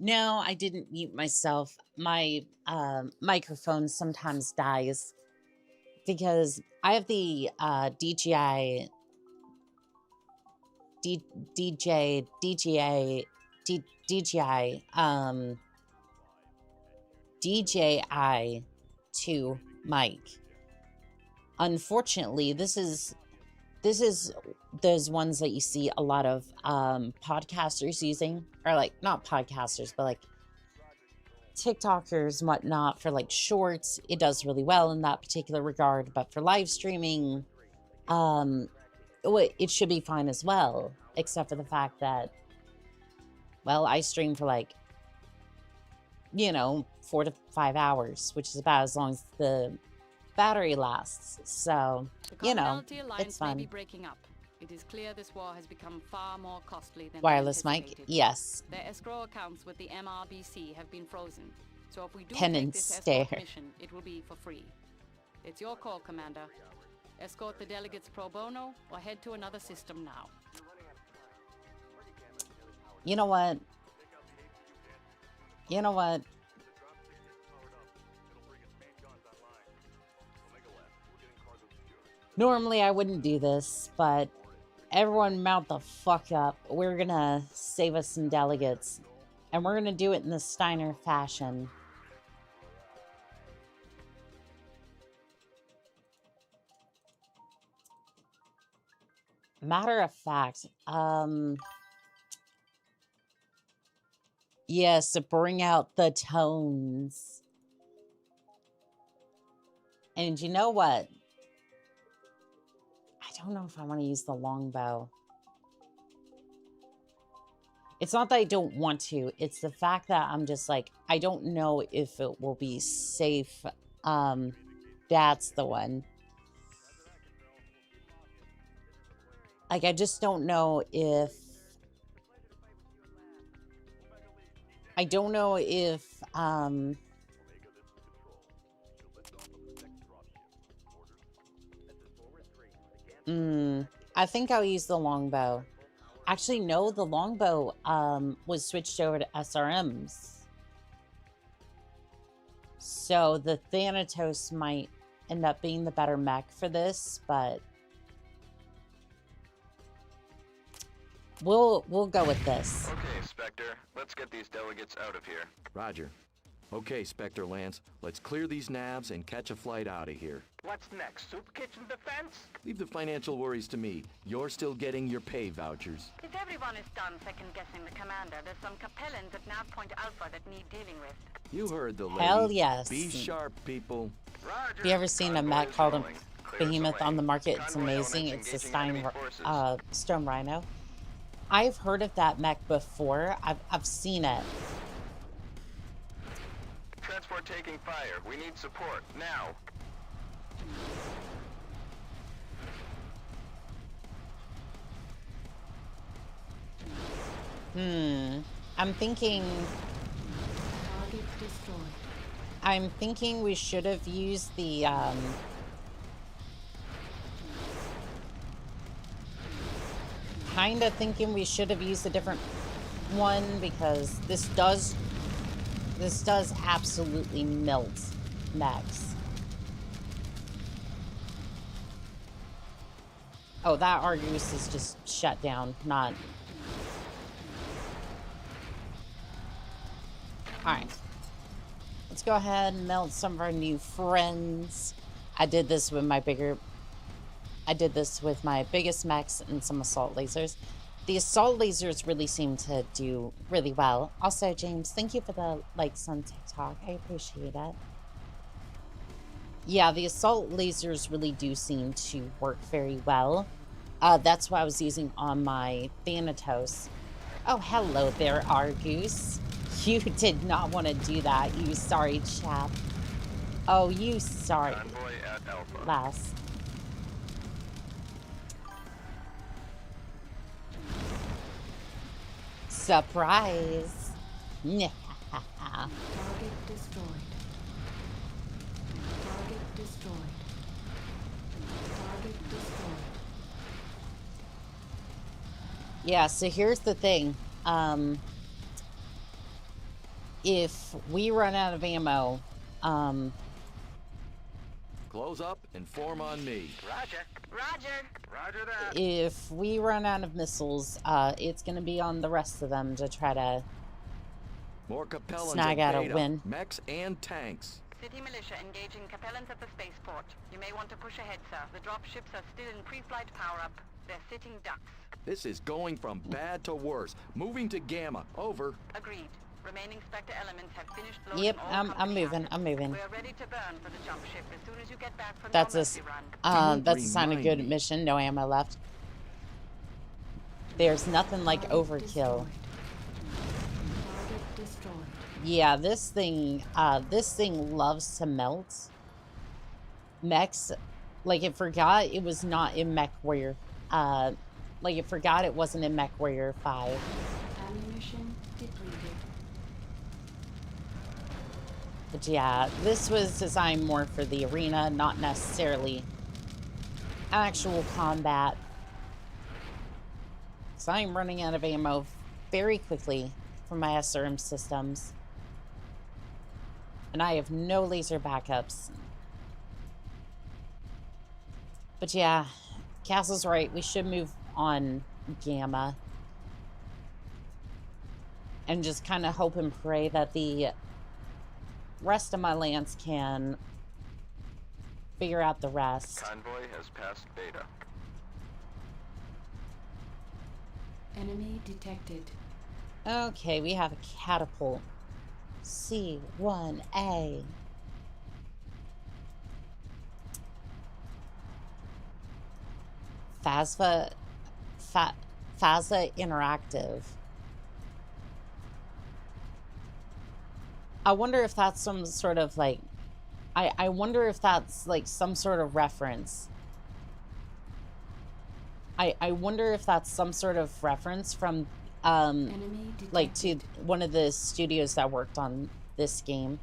No, I didn't mute myself. My microphone sometimes dies because I have the DJI DJI 2 mic. Unfortunately, this is those ones that you see a lot of podcasters using, or like not podcasters, but like TikTokers and whatnot for like shorts. It does really well in that particular regard, but for live streaming, it should be fine as well, except for the fact that, well, I stream for like, 4 to 5 hours, which is about as long as the battery lasts. So, it's fun. May be breaking up. It is clear this war has become far more costly than Wireless mic, yes. Their escrow accounts with the MRBC have been frozen. So if we do Pen take and this stare. escort mission, it will be for free. It's your call, Commander. Escort the delegates pro bono or head to another system now. You know what? Normally I wouldn't do this, but everyone mount the fuck up. We're gonna save us some delegates. And we're gonna do it in the Steiner fashion. Matter of fact, yes, bring out the tones. And you know what? I don't know if I want to use the longbow. It's not that I don't want to. It's the fact that I'm just like, I don't know if it will be safe. That's the one. Like, I just don't know if... I don't know if, I think I'll use the longbow. Actually, no, the longbow, was switched over to SRMs. So the Thanatos might end up being the better mech for this, but... We'll go with this. Okay, Spectre. Let's get these delegates out of here. Roger. Okay, Spectre Lance. Let's clear these nabs and catch a flight out of here. What's next? Soup kitchen defense? Leave the financial worries to me. You're still getting your pay vouchers. If everyone is done second-guessing the commander, there's some capellans at Nav Point Alpha that need dealing with. You heard the lady. Hell yes. Be sharp, people. Roger. Have you ever seen a mech called a Behemoth on the market? It's amazing. It's a Stone Rhino. I've heard of that mech before. I've seen it. Transport taking fire. We need support now. I'm thinking we should have used the kinda thinking we should have used a different one, because this does absolutely melt mechs. Oh, that Argus is just shut down, not... Alright. Let's go ahead and melt some of our new friends. I did this with my biggest mechs and some assault lasers. The assault lasers really seem to do really well. Also, James, thank you for the likes on TikTok. I appreciate it. Yeah, the assault lasers really do seem to work very well. That's what I was using on my Thanatos. Oh, hello there, Argus. You did not want to do that, you sorry chap. Oh, you sorry. Convoy at Alpha. Lass. Surprise! Target destroyed. Target destroyed. Target destroyed. Yeah, so here's the thing. if we run out of ammo, Close up and form on me. Roger. Roger. Roger that. if we run out of missiles, it's gonna be on the rest of them to try to More Capellans snag at out a Beta. win. Mechs and tanks. City militia engaging Capellans at the spaceport. You may want to push ahead, sir. The dropships are still in pre-flight power-up. They're sitting ducks. This is going from bad to worse. Moving to Gamma. Over. Agreed. Remaining Spectre elements have finished loading Yep, all I'm company moving. assets. I'm moving. We're ready to burn for the jump ship as soon as you get back from That's your a mercy run. that's a sign of remind good me. mission. No ammo left. There's nothing like Target overkill. destroyed. Target destroyed. Yeah, this thing loves to melt. Mechs, like it forgot it was not in MechWarrior. Like it forgot it wasn't in MechWarrior 5. Ammunition depleted. But yeah, this was designed more for the arena, not necessarily actual combat. So I'm running out of ammo very quickly from my SRM systems. And I have no laser backups. But yeah, Castle's right. We should move on Gamma. And just kind of hope and pray that the rest of my lance can figure out the rest. Convoy has passed Beta. Enemy detected. Okay, we have a catapult. C1A. Phasma Interactive. I wonder if that's some sort of like I wonder if that's like some sort of reference. I wonder if that's some sort of reference from Enemy like to detected. one of the studios that worked on this game.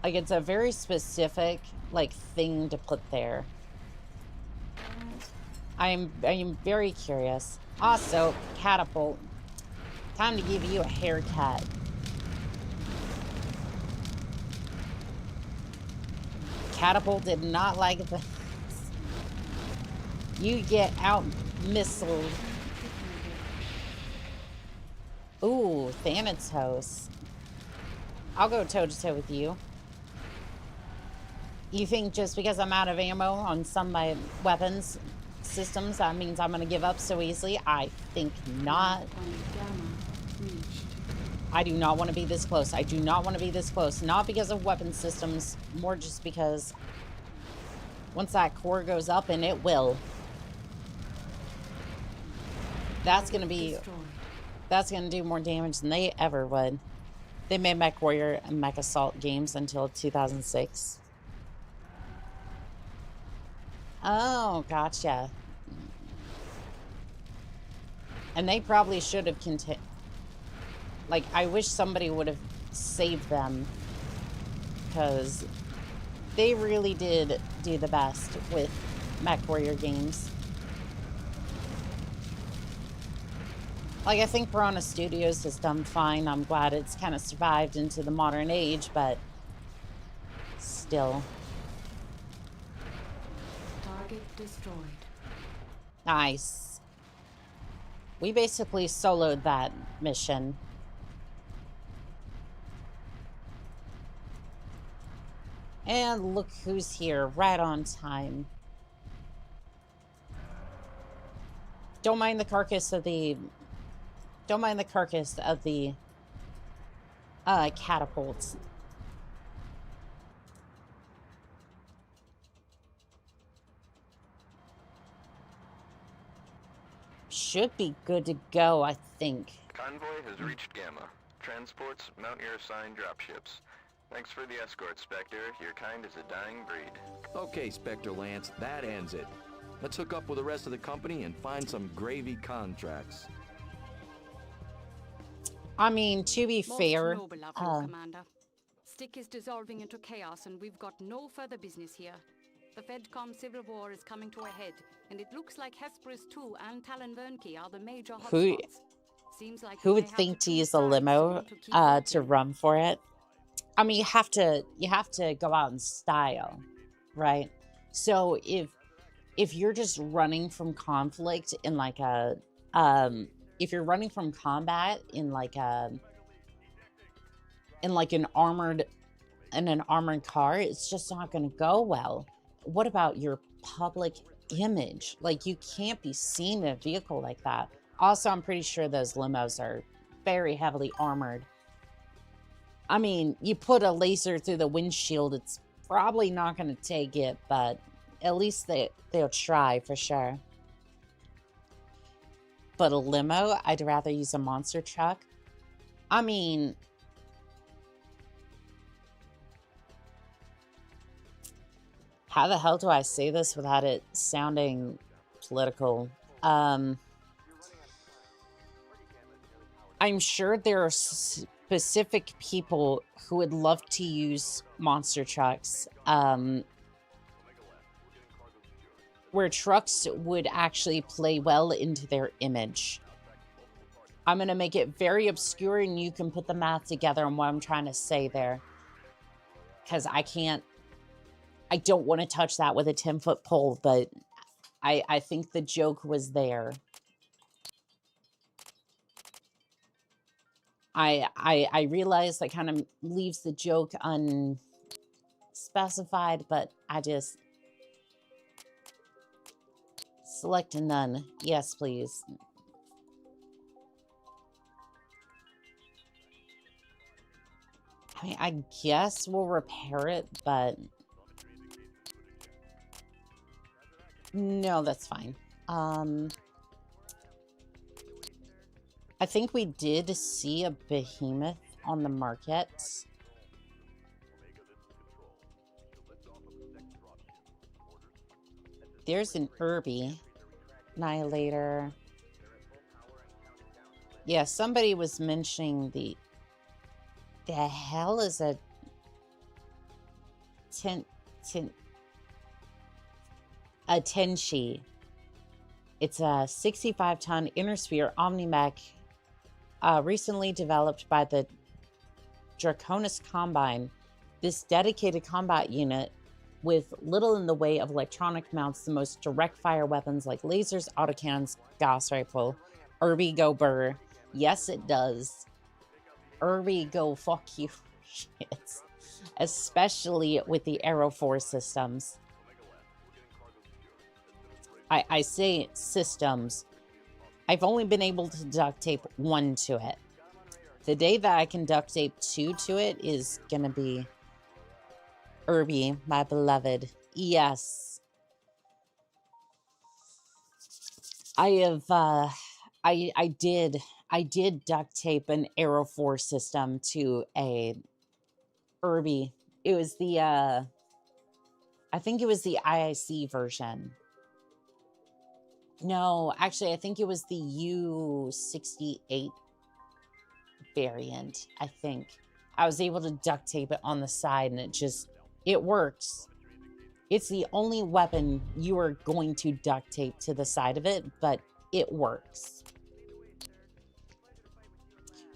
Like it's a very specific like thing to put there. I am very curious. Also, catapult. Time to give you a haircut. Catapult did not like this. You get out missiled. Ooh, Thanatos. I'll go toe-to-toe with you. You think just because I'm out of ammo on some of my weapons systems, that means I'm gonna give up so easily? I think not. Point Gamma reached. I do not want to be this close. I do not want to be this close. Not because of weapon systems, more just because once that core goes up, and it will, that's gonna be, Destroyed. that's gonna do more damage than they ever would. They made MechWarrior and Mech Assault games until 2006. Oh, gotcha. And they probably should have like, I wish somebody would have saved them, because they really did do the best with MechWarrior games. Like, I think Piranha Studios has done fine. I'm glad it's kind of survived into the modern age, but still. Target destroyed. Nice. We basically soloed that mission. And look who's here, right on time. Don't mind the carcass of the... Don't mind the carcass of the... catapults. Should be good to go, I think. Convoy has reached Gamma. Transports mount your assigned dropships. Thanks for the escort, Spectre. Your kind is a dying breed. Okay, Spectre Lance, that ends it. Let's hook up with the rest of the company and find some gravy contracts. I mean, to be Most fair, noble of you, Commander. Stick is dissolving into chaos, and we've got no further business here. The Fedcom civil war is coming to a head, and it looks like Hesperus 2 and Talon Vernke are the major Who- hotspots. Seems like Who we would may have think the to two use a sides limo to keep to working. run for it? I mean, you have to go out in style, right? So if you're just running from conflict in like a if you're running from combat in like an armored car, it's just not going to go well. What about your public image? Like, you can't be seen in a vehicle like that. Also, I'm pretty sure those limos are very heavily armored. I mean, you put a laser through the windshield, it's probably not going to take it, but at least they'll try for sure. But a limo, I'd rather use a monster truck. I mean, how the hell do I say this without it sounding political? I'm sure there are specific people who would love to use monster trucks, where trucks would actually play well into their image. I'm going to make it very obscure and you can put the math together on what I'm trying to say there. Because I don't want to touch that with a 10-foot pole, but I think the joke was there. I realize that kind of leaves the joke unspecified, but I just... Select a none. Yes, please. I mean, I guess we'll repair it, but... No, that's fine. I think we did see a behemoth on the market. There's an Irby. Annihilator. Yeah, somebody was mentioning the hell is a Tenshi. It's a 65-ton Innersphere Omni-Mech, recently developed by the Draconis Combine. This dedicated combat unit with little in the way of electronic mounts the most direct fire weapons like lasers, autocannons, gas rifle. Irby go burr. Yes, it does. Irby go fuck you. Shit. Especially with the Aero 4 systems. I say systems. I've only been able to duct tape one to it. The day that I can duct tape two to it is gonna be Irby, my beloved. Yes. I have, I did duct tape an Aero 4 system to a Irby. It was the, I think it was the IIC version. No, actually, I think it was the U68 variant, I think. I was able to duct tape it on the side, and it works. It's the only weapon you are going to duct tape to the side of it, but it works.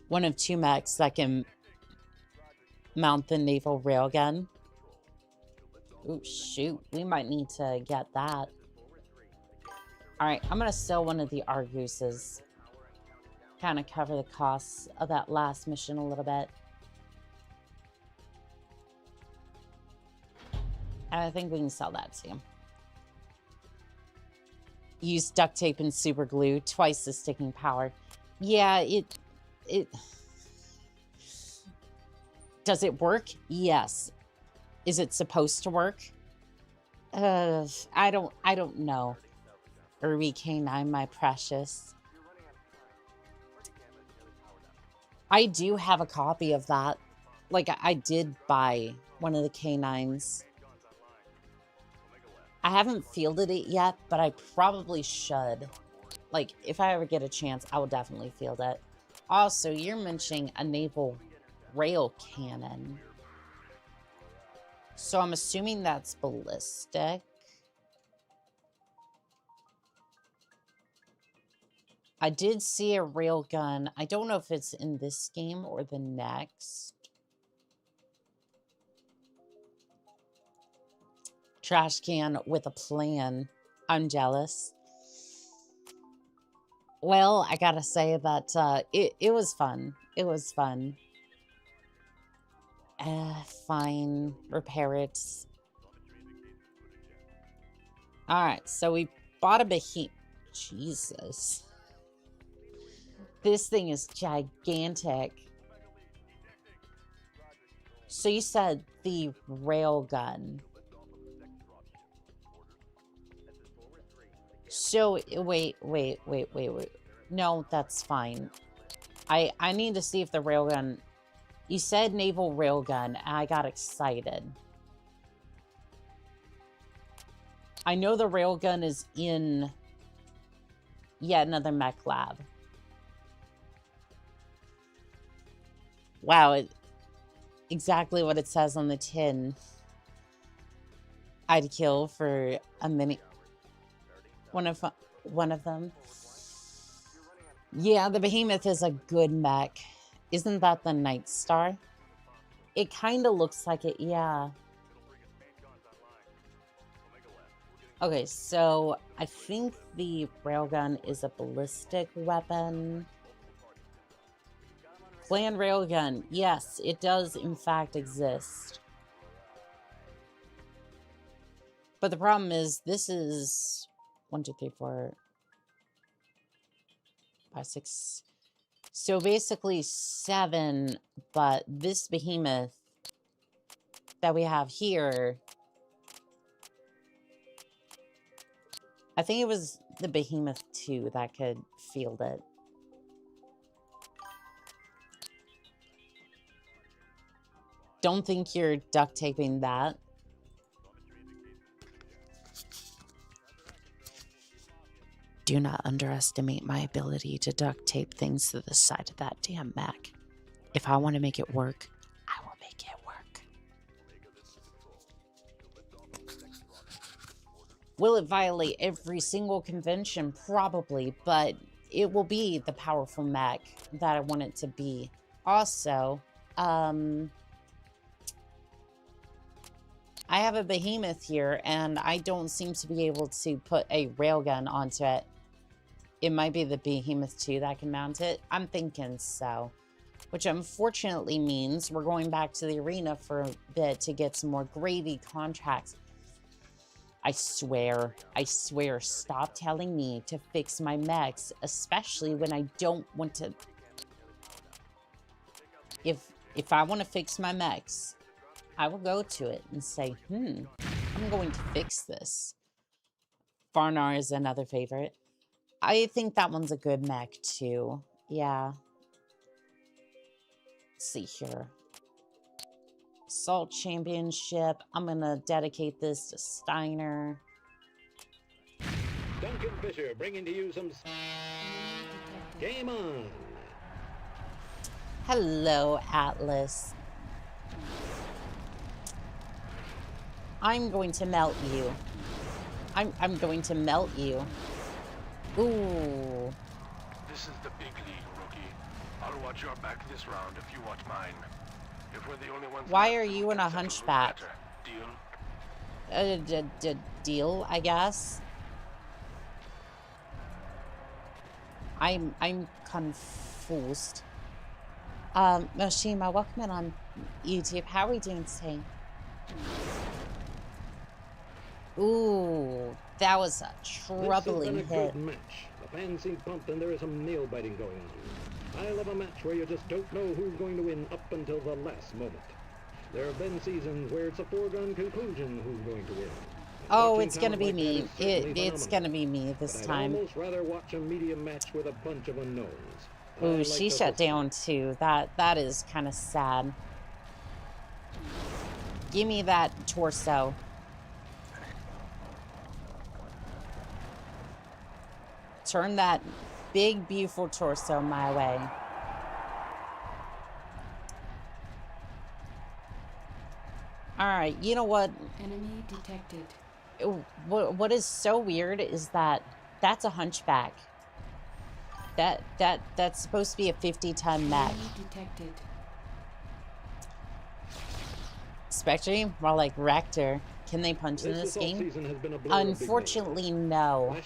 One of two mechs that can mount the naval railgun. Ooh, shoot. We might need to get that. Alright, I'm going to sell one of the Arguses. Kind of cover the costs of that last mission a little bit. And I think we can sell that too. Use duct tape and super glue, twice the sticking power. Yeah, it does it work? Yes. Is it supposed to work? I don't know. Irby K9, my precious. I do have a copy of that. Like, I did buy one of the K9s. I haven't fielded it yet, but I probably should. Like, if I ever get a chance, I will definitely field it. Also, you're mentioning a naval rail cannon. So I'm assuming that's ballistic. I did see a railgun. I don't know if it's in this game or the next. Trash can with a plan. I'm jealous. Well, I gotta say that it was fun. It was fun. Fine. Repair it. Alright, so we bought a behemoth. Jesus. This thing is gigantic. So you said the railgun. So, wait. No, that's fine. I need to see if the railgun... You said naval railgun, and I got excited. I know the railgun is in yet another mech lab. Wow, exactly what it says on the tin. I'd kill for a minute. One of them. Yeah, the behemoth is a good mech. Isn't that the Night Star? It kind of looks like it, yeah. Okay, so I think the railgun is a ballistic weapon. Clan railgun. Yes, it does in fact exist. But the problem is, this is 1, 2, 3, 4, 5, 6. So basically 7, but this behemoth that we have here, I think it was the behemoth 2 that could field it. Don't think you're duct taping that. Do not underestimate my ability to duct tape things to the side of that damn mech. If I want to make it work, I will make it work. Will it violate every single convention? Probably, but it will be the powerful mech that I want it to be. Also, I have a behemoth here, and I don't seem to be able to put a railgun onto it. It might be the behemoth 2 that can mount it. I'm thinking so. Which unfortunately means we're going back to the arena for a bit to get some more gravy contracts. I swear, stop telling me to fix my mechs, especially when I don't want to. If I want to fix my mechs, I will go to it and say, I'm going to fix this. Varnar is another favorite. I think that one's a good mech too. Yeah. Let's see here. Assault Championship. I'm gonna dedicate this to Steiner. Duncan Fisher bringing to you some... Game on! Hello, Atlas. I'm going to melt you. I'm going to melt you. Ooh. This is the big league, rookie. I'll watch your back this round if you watch mine. If we're the only ones... Why are you in a hunchback? Deal? Deal, I guess. I'm confused. Moshima, welcome in on YouTube. How are we doing today? Ooh, that was a troubling hit. This has been a good match. The fans seem pumped and there is some nail biting going on. I love a match where you just don't know who's going to win up until the last moment. There have been seasons where it's a foregone conclusion who's going to win. Oh, it's gonna be me. It's gonna be me this time. I'd almost rather watch a medium match with a bunch of unknowns. Ooh, she shut down too. That is kind of sad. Give me that torso. Turn that big, beautiful torso my way. Alright, you know what? Enemy detected. What is so weird is that that's a hunchback. That's supposed to be a 50-ton mech. Detected. Spectre, more like Rector. Can they punch in this game? Unfortunately, no.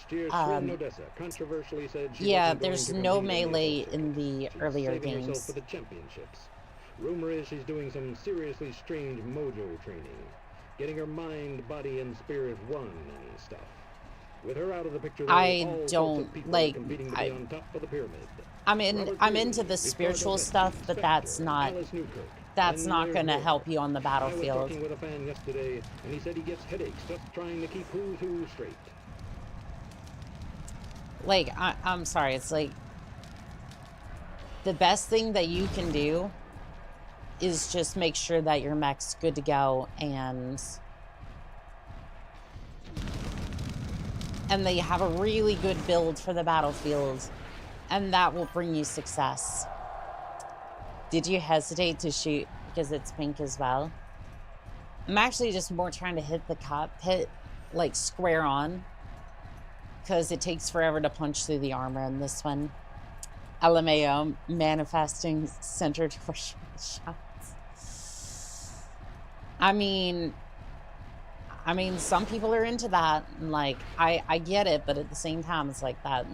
Yeah, there's no melee in the earlier games. For the championships. Rumor is she's doing some seriously strange mojo training, getting her mind, body, and spirit one and stuff. With her out of the picture, I don't like. I'm into the spiritual stuff, but that's not gonna help you on the battlefield. I was talking with a fan yesterday, and he said he gets headaches just trying to keep who's who straight. Like, I'm sorry, it's like the best thing that you can do is just make sure that your mech's good to go and they have a really good build for the battlefield, and that will bring you success. Did you hesitate to shoot because it's pink as well? I'm actually just more trying to hit the cockpit like square on, because it takes forever to punch through the armor in this one. LMAO, manifesting center torsion shots. I mean, some people are into that, and like, I get it, but at the same time, it's like that.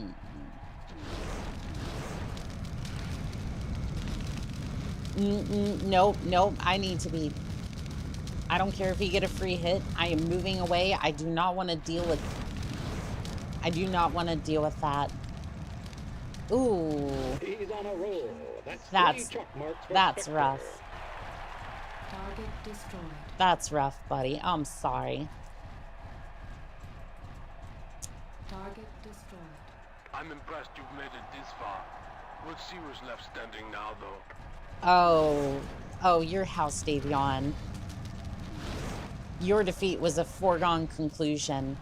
Nope, I need to be. I don't care if you get a free hit. I am moving away. I do not want to deal with that. Ooh. He's on a roll. That's rough. Target destroyed. That's rough, buddy. I'm sorry. Target destroyed. I'm impressed you've made it this far. We'll see who's left standing now, though. Oh, your house, Davion. Your defeat was a foregone conclusion.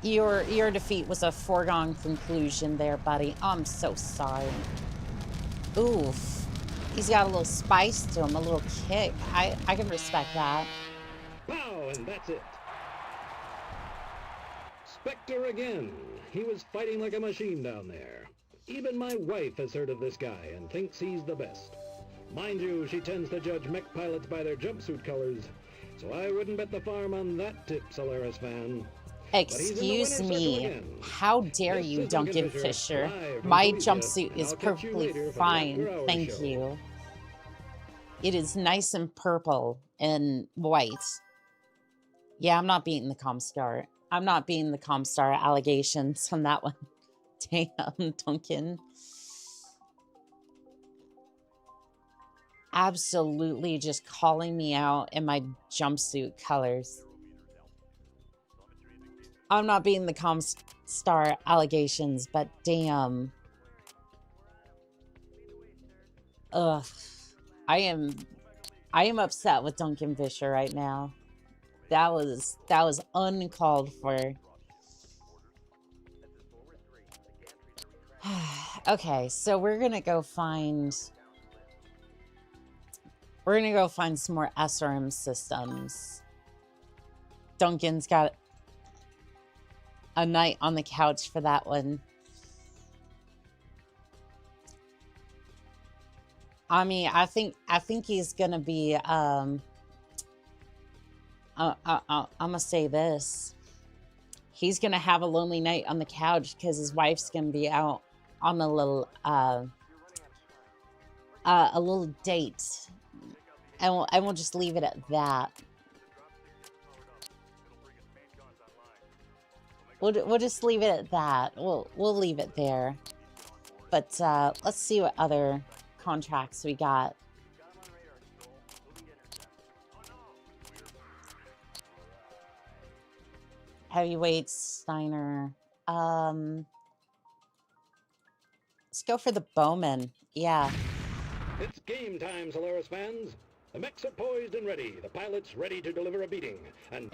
Your defeat was a foregone conclusion there, buddy. I'm so sorry. Oof. He's got a little spice to him, a little kick. I can respect that. Wow, and that's it. Spectre again. He was fighting like a machine down there. Even my wife has heard of this guy and thinks he's the best. Mind you, she tends to judge mech pilots by their jumpsuit colors, so I wouldn't bet the farm on that tip, Solaris fan. Excuse me, how dare you, Duncan Fisher? My jumpsuit is perfectly fine, thank you. It is nice and purple and white. Yeah, I'm not beating the Comstar. I'm not beating the Comstar allegations on that one. Damn, Duncan. Absolutely just calling me out in my jumpsuit colors. I'm not being the Comstar allegations, but damn. Ugh. I am upset with Duncan Fisher right now. That was uncalled for. Okay, so we're gonna go find some more SRM systems. Duncan's got a night on the couch for that one. I mean, I think he's gonna be I'm gonna say this. He's gonna have a lonely night on the couch because his wife's gonna be out on a little date. And we'll just leave it at that. We'll just leave it at that. We'll leave it there. But let's see what other contracts we got. Heavyweight Steiner. Let's go for the Bowman. Yeah. It's game time, Solaris fans. The mechs are poised and ready. The pilot's ready to deliver a beating. And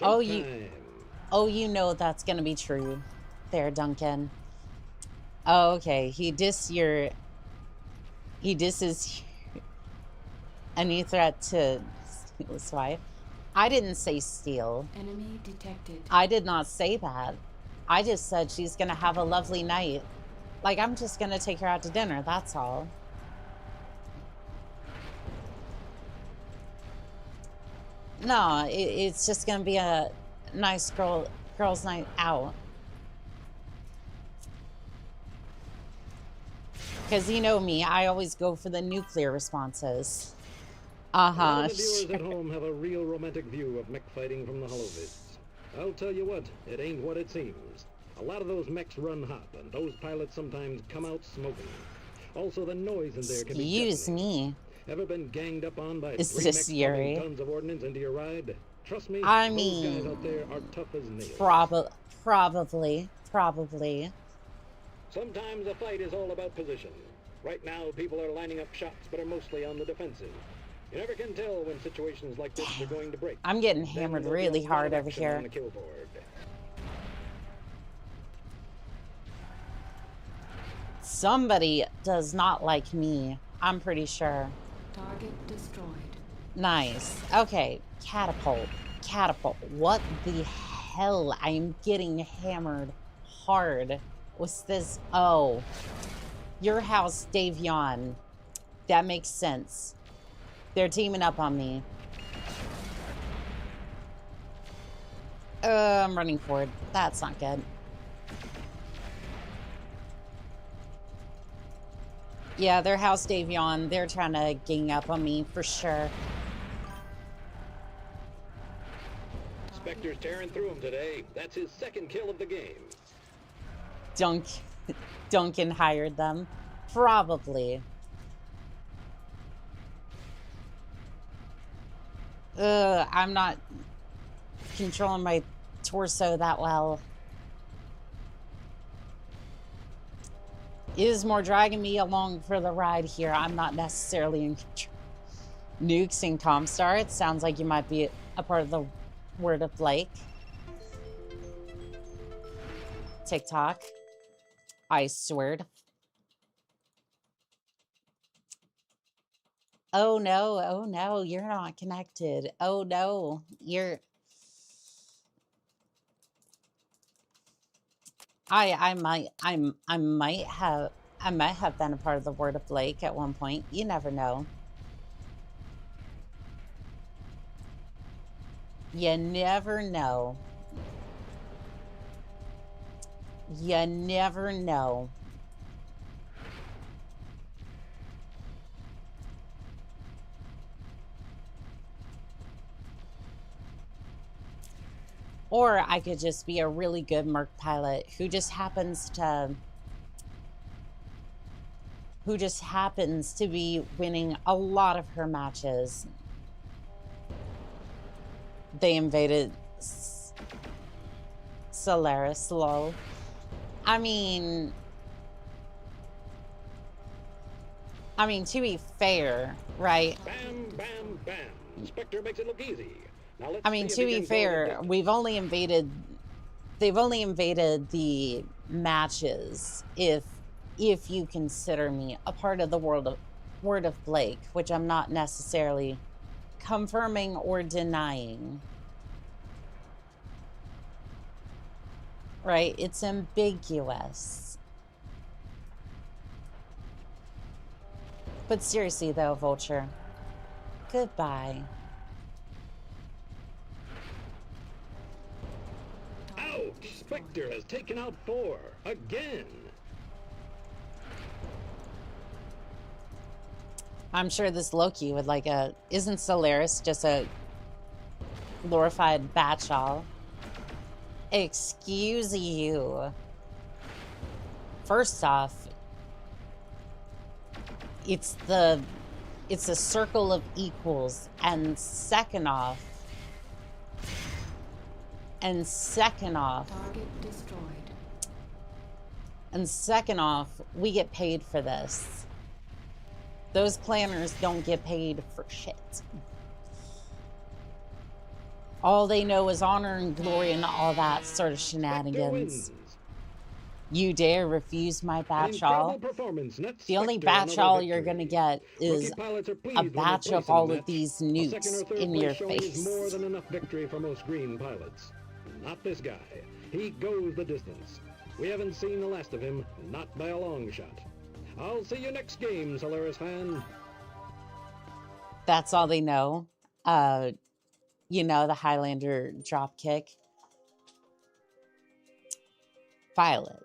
oh, you know that's gonna be true, there, Duncan. Oh, okay. He disses any threat to steal his wife. I didn't say steal. Enemy detected. I did not say that. I just said she's gonna have a lovely night. Like, I'm just gonna take her out to dinner, that's all. No, it's just gonna be a nice girls' night out. Because you know me, I always go for the nuclear responses. A lot of the viewers at home have a real romantic view of mech fighting from the holovids. I'll tell you what, it ain't what it seems. A lot of those mechs run hot, and those pilots sometimes come out smoking. Also, the noise in there can be Excuse deafening. me. Ever been ganged up on by Is 3 this mechs Yuri? pumping tons of ordnance into your ride? Trust me, I those mean, guys out there are tough as nails. probably. Sometimes a fight is all about position. Right now, people are lining up shots, but are mostly on the defensive. You never can tell when situations like this are going to break. I'm getting Then hammered there'll be really a lot hard of over action here. on the kill board. Somebody does not like me. I'm pretty sure. Target destroyed. Nice. Okay. Catapult. What the hell? I'm getting hammered hard. What's this? Oh. Your house, Davion. That makes sense. They're teaming up on me. I'm running forward. That's not good. Yeah, their house, Davion. They're trying to gang up on me for sure. Spectre's tearing through him today. That's his 2nd kill of the game. Duncan hired them. Probably. I'm not controlling my torso that well. It is more dragging me along for the ride here. I'm not necessarily in control. Nukes and Comstar, it sounds like you might be a part of the Word of Blake. TikTok. I swear. Oh no, you're not connected. Oh no, you're... I might have been a part of the Word of Blake at one point. You never know. You never know. You never know. Or I could just be a really good Merc pilot who just happens to be winning a lot of her matches. They invaded Solaris, lol. I mean, to be fair, right? Bam, bam, bam. Spectre makes it look easy. Now let's I mean, see to if he be can call it fair, a they've only invaded the matches if you consider me a part of the Word of Blake, which I'm not necessarily confirming or denying. Right? It's ambiguous. But seriously though, Vulture, goodbye. Ouch! Spectre has taken out 4 again. I'm sure this Loki would like a... Isn't Solaris just a glorified Batchall? Excuse you. First off, it's a circle of equals, and second off, Target destroyed. And second off, we get paid for this. Those planners don't get paid for shit. All they know is honor and glory and all that sort of shenanigans. You dare refuse my Batchall? The only Batchall you're gonna get is a batch of all of these nukes in your face. More than enough victory for most green pilots. Not this guy. He goes the distance. We haven't seen the last of him, not by a long shot. I'll see you next game, Solaris fan. That's all they know. You know, the Highlander drop kick. Pilot.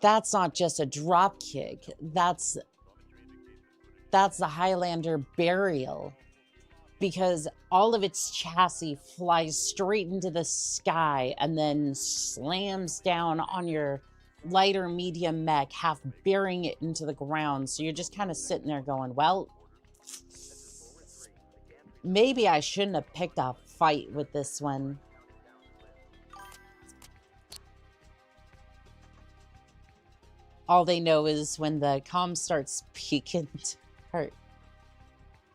That's not just a drop kick. That's the Highlander burial. Because all of its chassis flies straight into the sky and then slams down on your lighter medium mech, half burying it into the ground. So you're just kind of sitting there going, well, maybe I shouldn't have picked a fight with this one. All they know is when the comm starts peeking,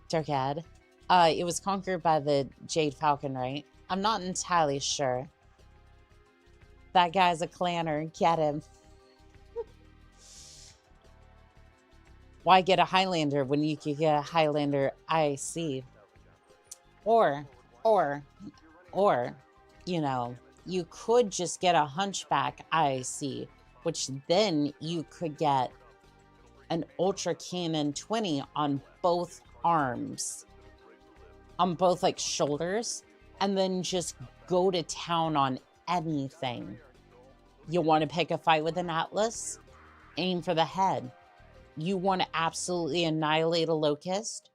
Darkad. It was conquered by the Jade Falcon, right? I'm not entirely sure. That guy's a clanner. Get him. Why get a Highlander when you could get a Highlander IC? Or, you know, you could just get a Hunchback IC, which then you could get an Ultra Cannon 20 on both arms. On both, like, shoulders, and then just go to town on anything. You want to pick a fight with an Atlas? Aim for the head. You want to absolutely annihilate a Locust?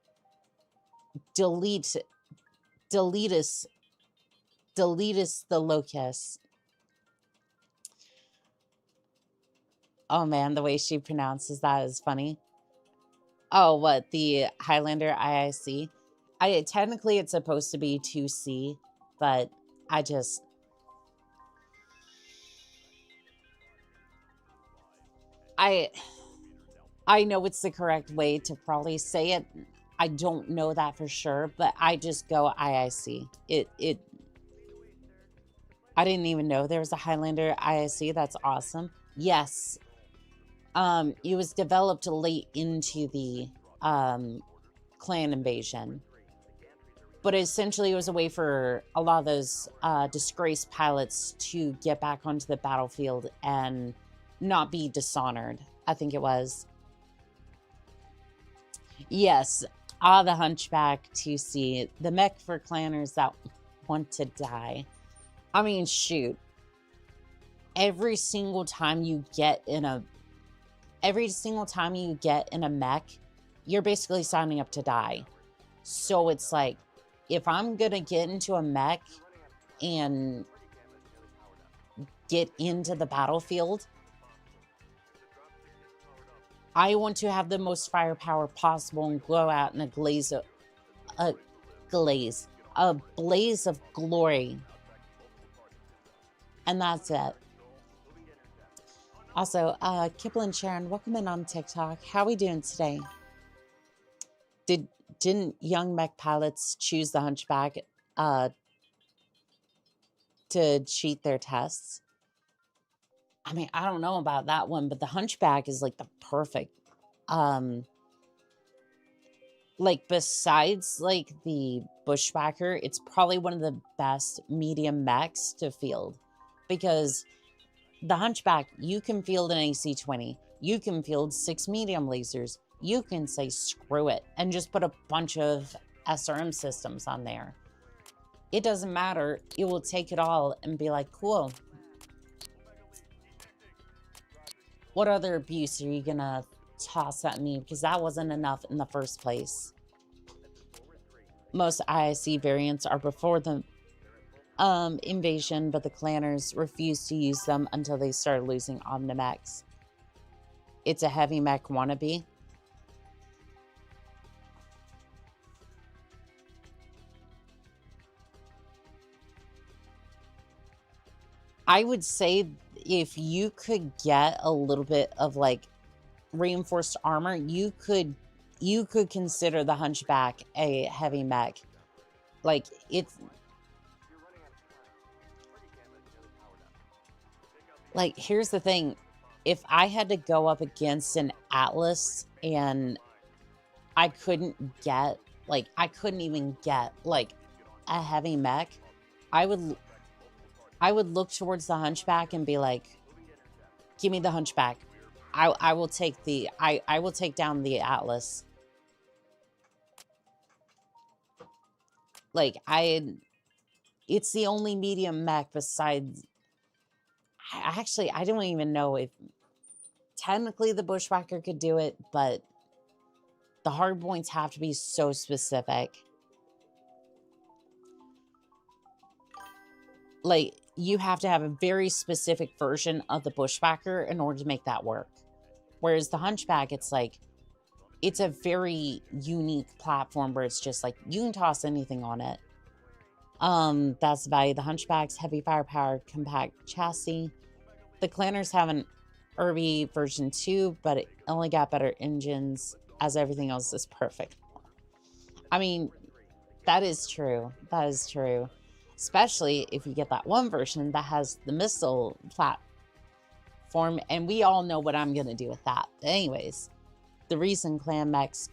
Delete us the Locust. Oh man, the way she pronounces that is funny. Oh, what? The Highlander IIC? Technically it's supposed to be 2C, but I know it's the correct way to probably say it. I don't know that for sure, but I just go IIC. I didn't even know there was a Highlander IIC. That's awesome. Yes. It was developed late into the clan invasion. But essentially, it was a way for a lot of those disgraced pilots to get back onto the battlefield and not be dishonored, I think it was. Yes, the Hunchback 2C. The mech for clanners that want to die. I mean, shoot. Every single time you get in a mech, you're basically signing up to die. So it's like, if I'm gonna get into a mech and get into the battlefild, I want to have the most firepower possible and go out in a blaze of glory. And that's it. Also, Kipling Sharon, welcome in on TikTok. How are we doing today? Didn't young mech pilots choose the Hunchback to cheat their tests? I mean, I don't know about that one, but the Hunchback is like the perfect, like besides like the Bushwhacker, it's probably one of the best medium mechs to field, because the Hunchback, you can field an AC-20, you can field 6 medium lasers, you can say screw it and just put a bunch of SRM systems on there. It doesn't matter. It will take it all and be like, cool. What other abuse are you gonna toss at me? Because that wasn't enough in the first place. Most IIC variants are before the invasion, but the clanners refused to use them until they started losing Omnimex. It's a heavy mech wannabe. I would say if you could get a little bit of like reinforced armor, you could consider the Hunchback a heavy mech. Like, it's like, here's the thing. If I had to go up against an Atlas and I couldn't get, like, I couldn't even get, like, a heavy mech, I would look towards the Hunchback and be like, give me the Hunchback. I will take the, I will take down the Atlas. Like, it's the only medium mech besides, actually, I don't even know if, technically the Bushwhacker could do it, but the hard points have to be so specific. Like, you have to have a very specific version of the Bushwhacker in order to make that work. Whereas the Hunchback, it's like, it's a very unique platform where it's just like, you can toss anything on it. That's the value. The Hunchback's heavy firepower, compact chassis. The Clanners have an Irby version 2, but it only got better engines, as everything else is perfect. I mean, that is true. That is true. Especially if you get that one version that has the missile platform, and we all know what I'm going to do with that. But anyways, the reason clan mechs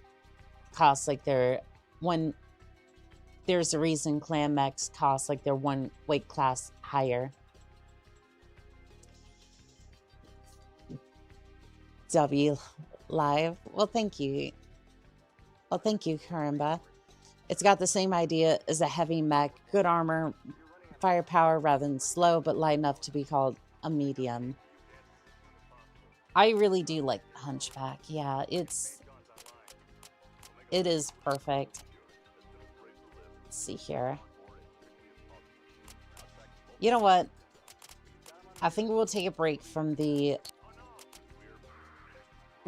cost like they're one... There's a reason clan mechs cost like they're one weight class higher. W live. Well, thank you. Well, thank you, Karimba. It's got the same idea as a heavy mech. Good armor, firepower rather than slow, but light enough to be called a medium. I really do like the Hunchback. Yeah, it is perfect. Let's see here. You know what? I think we'll take a break from the...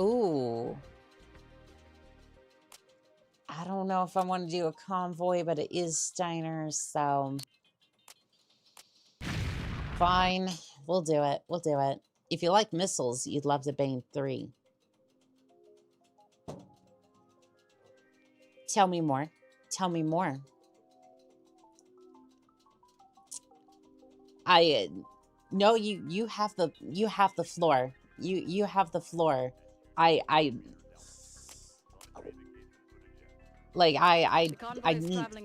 Ooh. I don't know if I want to do a convoy, but it is Steiner, so... Fine. We'll do it. We'll do it. If you like missiles, you'd love the Bane 3. Tell me more. Tell me more. No, you have the floor. You have the floor. I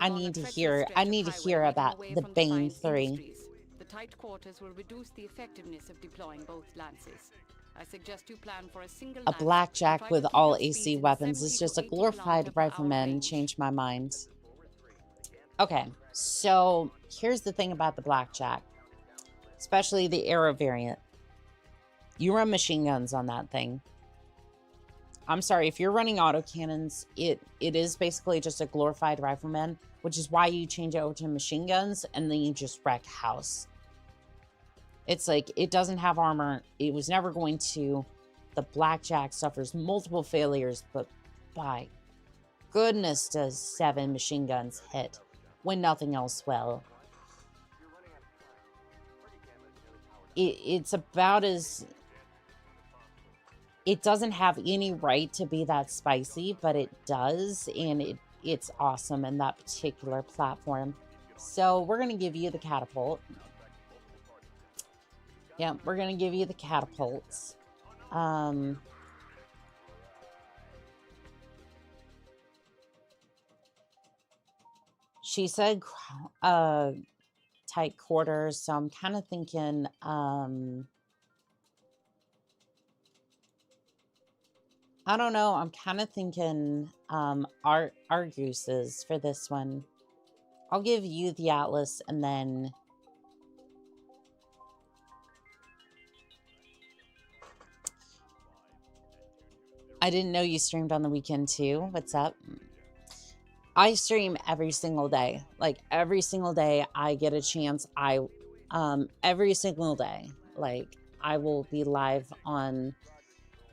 need to hear about the Bane 3. The tight quarters will reduce the effectiveness of deploying both lances. I suggest you plan for a single A blackjack with all AC weapons is just a glorified rifleman. Changed my mind. Okay, so here's the thing about the blackjack, especially the Arrow variant. You run machine guns on that thing. I'm sorry, if you're running autocannons, it is basically just a glorified rifleman, which is why you change it over to machine guns, and then you just wreck house. It's like, it doesn't have armor. It was never going to. The blackjack suffers multiple failures, but by goodness does 7 machine guns hit when nothing else will. It's about as... It doesn't have any right to be that spicy, but it does, and it's awesome in that particular platform. So we're going to give you the catapult. Yeah, we're going to give you the catapults. She said tight quarters, so I'm kind of thinking... I don't know. I'm kind of thinking Arguses for this one. I'll give you the Atlas, and then... I didn't know you streamed on the weekend, too. What's up? I stream every single day. Like, every single day I get a chance. Every single day. Like, I will be live on...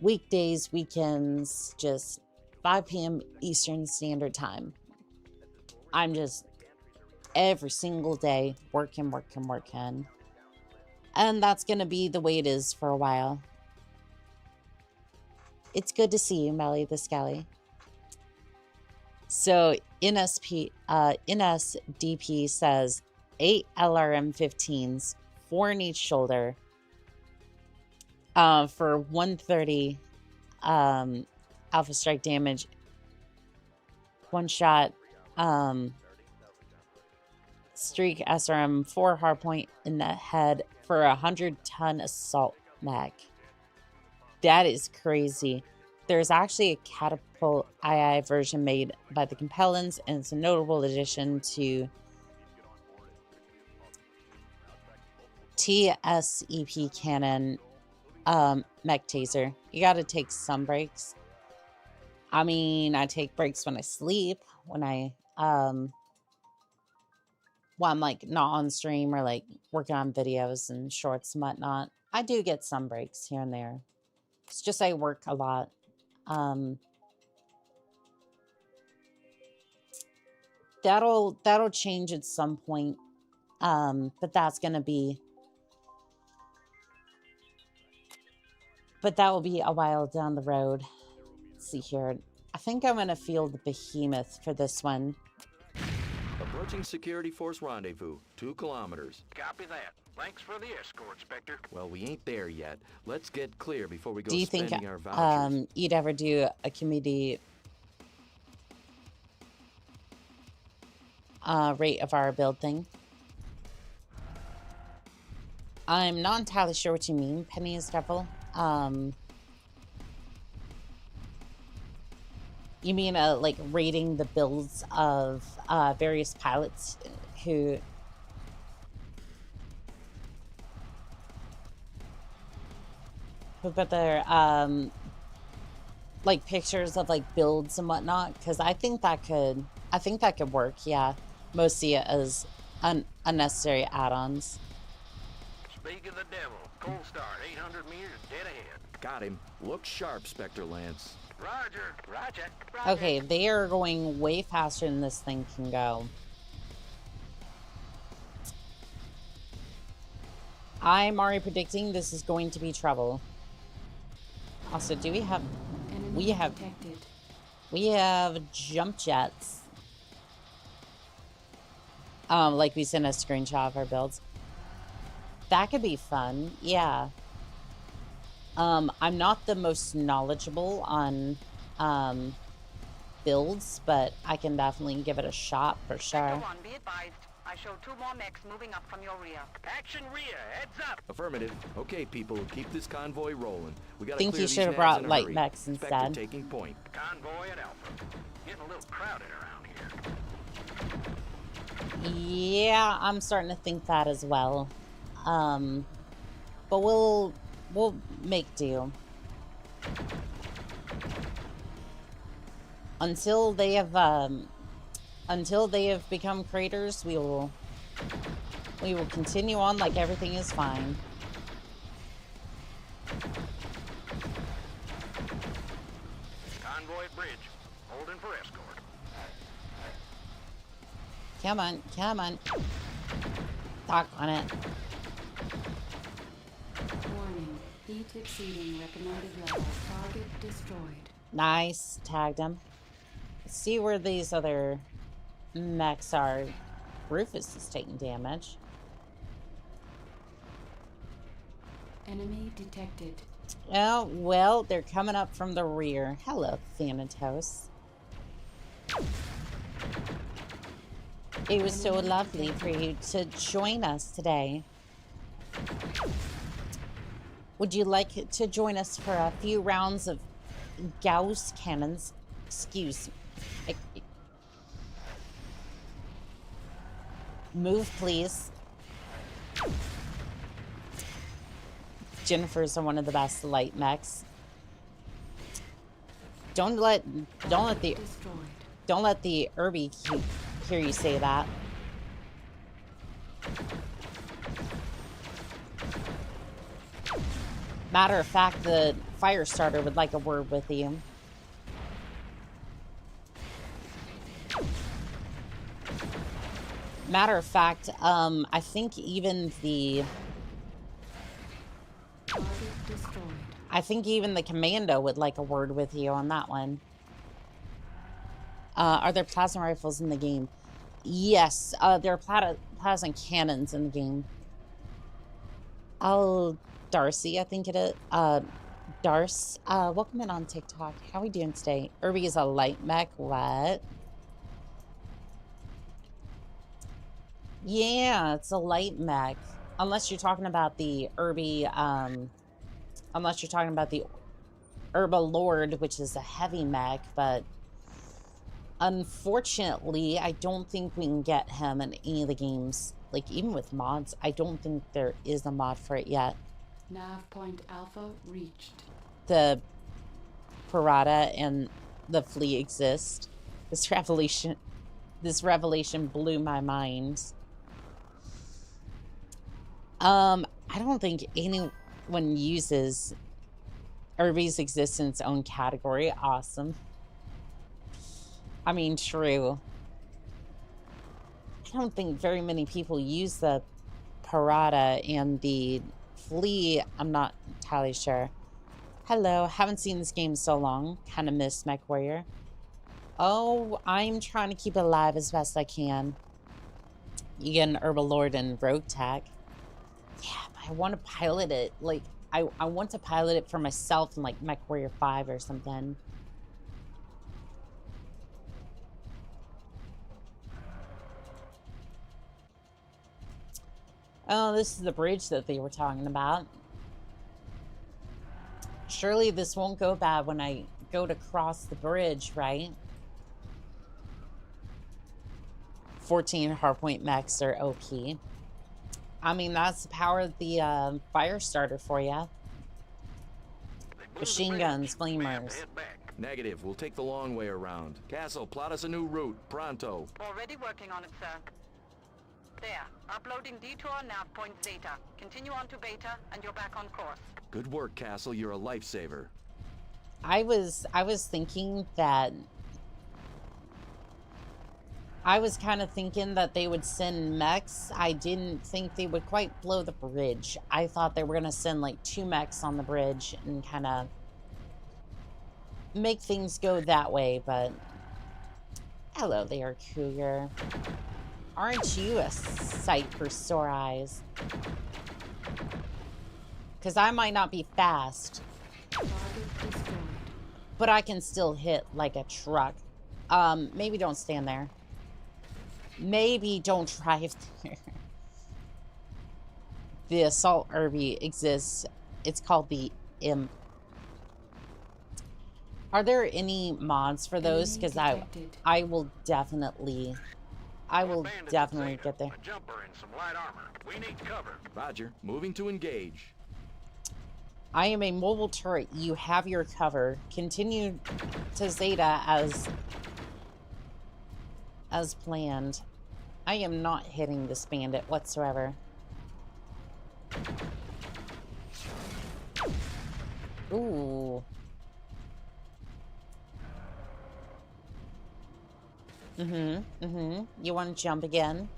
weekdays, weekends, just 5 p.m. Eastern Standard Time. I'm just every single day working. And that's going to be the way it is for a while. It's good to see you, Melly the Scally. So NSDP says 8 LRM-15s, 4 in each shoulder, for 130 alpha strike damage one-shot streak SRM 4 hardpoint in the head for a 100-ton assault mech. That is crazy. There's actually a catapult II version made by the Compellins, and it's a notable addition to TSEP cannon mech taser. You gotta take some breaks. I mean, I take breaks when I sleep, when I'm like not on stream or like working on videos and shorts and whatnot. I do get some breaks here and there. It's just I work a lot. That'll change at some point. But that will be a while down the road. Let's see here. I think I'm gonna field the behemoth for this one. Approaching security force rendezvous, 2 kilometers. Copy that. Thanks for the escort, Spectre. Well, we ain't there yet. Let's get clear before we go Do you think spending our vouchers. you'd ever do a community rate of our build thing? I'm not entirely sure what you mean, Penny's Devil. You mean like rating the builds of various pilots who put their like pictures of like builds and whatnot? Because I think that could work. Yeah, most see it as unnecessary add-ons. Speak of the devil, cold start, 800 meters, dead ahead. Got him. Look sharp, Spectre Lance. Roger. Okay, they are going way faster than this thing can go. I'm already predicting this is going to be trouble. Also, do we have... We have jump jets. Like we sent a screenshot of our builds. That could be fun, yeah. I'm not the most knowledgeable on builds, but I can definitely give it a shot for sure. One, be advised. I show 2 more mechs moving up from your rear. Action rear, heads up. Affirmative. Okay, people, keep this convoy rolling. We gotta think clear you these should have nags brought in a light hurry. mechs Spectre instead. taking point. Convoy at Alpha. Getting a little crowded around here. Yeah, I'm starting to think that as well. But we'll make do. Until they have become craters, we will continue on like everything is fine. Convoy at bridge, holding for escort. Come on, come on. Talk on it. Warning. Heat exceeding recommended level. Target destroyed. Nice. Tagged him. Let's see where these other mechs are. Rufus is taking damage. Enemy detected. Oh, well, they're coming up from the rear. Hello, Thanatos. It was so lovely for you to join us today. Would you like to join us for a few rounds of Gauss cannons? Excuse me. Move, please. Jennifer's one of the best light mechs. Don't let the Irby hear you say that. Matter of fact, the fire starter would like a word with you. Matter of fact, I think even the commando would like a word with you on that one. Are there plasma rifles in the game? Yes, there are plasma cannons in the game. Darcy, I think it is. Darce, welcome in on TikTok. How are we doing today? Irby is a light mech. What? Yeah, it's a light mech. Unless you're talking about the unless you're talking about the Herba Lord, which is a heavy mech, but unfortunately, I don't think we can get him in any of the games. Like, even with mods, I don't think there is a mod for it yet. Nav point Alpha reached. The Parada and the Flea exist. This revelation blew my mind. I don't think anyone uses Irby's exist in its own category. Awesome. I mean, true. I don't think very many people use the Parada and the Flea. I'm not entirely sure. Hello, haven't seen this game so long. Kind of miss MechWarrior. Oh, I'm trying to keep it alive as best I can. You get an Herba Lord and Rogue Tech. Yeah, but I want to pilot it. Like, I want to pilot it for myself in, like, MechWarrior 5 or something. Oh, this is the bridge that they were talking about. Surely this won't go bad when I go to cross the bridge, right? 14 hardpoint mechs are OP. I mean, that's the power of the fire starter for ya. Machine guns, flamers. Negative. We'll take the long way around. Castle, plot us a new route. Pronto. Already working on it, sir. There. Uploading detour nav point Zeta. Continue on to Beta, and you're back on course. Good work, Castle. You're a lifesaver. I was thinking that... I was kind of thinking that they would send mechs. I didn't think they would quite blow the bridge. I thought they were going to send like 2 mechs on the bridge and kind of make things go that way, but... Hello there, Cougar. Aren't you a sight for sore eyes? Because I might not be fast, but I can still hit like a truck. Maybe don't stand there. Maybe don't drive there. The Assault Irby exists. It's called the Imp. Are there any mods for those? Because I will definitely get there. A jumper and some light armor. We need cover. Roger. Moving to engage. I am a mobile turret. You have your cover. Continue to Zeta as planned. I am not hitting this bandit whatsoever. Ooh. You want to jump again?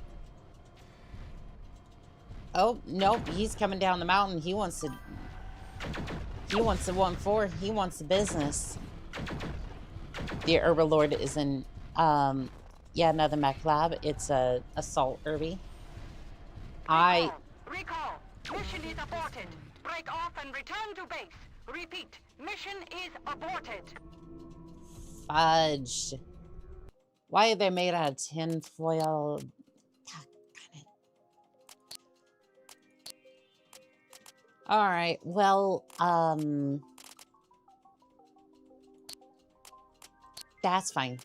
Oh, nope. He's coming down the mountain. He wants the 1-4. He wants the business. The Herba Lord is in, yeah, another mech lab. It's a Assault Irby. Recall! Mission is aborted. Break off and return to base. Repeat. Mission is aborted. Fudge. Why are they made out of tin foil? Alright, well, that's fine.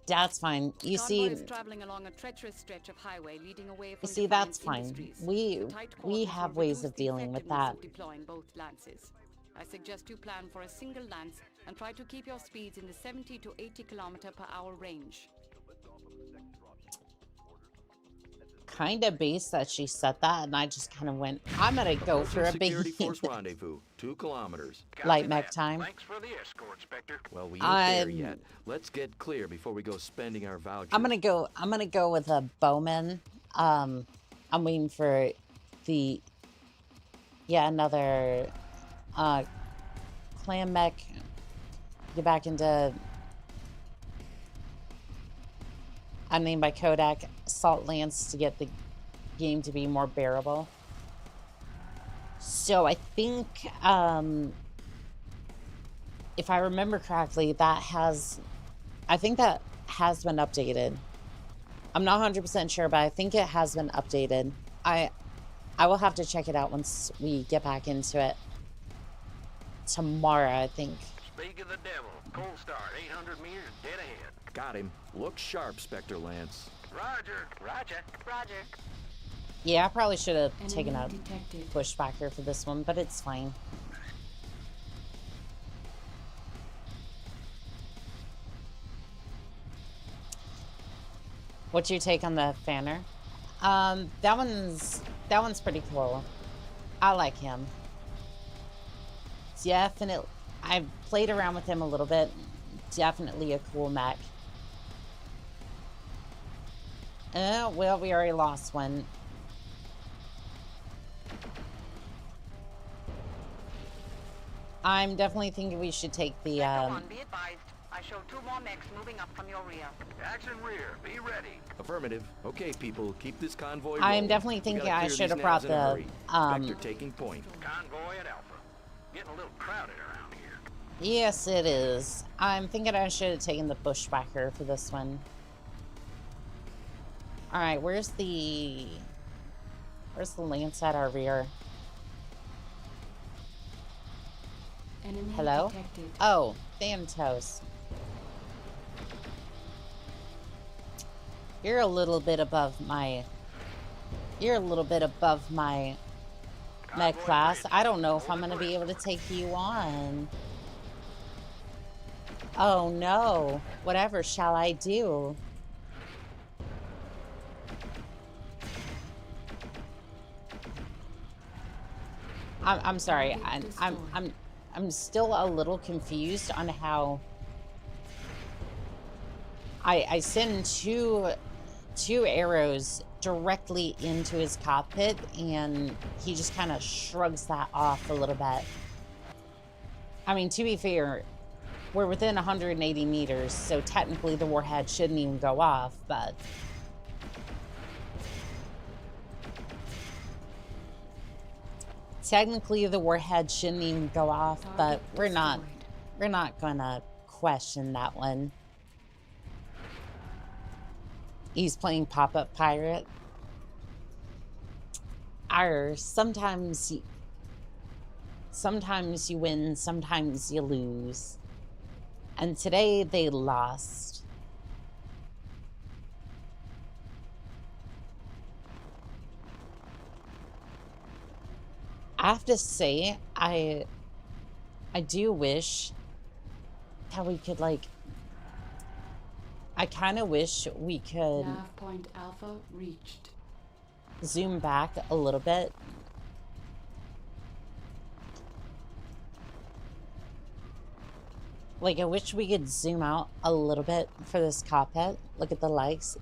That's fine. You see, traveling along a treacherous stretch of highway leading away from that's fine. We have ways of dealing with that. Deploying both lances. I suggest you plan for a single lance and try to keep your speeds in the 70 to 80 km/h range. Kind of based that she said that, and I just kind of went, I'm gonna go for a big force rendezvous, 2 kilometers. Light mech time. Thanks for the escort, Spectre. Well, we ain't there yet. Let's get clear before we go spending our vouchers. I'm gonna go with a bowman. I'm waiting for another clan mech. Get back into unnamed by Kodak Assault Lance to get the game to be more bearable. So I think if I remember correctly, that has has been updated. I'm not 100% sure, but I think it has been updated. I will have to check it out once we get back into it. Tomorrow, I think. Speak of the devil. Cold start, 800 meters, dead ahead. Got him. Look sharp, Spectre Lance. Roger. Roger. Roger. Yeah, I probably should have Enemy taken a detected. pushbacker for this one, but it's fine. What's your take on the Fanner? That one's pretty cool. I like him. Definitely, I've played around with him a little bit. Definitely a cool mech. Well, we already lost one. I'm definitely thinking we should take the, Be advised. I show 2 more mechs moving up from your rear. Action rear. Be ready. Affirmative. Okay, people, keep this convoy rolling. I'm definitely thinking I should have brought the, Spectre taking point. Convoy at Alpha. Getting a little crowded around here. Yes, it is. I'm thinking I should have taken the bushwhacker for this one. Alright, where's the lance at our rear? Enemy Hello? detected. Oh, Thanatos. You're a little bit above my med class. I don't know if I'm gonna be able to take you on. Oh no. Whatever shall I do? I'm sorry. I'm still a little confused on how I send two arrows directly into his cockpit, and he just kind of shrugs that off a little bit. I mean, to be fair, we're within 180 meters, so technically the warhead shouldn't even go off, but... Technically the warhead shouldn't even go off, but we're not gonna question that one. He's playing Pop-Up Pirate. Sometimes you win, sometimes you lose. And today they lost. I have to say, I do wish that we could, like, I kind of wish we could Nav point Alpha reached. zoom back a little bit. Like, I wish we could zoom out a little bit for this cockpit. Look at the likes.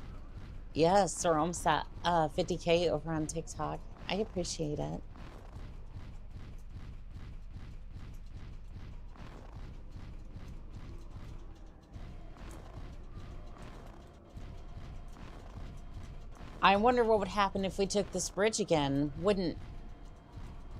Yes, we're almost at 50K over on TikTok. I appreciate it. I wonder what would happen if we took this bridge again.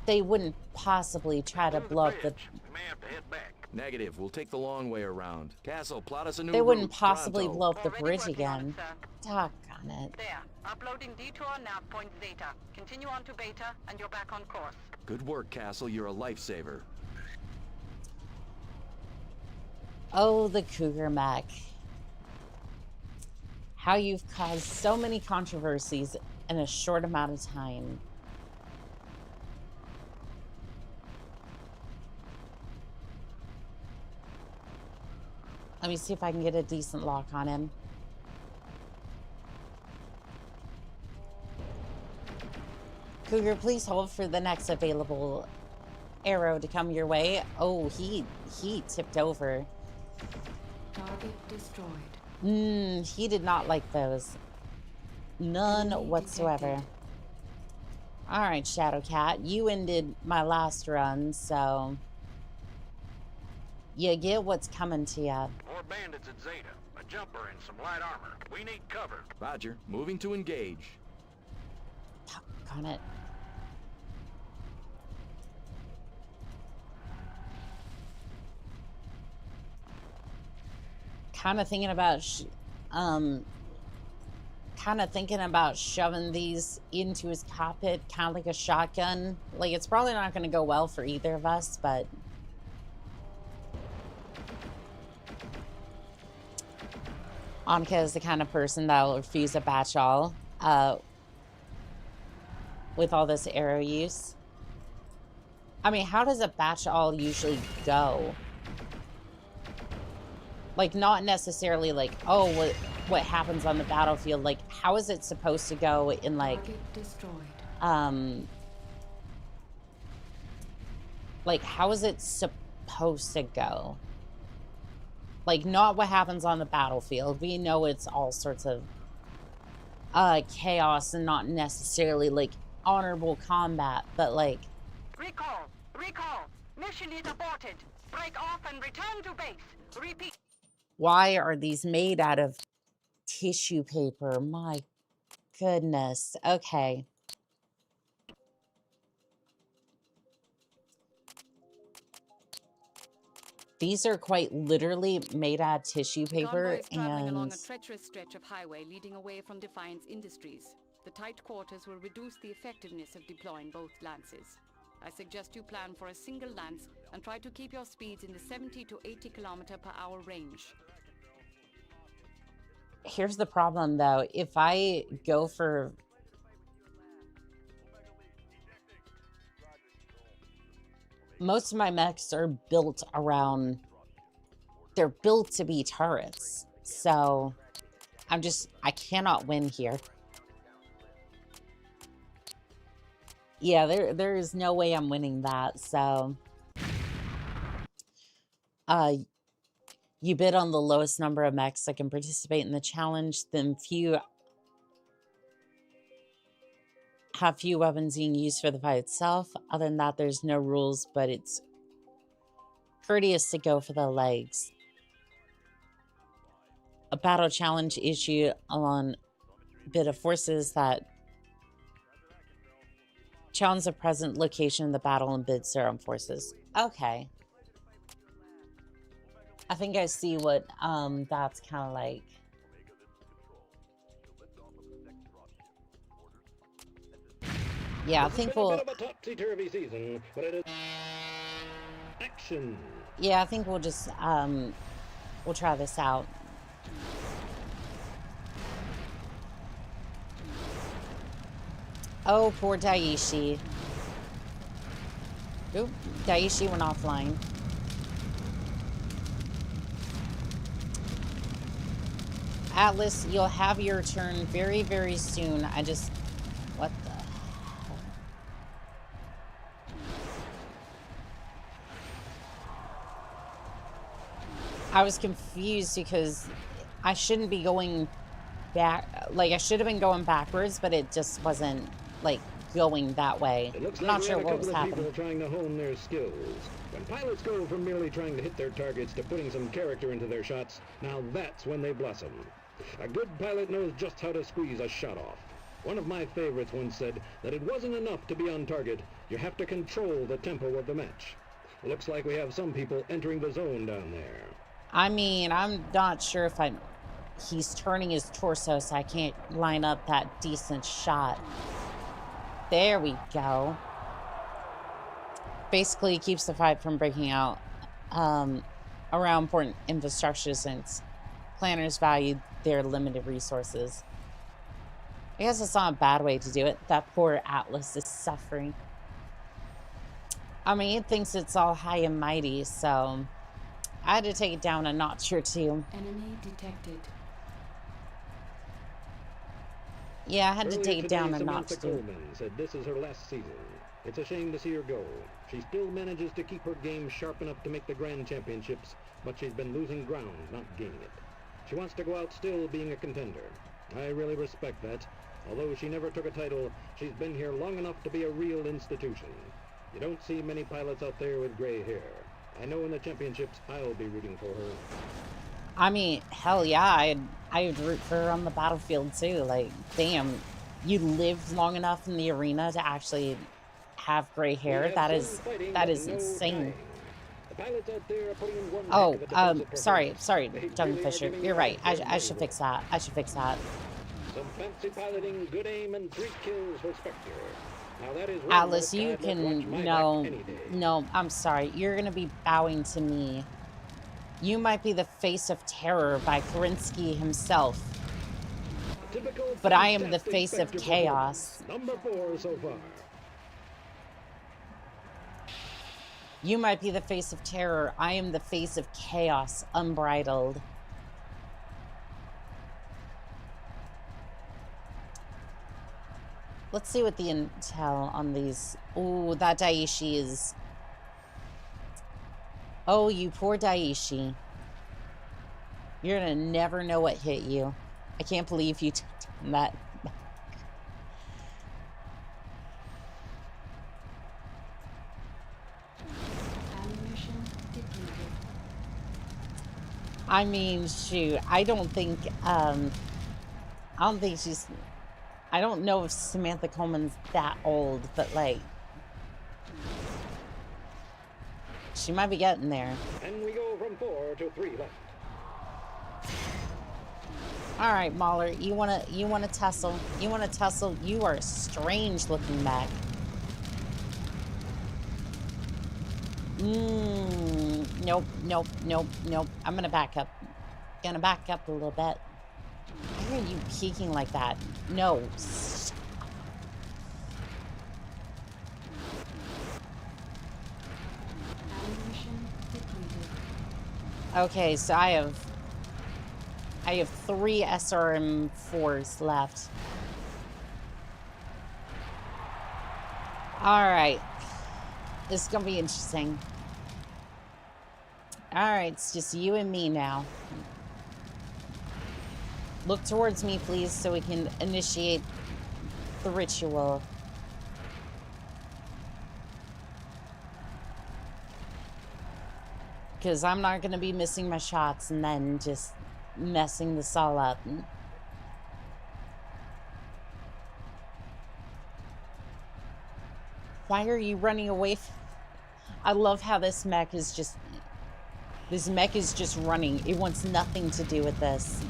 They wouldn't possibly try to blow up the... We may have to head back. Negative. We'll take the long way around. Castle, plot us a new They wouldn't route. possibly Pronto. blow up the Already bridge working on again. it, sir. Doggone it. There. Uploading detour nav point Zeta. Continue on to Beta, and you're back on course. Good work, Castle. You're a lifesaver. Oh, the Cougar mech. How you've caused so many controversies in a short amount of time. Let me see if I can get a decent lock on him. Cougar, please hold for the next available arrow to come your way. Oh, he tipped over. Target destroyed. He did not like those. None whatsoever. Alright, Shadowcat. You ended my last run, so... you get what's coming to ya. More bandits at Zeta. A jumper and some light armor. We need cover. Roger. Moving to engage. Got it. Kind of thinking about kind of thinking about shoving these into his cockpit, kind of like a shotgun. Like, it's probably not going to go well for either of us, but Annika is the kind of person that will refuse a batch all with all this arrow use. I mean, how does a batch all usually go? Like, not necessarily like, oh, what happens on the battlefield. Like, how is it supposed to go in, like, like, how is it supposed to go? Like, not what happens on the battlefield. We know it's all sorts of chaos and not necessarily, like, honorable combat, but, like... Recall! Recall! Mission is aborted! Break off and return to base! Repeat! Why are these made out of tissue paper? My goodness. Okay. These are quite literally made out of tissue paper, traveling along and a treacherous stretch of highway leading away from Defiance Industries. The tight quarters will reduce the effectiveness of deploying both lances. I suggest you plan for a single lance and try to keep your speeds in the 70 to 80 km/h range. here's the problem, though. If I go for... Most of my mechs are built around... They're built to be turrets. So, I cannot win here. Yeah, there is no way I'm winning that, so... You bid on the lowest number of mechs that can participate in the challenge, then have few weapons being used for the fight itself. Other than that, there's no rules, but it's courteous to go for the legs. A battle challenge issue on bid of forces that challenge the present location of the battle and bid serum forces. Okay. I think I see what that's kind of like. Yeah, I think we'll... Topsy-turvy season, but it is action. Yeah, I think we'll just we'll try this out. Oh, poor Daishi. Oop, Daishi went offline. Atlas, you'll have your turn very, very soon. What the hell? I was confused because I shouldn't be going back. Like, I should have been going backwards, but it just wasn't, like, going that way. I'm not sure what was happening. People trying to hone their skills. When pilots go from merely trying to hit their targets to putting some character into their shots, now that's when they blossom. A good pilot knows just how to squeeze a shot off. One of my favorites once said that it wasn't enough to be on target, you have to control the tempo of the match. Looks like we have some people entering the zone down there. I mean, I'm not sure if he's turning his torso, so I can't line up that decent shot. There we go. Basically, it keeps the fight from breaking out around important infrastructure since planners value their limited resources. I guess it's not a bad way to do it. That poor Atlas is suffering. I mean, it thinks it's all high and mighty, so I had to take it down a notch or two. Enemy detected. Yeah, I had to take it down a Samantha notch too. Coleman said this is her last season. It's a shame to see her go. She still manages to keep her game sharp enough to make the Grand Championships, but she's been losing ground, not gaining it. She wants to go out still being a contender. I really respect that. Although she never took a title, she's been here long enough to be a real institution. You don't see many pilots out there with gray hair. I know in the championships I'll be rooting for her. I mean, hell yeah, I'd root for her on the battlefield too. Like, damn, you lived long enough in the arena to actually have gray hair. That is insane. The pilots out there are putting in one Oh, heck of a defensive sorry, performance. They John really are Fisher. giving You're it right. all I their should money fix that. I should fix that. Some fancy piloting, good aim, and 3 kills for Spectre. Now that is one Alice, mark you I'd let watch can... my No, back any day. no, I'm sorry. You're going to be bowing to me. You might be the face of terror by Kerensky himself. Typical But I am the fantastic face of Spectre chaos. performance. Number 4 so far. You might be the face of terror. I am the face of chaos, unbridled. Let's see what the intel on these... Ooh, that Daiichi is... Oh, you poor Daiichi. You're gonna never know what hit you. I can't believe you took that. Ammunition depleted. I mean, shoot, I don't think she's... I don't know if Samantha Coleman's that old, but, like... She might be getting there. And we go from 4 to 3 left. All right, Mahler, you wanna tussle? You wanna tussle? You are a strange looking mech. Nope. I'm gonna back up. Gonna back up a little bit. Why are you peeking like that? No. Ammunition depleted. Okay, so I have 3 SRM4s left. All right. This is gonna be interesting. All right, it's just you and me now. Look towards me, please, so we can initiate the ritual. Because I'm not going to be missing my shots and then just messing this all up. Why are you running away from... I love how this mech is just... This mech is just running. It wants nothing to do with this.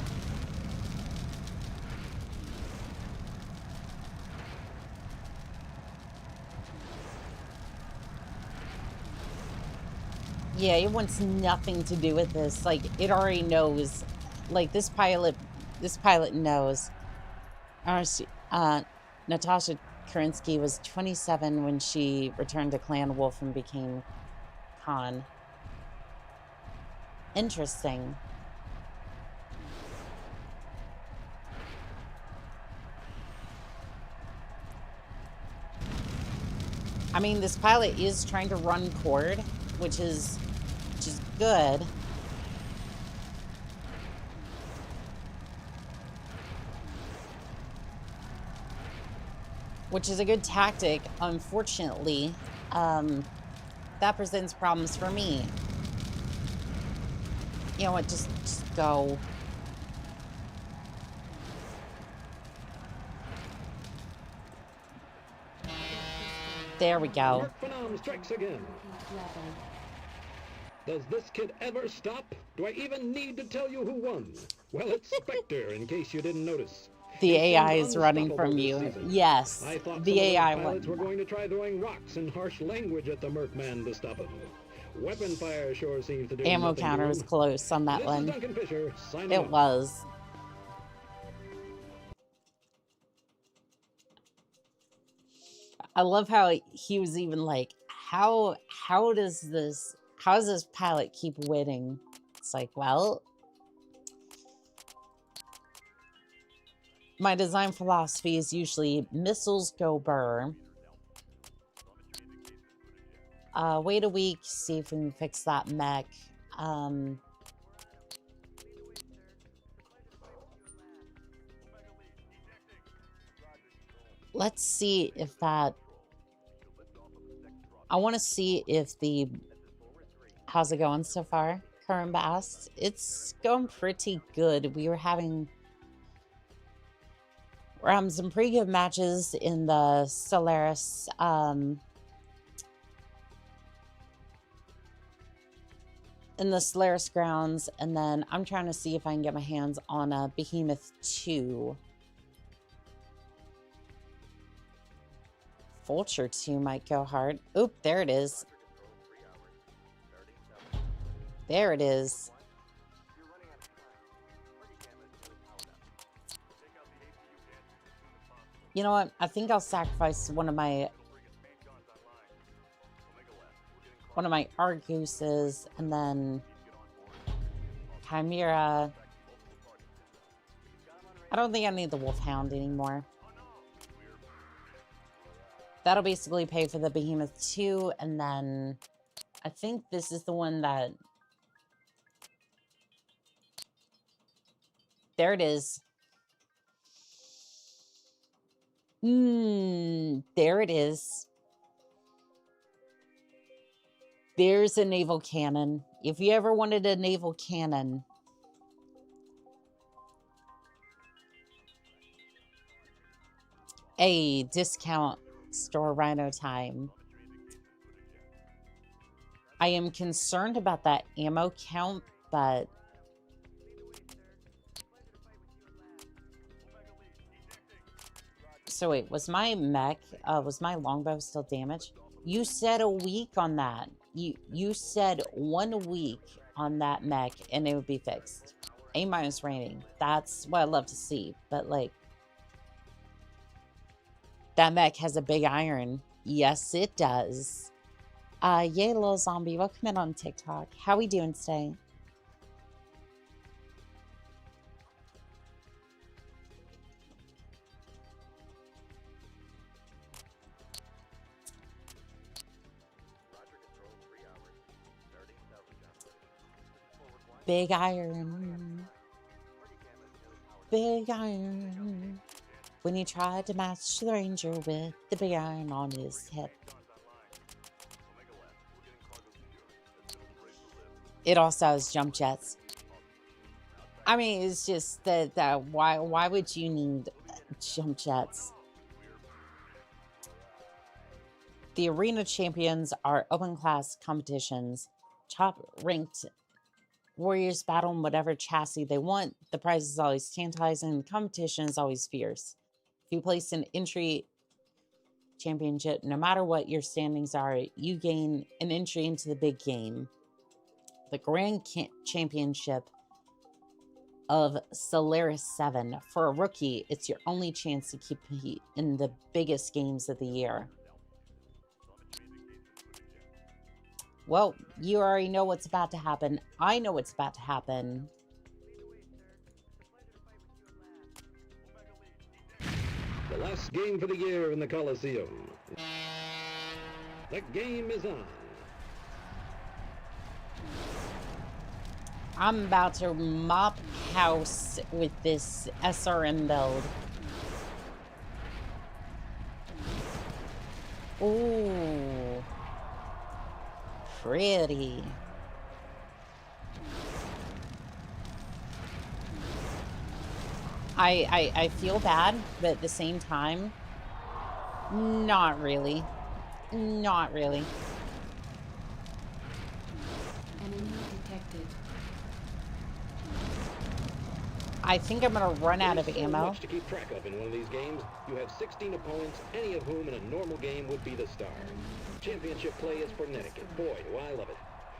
Yeah, it wants nothing to do with this. Like, it already knows. Like, this pilot knows. Natasha Kerensky was 27 when she returned to Clan Wolf and became Khan. Interesting. I mean, this pilot is trying to run cord, which is good. Which is a good tactic. Unfortunately, that presents problems for me. You know what, just go. There we go. Mark Phenom strikes again. Does this kid ever stop? Do I even need to tell you who won? Well, it's Spectre, in case you didn't notice. The He AI seems is running from unstoppable you. this season. Yes, I thought the some AI of those pilots won. were going to try throwing rocks and harsh language at the Mercman to stop him. Weapon fire sure seems to do Ammo nothing counter to was him. close on that This one. is Duncan Fisher, signing It off. was. I love how he was even like, how does this pilot keep winning? It's like, well, my design philosophy is usually missiles go burr. Wait a week, see if we can fix that mech. Let's see if that... I want to see if the... How's it going so far? Current Bass? It's going pretty good. We're having some pretty good matches in the Solaris. in the Solaris grounds, and then I'm trying to see if I can get my hands on a Behemoth 2. Vulture 2 might go hard. Oop, there it is. There it is. You know what? I think I'll sacrifice one of my Arguses, and then Chimera. I don't think I need the Wolfhound anymore. That'll basically pay for the Behemoth 2, and then I think this is the one that... There it is. There it is. There's a naval cannon. If you ever wanted a naval cannon... A discount store Rhino time. I am concerned about that ammo count, but... So wait, was my mech, was my longbow still damaged? You said a week on that. You said 1 week on that mech and it would be fixed. A- rating. That's what I'd love to see. But like, that mech has a big iron. Yes, it does. Yay, little zombie. Welcome in on TikTok. How we doing today? Big iron. Big iron. When he tried to match the ranger with the big iron on his hip. It also has jump jets. I mean, it's just that why would you need jump jets? The arena champions are open class competitions. Top ranked warriors battle in whatever chassis they want. The prize is always tantalizing. The competition is always fierce. If you place an entry championship, no matter what your standings are, you gain an entry into the big game. The Grand Championship of Solaris 7. For a rookie, it's your only chance to compete in the biggest games of the year. Well, you already know what's about to happen. I know what's about to happen. The last game for the year in the Coliseum. The game is on. I'm about to mop house with this SRM build. Ooh. Pretty. I feel bad, but at the same time, not really. Not really. Enemy detected. I think I'm gonna run out of ammo. Much to keep track of in one of these games. You have 16 opponents, any of whom in a normal game would be the star. Championship play is frenetic, and boy, do I love it.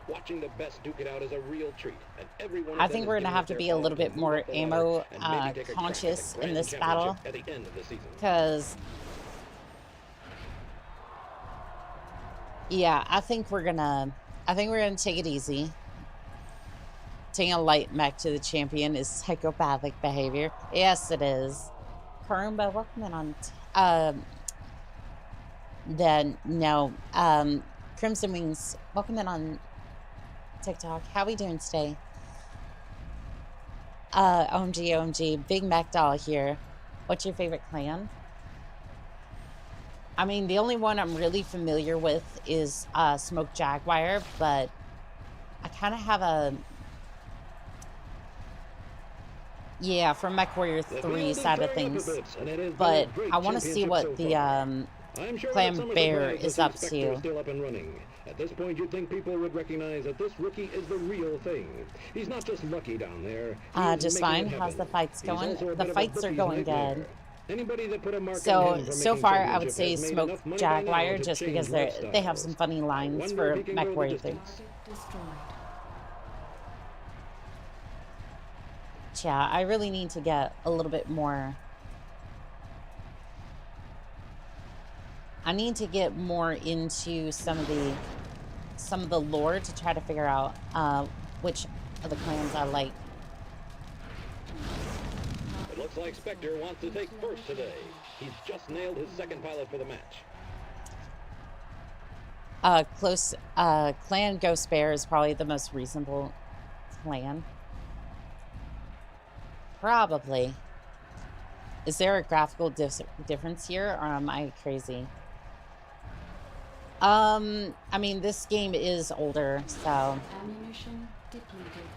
Watching the best duke it out is a real treat, and everyone. I think we're gonna have to be a little bit more ammo conscious in this battle, because yeah, I think we're gonna take it easy. Taking a light mech to the champion is psychopathic behavior. Yes, it is. Karumba, welcome in on. Then no, Crimson Wings, welcome in on TikTok. How we doing today? OMG, Big Mac Doll here. What's your favorite clan? I mean, the only one I'm really familiar with is Smoke Jaguar, but I kind of have a... Yeah, from MechWarrior 3 side of things. But I want to see what the Clan Bear is up to. At this point, you'd think people would recognize that this rookie is the real thing. He's not just lucky down there. Just fine. How's the fights going? The fights are going good. Anybody that put a mark on So him for making far, I would championship say has made smoke enough money by now Jaguar to just change because they have some lifestyles. funny lines wonder for if he can go the MechWarrior 3. distance. Destroyed. Yeah, I really need to get a little bit more. I need to get more into some of the lore to try to figure out which of the clans I like. It looks like Spectre wants to take first today. He's just nailed his second pilot for the match. Clan Ghost Bear is probably the most reasonable clan. Probably. Is there a graphical difference here, or am I crazy? I mean, this game is older, so... Ammunition depleted.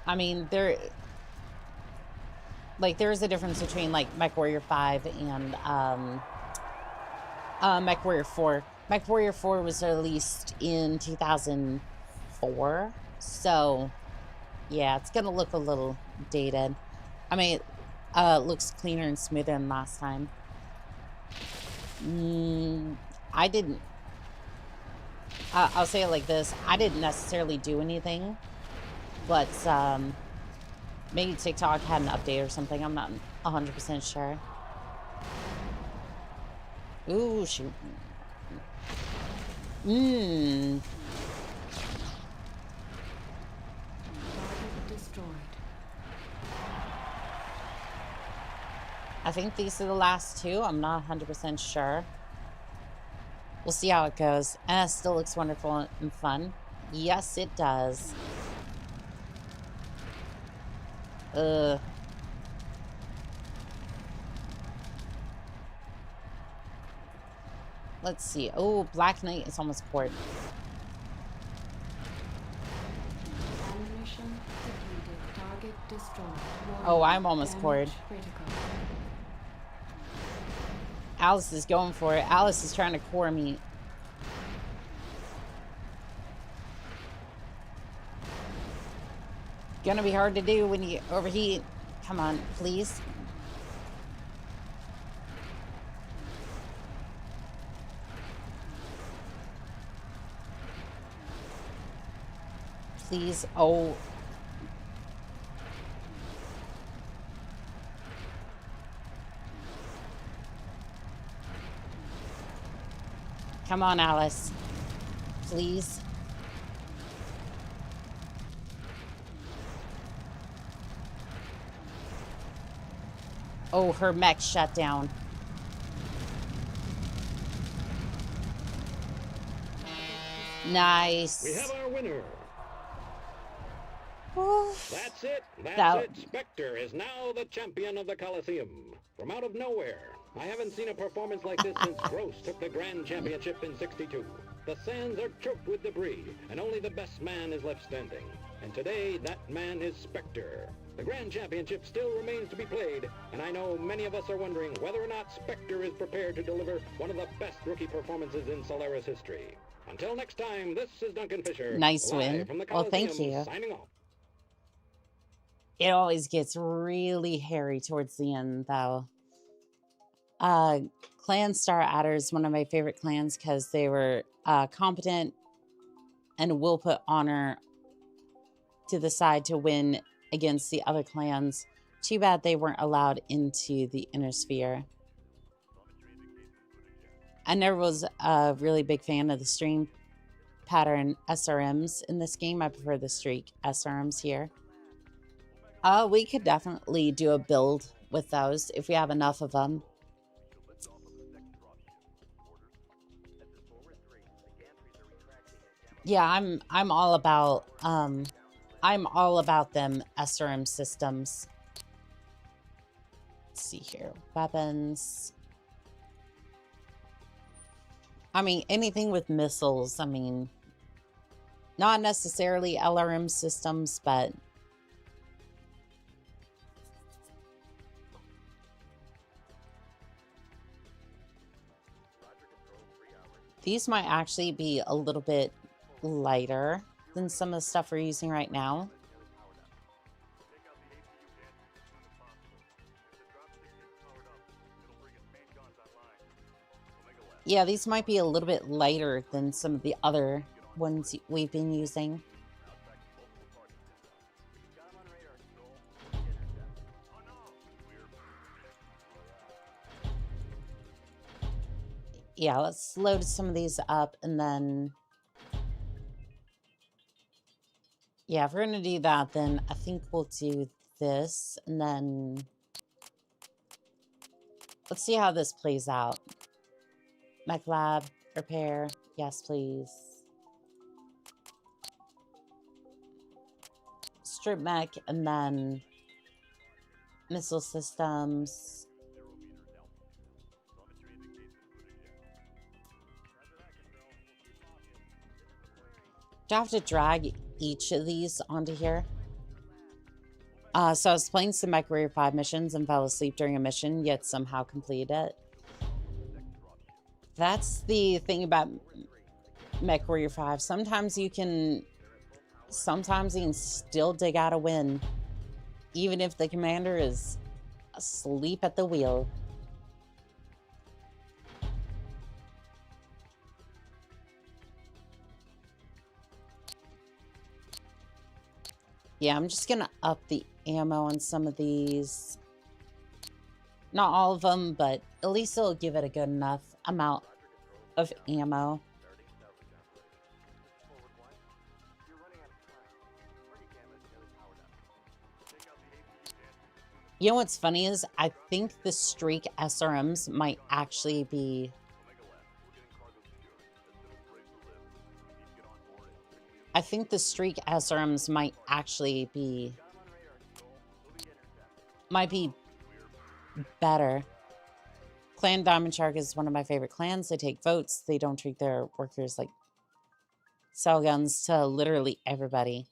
I mean, there's a difference between, like, MechWarrior 5 and, MechWarrior 4. MechWarrior 4 was released in 2004, so... Yeah, it's gonna look a little dated. I mean, it looks cleaner and smoother than last time. I didn't... I'll say it like this. I didn't necessarily do anything. But, maybe TikTok had an update or something. I'm not 100% sure. Ooh, shoot. I think these are the last two. I'm not 100% sure. We'll see how it goes. And it still looks wonderful and fun. Yes, it does. Let's see. Oh, Black Knight is almost poured. Ammunition depleted. Target destroyed. Oh, I'm almost Damage poured. critical. Alice is going for it. Alice is trying to core me. Gonna be hard to do when you overheat. Come on, please. Please. Oh. Come on, Alice. Please. Oh, her mech shut down. Nice. We have our winner. Oof. That's it. That's That- it. Spectre is now the champion of the Coliseum. From out of nowhere. I haven't seen a performance like this since Gross took the Grand Championship in '62. The sands are choked with debris, and only the best man is left standing. And today, that man is Spectre. The Grand Championship still remains to be played, and I know many of us are wondering whether or not Spectre is prepared to deliver one of the best rookie performances in Solaris history. Until next time, this is Duncan Fisher. Nice live win. From the Well, thank Coliseum, you. Signing off. It always gets really hairy towards the end, though. Clan Star Adder is one of my favorite clans because they were competent and will put honor to the side to win against the other clans. Too bad they weren't allowed into the inner sphere. I never was a really big fan of the stream pattern SRMs in this game. I prefer the streak SRMs here. We could definitely do a build with those if we have enough of them. Yeah, I'm all about them SRM systems. Let's see here. Weapons. I mean, anything with missiles. I mean, not necessarily LRM systems, but These might actually be a little bit lighter than some of the stuff we're using right now. Yeah, these might be a little bit lighter than some of the other ones we've been using. Yeah, let's load some of these up and then... Yeah, if we're going to do that, then I think we'll do this and then... Let's see how this plays out. Mech lab, repair, yes please. Strip mech and then missile systems. Do I have to drag each of these onto here? So I was playing some MechWarrior 5 missions and fell asleep during a mission, yet somehow completed it. That's the thing about MechWarrior 5. Sometimes you can still dig out a win, even if the commander is asleep at the wheel. Yeah, I'm just gonna up the ammo on some of these. Not all of them, but at least it'll give it a good enough amount of ammo. You know what's funny is I think the Streak SRMs might actually be... I think the Streak SRMs might actually be... might be better. Clan Diamond Shark is one of my favorite clans. They take votes. They don't treat their workers like sell guns to literally everybody.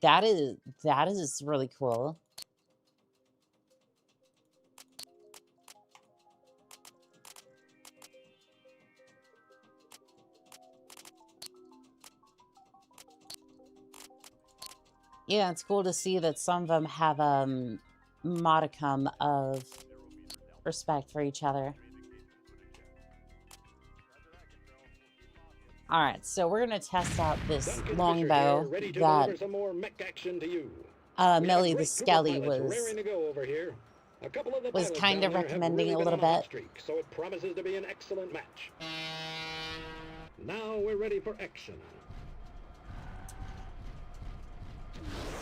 That is really cool. Yeah, it's cool to see that some of them have a modicum of respect for each other. All right, so we're gonna test out this longbow that Melly the Skelly was kind of recommending a little bit. So it promises to be an excellent match. Now we're ready for action.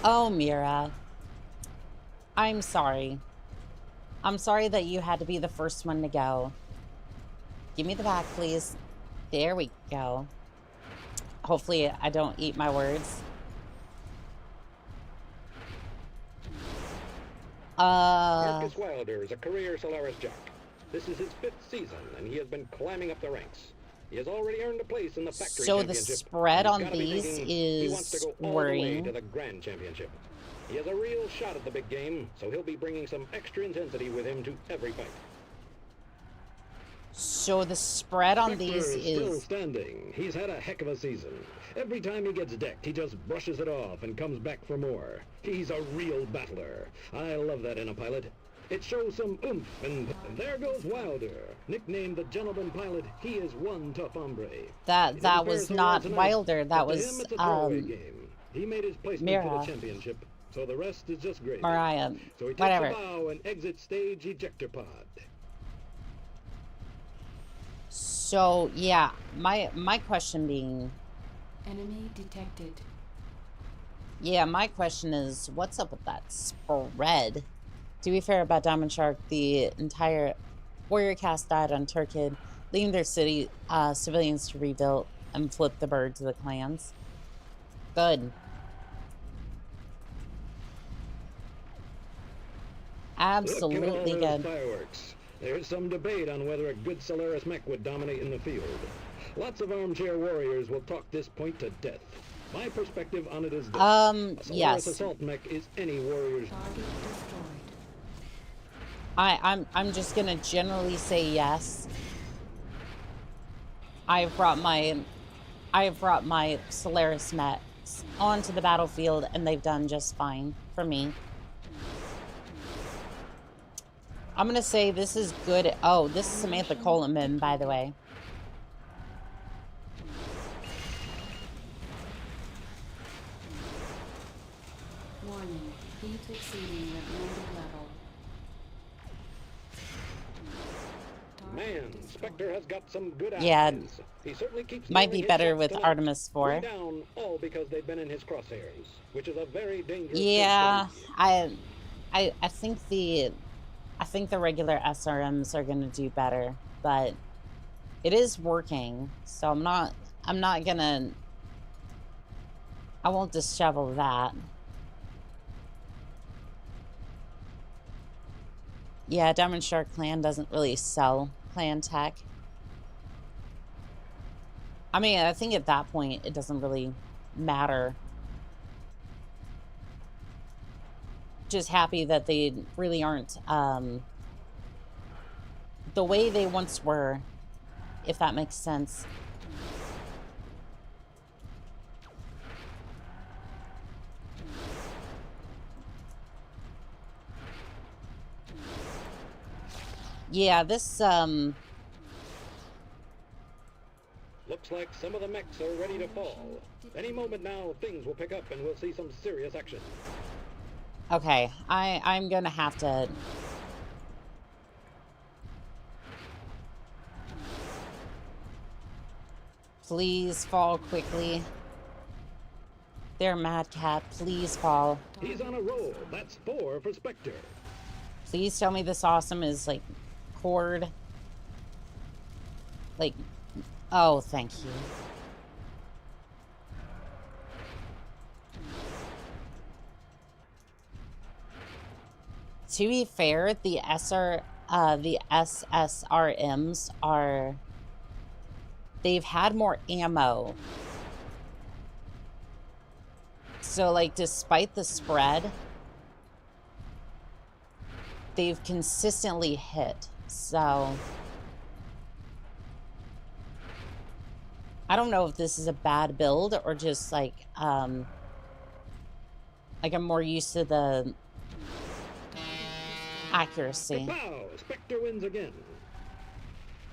Oh, Mira. I'm sorry. I'm sorry that you had to be the first one to go. Give me the back, please. There we go. Hopefully I don't eat my words. Marcus Wilder is a career Solaris Jack. This is his 5th season, and he has been climbing up the ranks. He has already earned a place in the factory so championship. The spread on He's these he wants to is go all worrying. the way to the grand championship. He has a real shot at the big game, so he'll be bringing some extra intensity with him to every fight. So the spread on these is still standing. He's had a heck of a season. Every time he gets decked, he just brushes it off and comes back for more. He's a real battler. I love that in a pilot. It shows some oomph, and there goes Wilder. Nicknamed the Gentleman Pilot, he is one tough hombre. That was not Wilder. That was He made his placement Mira. to the championship, so the rest is just gravy. Mariah. So he takes Whatever. a bow and exits stage ejector pod. So yeah, my question being, Enemy detected. yeah, my question is, what's up with that spread? To be fair about Diamond Shark, the entire warrior cast died on Turkid, leaving their city civilians to rebuild and flip the bird to the clans. Good. Absolutely Look at all good. those fireworks. There's some debate on whether a good Solaris mech would dominate in the field. Lots of armchair warriors will talk this point to death. My perspective on it is this. A Solaris Yes. assault mech is any warrior's... Target destroyed. I'm just gonna generally say yes. I've brought my Solaris mechs onto the battlefield, and they've done just fine for me. I'm gonna say this is good. Oh, this is Samantha Coleman, by the way. Warning, heat exceeding recommended level. Man, Spectre has got some good Yeah, eyes. He certainly keeps might be nailing his better shots with tonight. Artemis 4. 3 down, all because they've been in his crosshairs, which is a very dangerous Yeah, place to be. I think the regular SRMs are gonna do better, but it is working, so I won't dishevel that. Yeah, Diamond Shark Clan doesn't really sell clan tech. I mean, I think at that point it doesn't really matter. Just happy that they really aren't the way they once were, if that makes sense. Yeah, this Looks like some of the mechs are ready to fall. Any moment now, things will pick up and we'll see some serious action. okay, I'm gonna have to please fall quickly. There, Mad Cat, please fall. He's on a roll. That's 4 for Spectre. Please tell me this awesome is like cord. Like, oh, thank you. To be fair, the SSRMs are, they've had more ammo. So, like, despite the spread, they've consistently hit. So, I don't know if this is a bad build or just like I'm more used to the accuracy. Wow, Spectre wins again.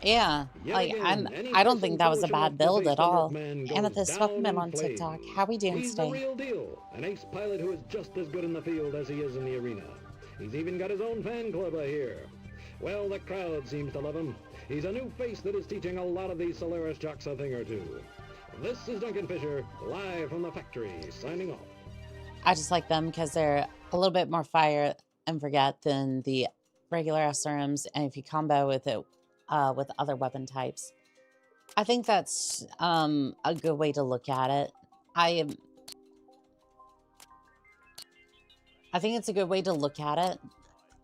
Yeah, like I don't think that was a bad build at all. Amethyst, welcome in on TikTok. How we doing He's today? the real deal, an ace pilot who is just as good in the field as he is in the arena. He's even got his own fan club here. Well, the crowd seems to love him. He's a new face that is teaching a lot of these Solaris jocks a thing or two. This is Duncan Fisher, live from the factory, signing off. I just like them because they're a little bit more fire and forget than the regular SRMs, and if you combo with it with other weapon types, I think that's a good way to look at it. I think it's a good way to look at it.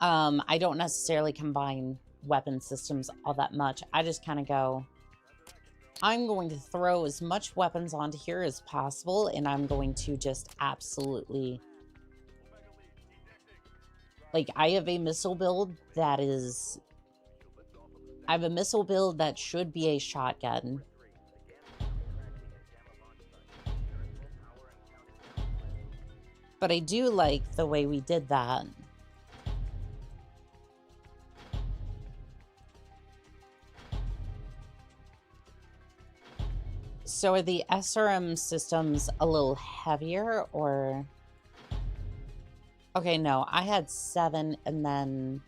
I don't necessarily combine weapon systems all that much. I just kind of go, I'm going to throw as much weapons onto here as possible, and I'm going to just absolutely... Like, I have a missile build that is... I have a missile build that should be a shotgun. But I do like the way we did that. So are the SRM systems a little heavier, or... Okay, no, I had 7 and then...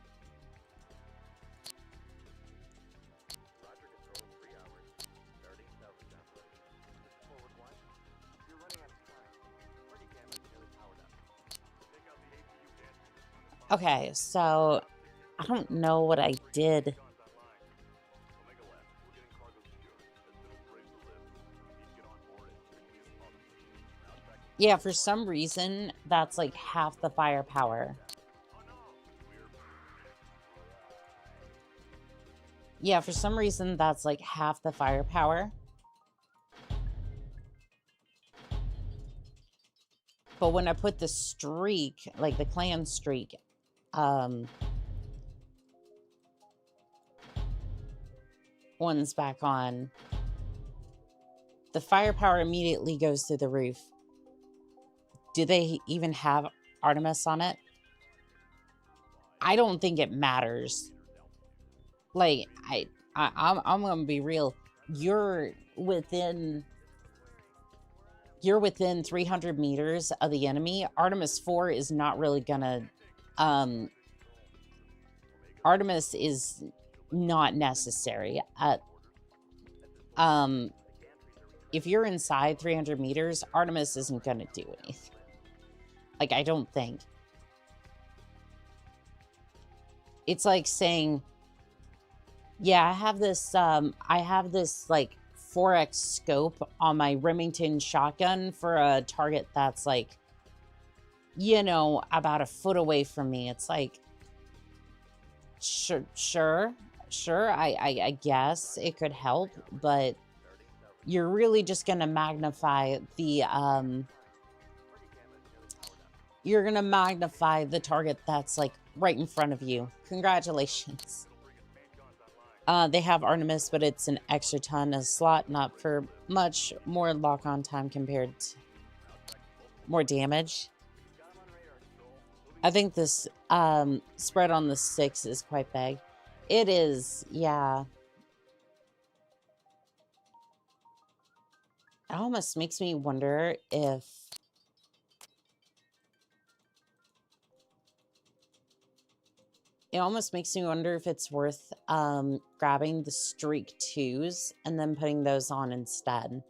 Okay, so I don't know what I did. Yeah, for some reason, that's like half the firepower. Yeah, for some reason, that's like half the firepower. But when I put the streak, like the clan streak, ones back on, The firepower immediately goes through the roof. Do they even have Artemis on it? I don't think it matters. Like, I'm gonna be real. You're within 300 meters of the enemy. Artemis 4 is not really gonna, Artemis is not necessary. If you're inside 300 meters, Artemis isn't gonna do anything. Like, I don't think. It's like saying, yeah, I have this, like, 4x scope on my Remington shotgun for a target that's, like, you know, about a foot away from me. It's like, sure, I guess it could help, but you're really just gonna magnify the, you're gonna magnify the target that's, like, right in front of you. Congratulations. They have Artemis, but it's an extra ton a slot, not for much more lock-on time compared to more damage. I think this spread on the 6 is quite big. It is, yeah. It almost makes me wonder if... It almost makes me wonder if it's worth grabbing the Streak 2s and then putting those on instead.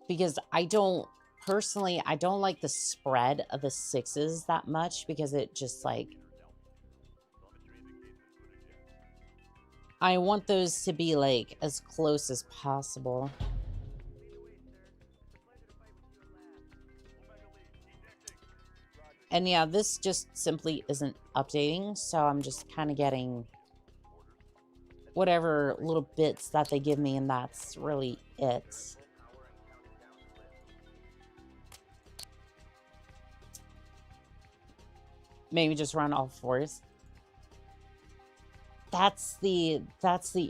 Because I don't, personally, I don't like the spread of the 6s that much because it just like... I want those to be like as close as possible. And yeah, this just simply isn't updating, so I'm just kind of getting whatever little bits that they give me, and that's really it. Maybe just run all 4s. That's the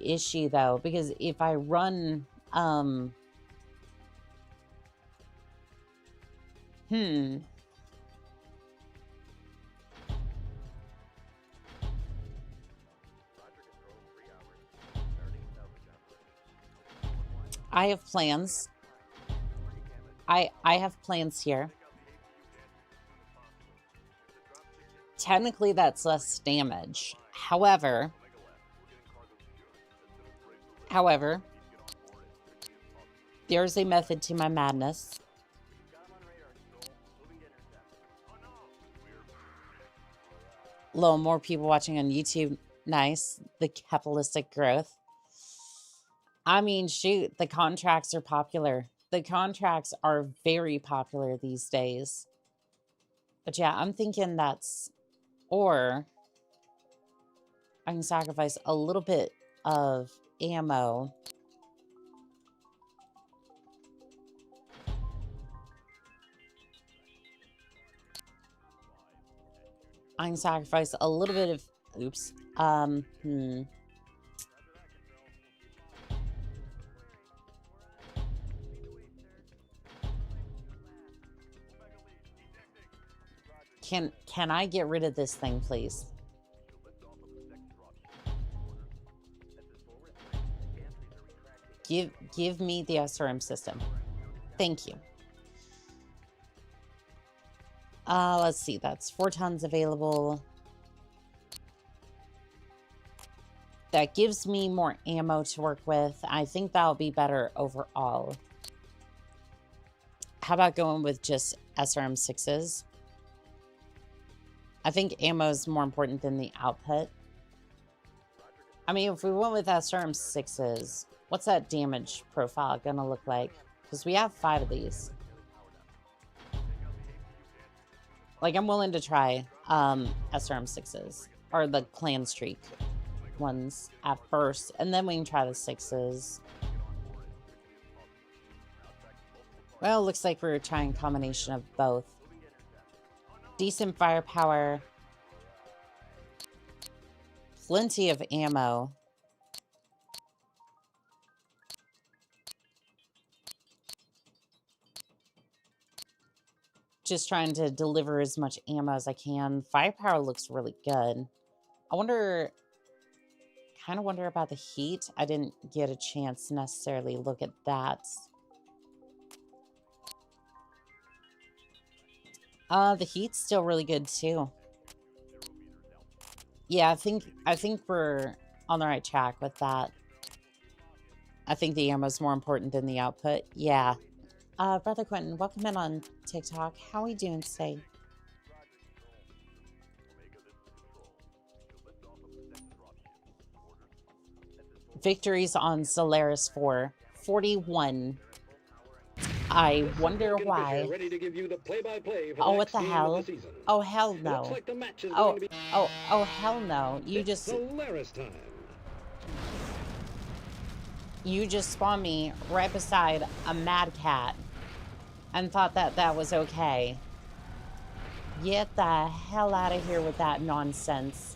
issue, though, because if I run, I have plans. I have plans here. Technically, that's less damage. However, there's a method to my madness. Little more people watching on YouTube. Nice. The capitalistic growth. I mean, shoot, the contracts are popular. The contracts are very popular these days. But yeah, I'm thinking that's... Or I can sacrifice a little bit of ammo. I can sacrifice a little bit of... Oops. Can I get rid of this thing, please? Give me the SRM system. Thank you. Let's see. That's 4 tons available. That gives me more ammo to work with. I think that'll be better overall. How about going with just SRM 6s? I think ammo is more important than the output. I mean, if we went with SRM 6s, what's that damage profile gonna look like? Because we have 5 of these. Like, I'm willing to try SRM 6s. Or the clan streak ones at first. And then we can try the 6s. Well, looks like we're trying a combination of both. Decent firepower. Plenty of ammo. just trying to deliver as much ammo as I can. Firepower looks really good. I wonder, kind of wonder about the heat. I didn't get a chance to necessarily look at that. The heat's still really good too. Yeah, I think we're on the right track with that. I think the ammo's more important than the output. Yeah. Brother Quentin, welcome in on TikTok. How are we doing today? Victories on Solaris 4. 41. I wonder why. Ready to give you the play-by-play for Oh, the what next the game hell? of the season. Oh, hell no. Looks like the match is going to be Oh, hell no. It's Solaris time. You just spawned me right beside a mad cat and thought that that was okay. Get the hell out of here with that nonsense.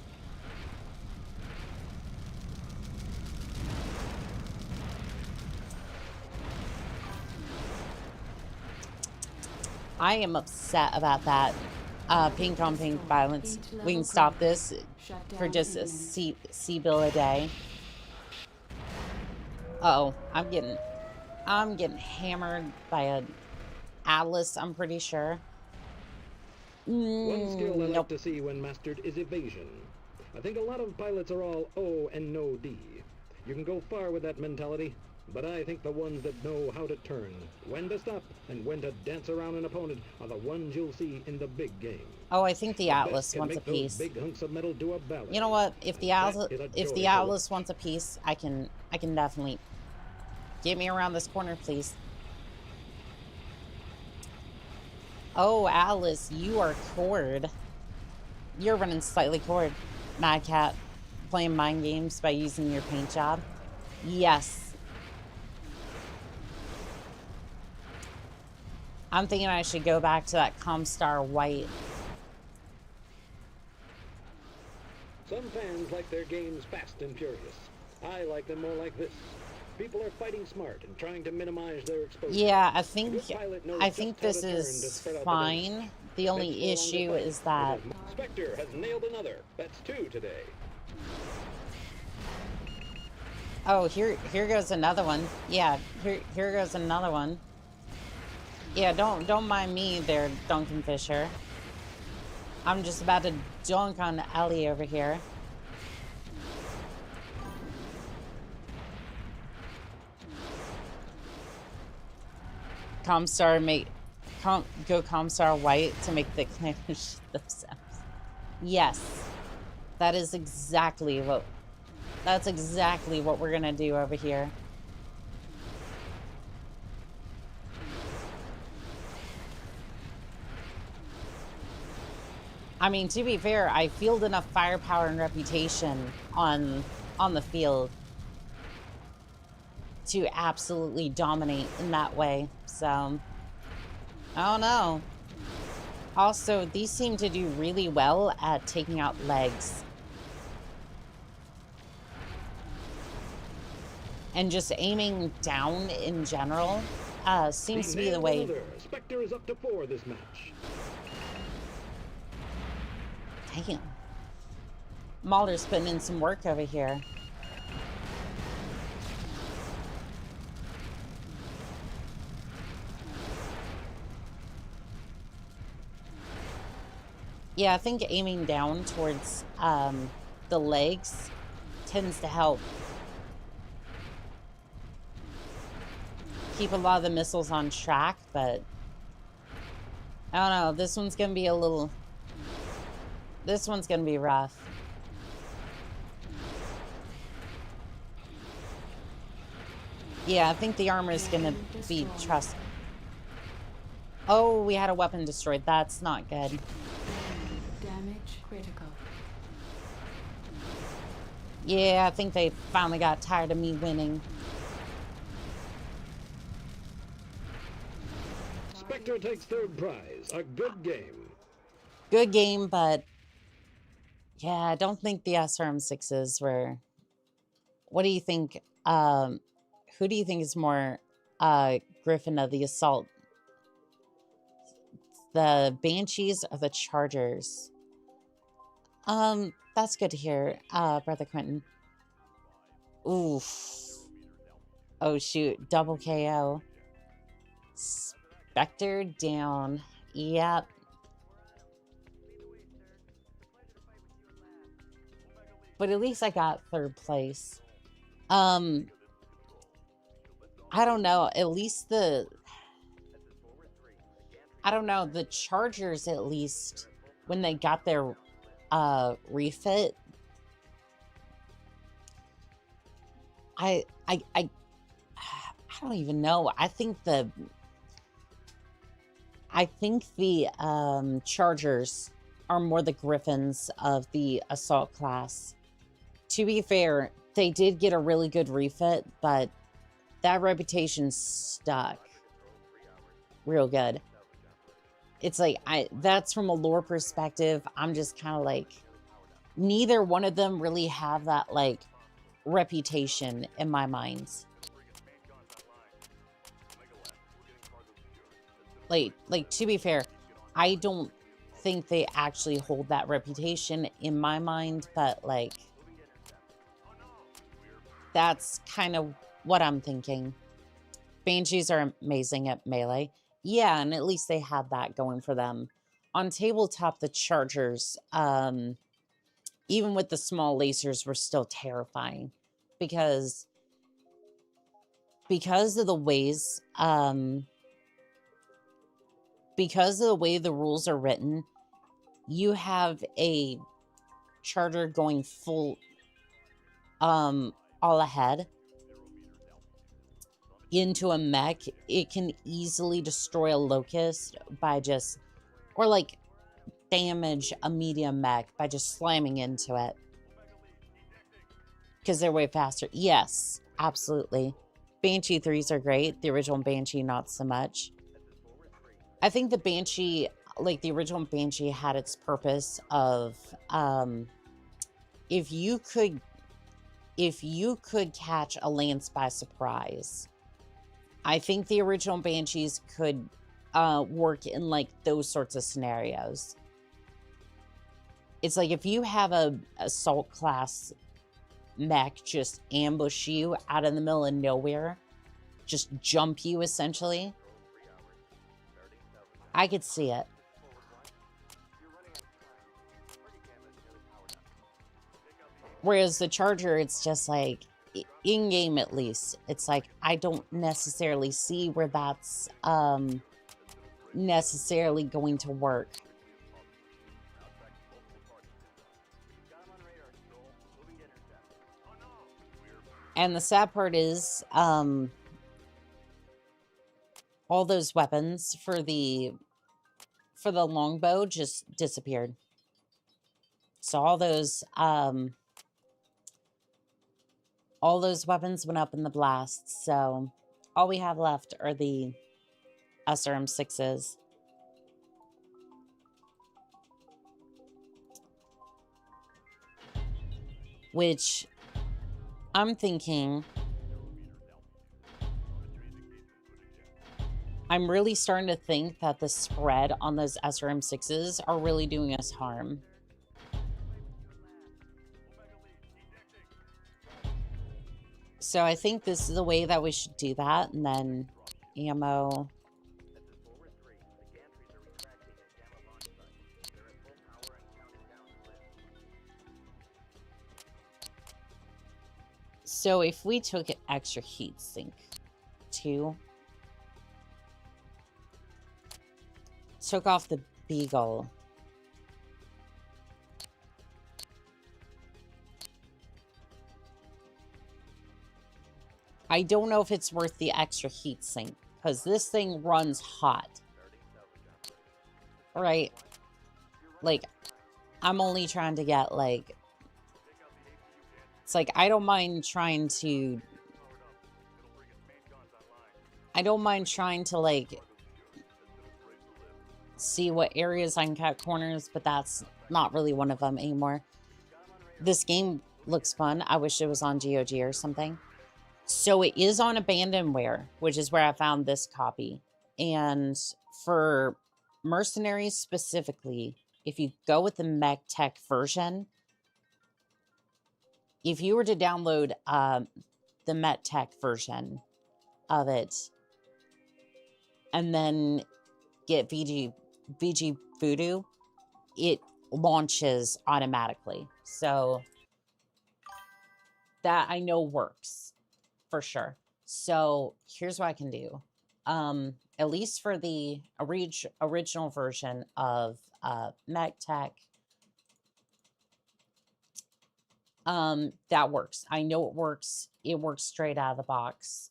I am upset about that. Pink on pink violence. We can stop this for just a C bill a day. Uh-oh, I'm getting hammered by a Atlas, I'm pretty sure. One skill I like to see when mastered is evasion. I think a lot of pilots are all O and no D. You can go far with that mentality, but I think the ones that know how to turn, when to stop, and when to dance around an opponent are the ones you'll see in the big game. Oh, I think the Atlas wants a piece. Big hunks of metal do a balance. You know what? If the Atlas wants a piece, I can definitely get me around this corner, please. Oh, Atlas, you are cord. You're running slightly cord. Mad Cat, playing mind games by using your paint job. Yes. I'm thinking I should go back to that Comstar White. Some fans like their games fast and furious. I like them more like this. People are fighting smart and trying to minimize their exposure. Yeah, I think this is fine. The only issue is that Spectre has nailed another. That's 2 today. oh, here goes another one. Yeah, here goes another one. Yeah, don't mind me there, Duncan Fisher. I'm just about to dunk on Ellie over here. Go Comstar White to make the clash themselves. Yes, that's exactly what we're gonna do over here. I mean, to be fair, I field enough firepower and reputation on the field to absolutely dominate in that way. So, I don't know. Also, these seem to do really well at taking out legs. And just aiming down in general seems to be the way. Spectre is up to 4 this match. Damn. Mauler's putting in some work over here. Yeah, I think aiming down towards the legs tends to help keep a lot of the missiles on track, but I don't know. This one's gonna be rough. Yeah, I think the armor is gonna be trust. Oh, we had a weapon destroyed. That's not good. Damage critical. Yeah, I think they finally got tired of me winning. Spectre takes 3rd prize. A good game. Good game, but yeah, I don't think the SRM6s were. What do you think? Who do you think is more Griffin of the assault The Banshees are the Chargers. That's good to hear, Brother Quentin. Oof. Oh, shoot. Double KO. Spectre down. Yep. But at least I got 3rd place. I don't know. At least the Chargers, at least, when they got their refit, I don't even know. I think the Chargers are more the Griffins of the assault class. To be fair, they did get a really good refit, but that reputation stuck real good. It's like, that's from a lore perspective. I'm just kind of like, neither one of them really have that, like, reputation in my mind. Like, to be fair, I don't think they actually hold that reputation in my mind, but, like, that's kind of what I'm thinking. Banshees are amazing at melee. Yeah, and at least they had that going for them. On tabletop, the Chargers, even with the small lasers, were still terrifying. Because of the ways, because of the way the rules are written, you have a Charger going full, all ahead into a mech. It can easily destroy a locust by just, or like damage a medium mech by just slamming into it. Because they're way faster. Yes, absolutely. Banshee 3s are great. The original Banshee, not so much. I think the Banshee, like the original Banshee, had its purpose of, if you could catch a lance by surprise, I think the original Banshees could work in like those sorts of scenarios. It's like if you have a assault class mech just ambush you out in the middle of nowhere, just jump you essentially, I could see it. Whereas the Charger, it's just like, in-game at least, it's like, I don't necessarily see where that's necessarily going to work. And the sad part is, all those weapons for the longbow just disappeared. So all those weapons went up in the blast, so all we have left are the SRM6s. Which, I'm thinking, I'm really starting to think that the spread on those SRM6s are really doing us harm. So I think this is the way that we should do that, and then ammo. So if we took an extra heat sink too, took off the beagle, I don't know if it's worth the extra heat sink, because this thing runs hot. Right? Like, I'm only trying to get, like... It's like, I don't mind trying to... like, see what areas I can cut corners, but that's not really one of them anymore. This game looks fun. I wish it was on GOG or something. So it is on Abandonware, which is where I found this copy. And for Mercenaries specifically, if you go with the mech tech version, if you were to download the mech tech version of it and then get VG Voodoo, it launches automatically. So that I know works for sure. So here's what I can do. At least for the original version of MechTech, that works. I know it works. It works straight out of the box.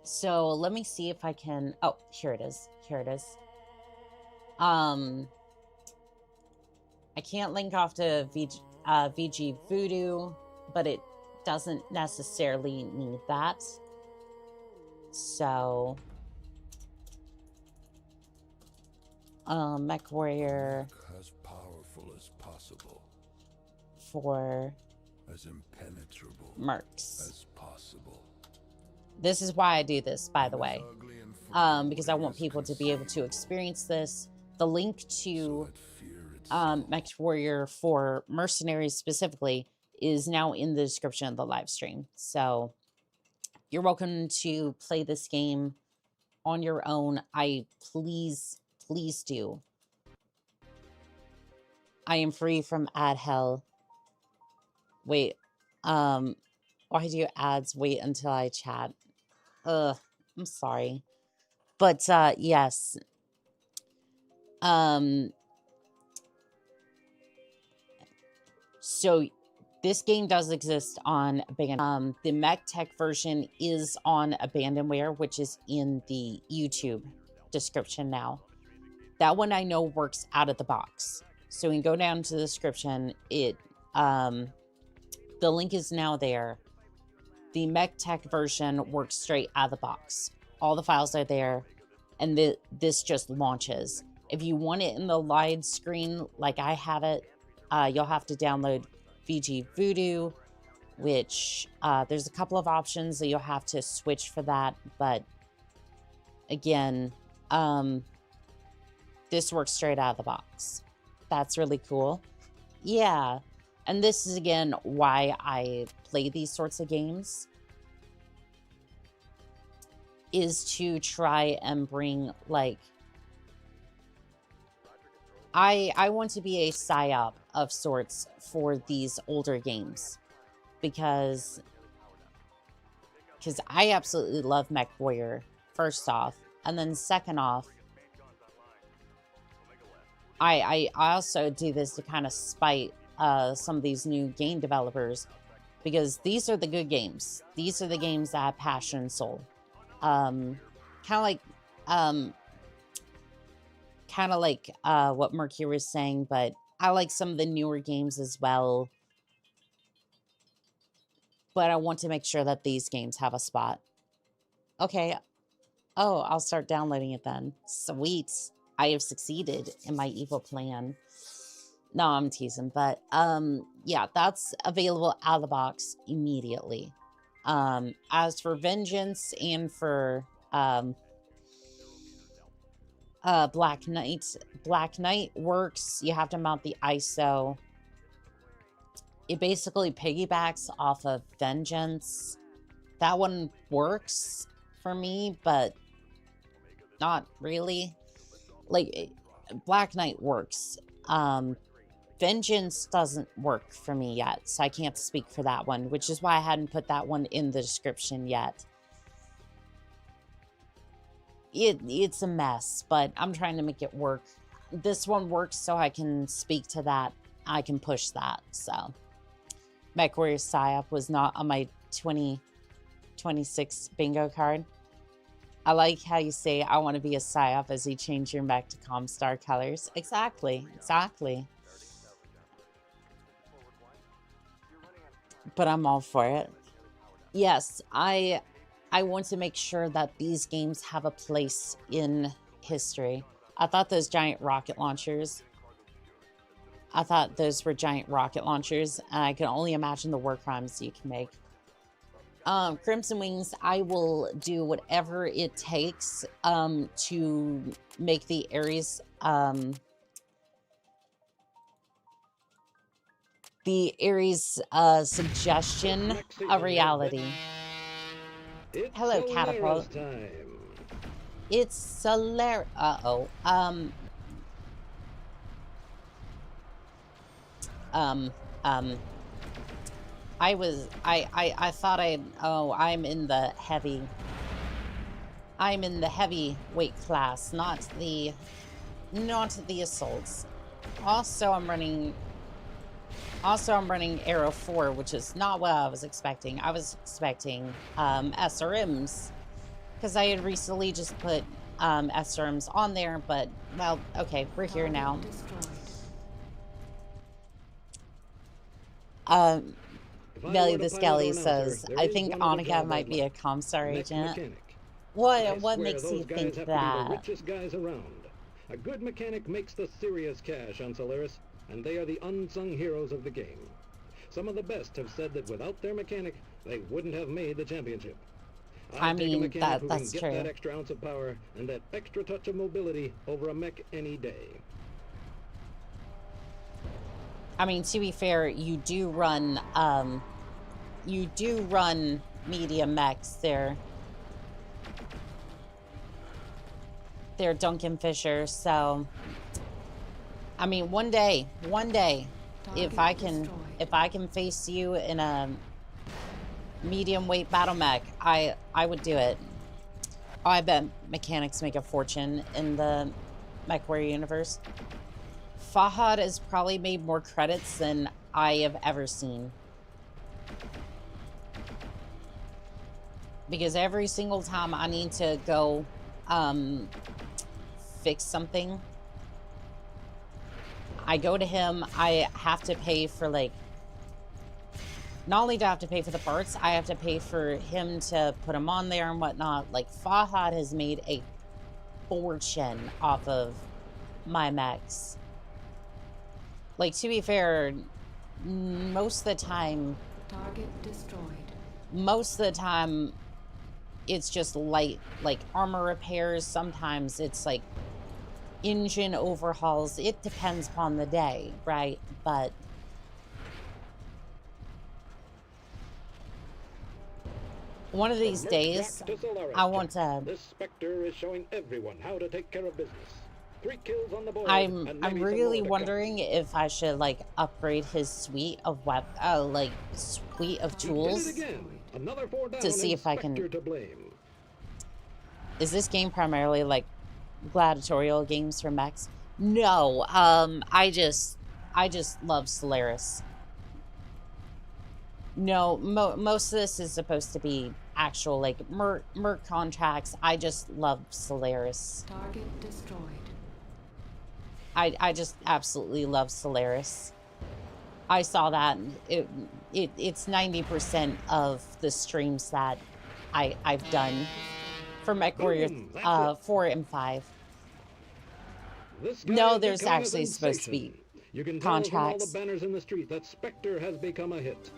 So let me see if I can. Oh, here it is. Here it is. I can't link off to VG Voodoo, but it doesn't necessarily need that. So, MechWarrior As powerful as possible, for as impenetrable mercs. as possible. This is why I do this, by the way, because I want people to be able to experience this. The link to MechWarrior for Mercenaries specifically is now in the description of the live stream. So you're welcome to play this game on your own. Please do. I am free from ad hell. Wait, why do ads wait until I chat? I'm sorry. But, yes. So this game does exist on Abandonware. The MechTech version is on Abandonware, which is in the YouTube description now. That one I know works out of the box. So we can go down to the description. The link is now there. The MechTech version works straight out of the box. All the files are there, and this just launches. If you want it in the wide screen like I have it, you'll have to download VG Voodoo, which there's a couple of options that you'll have to switch for that. But again, this works straight out of the box. That's really cool. Yeah. And this is, again, why I play these sorts of games, is to try and bring, like, I want to be a PSYOP of sorts for these older games, because I absolutely love MechWarrior, first off, and then second off, I also do this to kind of spite some of these new game developers, because these are the good games. These are the games that have passion and soul. Kind of like what Mercury was saying, but I like some of the newer games as well. But I want to make sure that these games have a spot. Okay. Oh, I'll start downloading it then. Sweet. I have succeeded in my evil plan. No, I'm teasing, but yeah, that's available out of the box immediately. As for Vengeance and for Black Knight works. You have to mount the ISO. It basically piggybacks off of Vengeance. That one works for me, but not really. Like, Black Knight works. Vengeance doesn't work for me yet, so I can't speak for that one, which is why I hadn't put that one in the description yet. It's a mess, but I'm trying to make it work. This one works, so I can speak to that. I can push that, so. MechWarrior PSYOP was not on my 2026 bingo card. I like how you say, I want to be a PSYOP as you change your mech to Comstar colors. Exactly, exactly. But I'm all for it. Yes, I want to make sure that these games have a place in history. I thought those giant rocket launchers I thought those were giant rocket launchers. I can only imagine the war crimes you can make. Crimson Wings, I will do whatever it takes to make the Ares suggestion a reality. Hello, Catapult. It's Solaris. Uh-oh. I thought I'm in the heavyweight class, not the assaults. Also, I'm running Arrow 4, which is not what I was expecting. I was expecting SRMs, because I had recently just put SRMs on there, but, well, okay, we're here now. Nelly the Skelly says, I think Oni-chan might be a Comstar agent. What makes you think that? The richest guys around. A good mechanic makes the serious cash on Solaris, and they are the unsung heroes of the game. Some of the best have said that without their mechanic, they wouldn't have made the championship. I mean, that's true. Get that extra ounce of power and that extra touch of mobility over a mech any day. I mean, to be fair, you do run medium mechs. They're Duncan Fisher, so I mean, one day, if I can face you in a medium weight battle mech, I would do it. Oh, I bet mechanics make a fortune in the MechWarrior universe. Fahad has probably made more credits than I have ever seen. Because every single time I need to go fix something, I go to him. I have to pay for, like, not only do I have to pay for the parts, I have to pay for him to put them on there and whatnot. Like, Fahad has made a fortune off of my mechs. Like, to be fair, most of the time... Target destroyed. Most of the time, it's just light, like, armor repairs. Sometimes it's, like, engine overhauls. It depends upon the day, right? But... one of these days, I want to... This Spectre is showing everyone how to take care of business. 3 kills on the board. I'm really wondering if I should, like, upgrade his suite of suite of tools to see if I can. Is this game primarily like gladiatorial games for mechs? No, I just love Solaris. No, most of this is supposed to be actual, like, merc contracts. I just love Solaris. Target destroyed. I just absolutely love Solaris. I saw that. It's 90% of the streams that I've done for MechWarrior 4 and 5. No, there's actually supposed to be contracts. From all the banners in the street that Spectre has become a hit.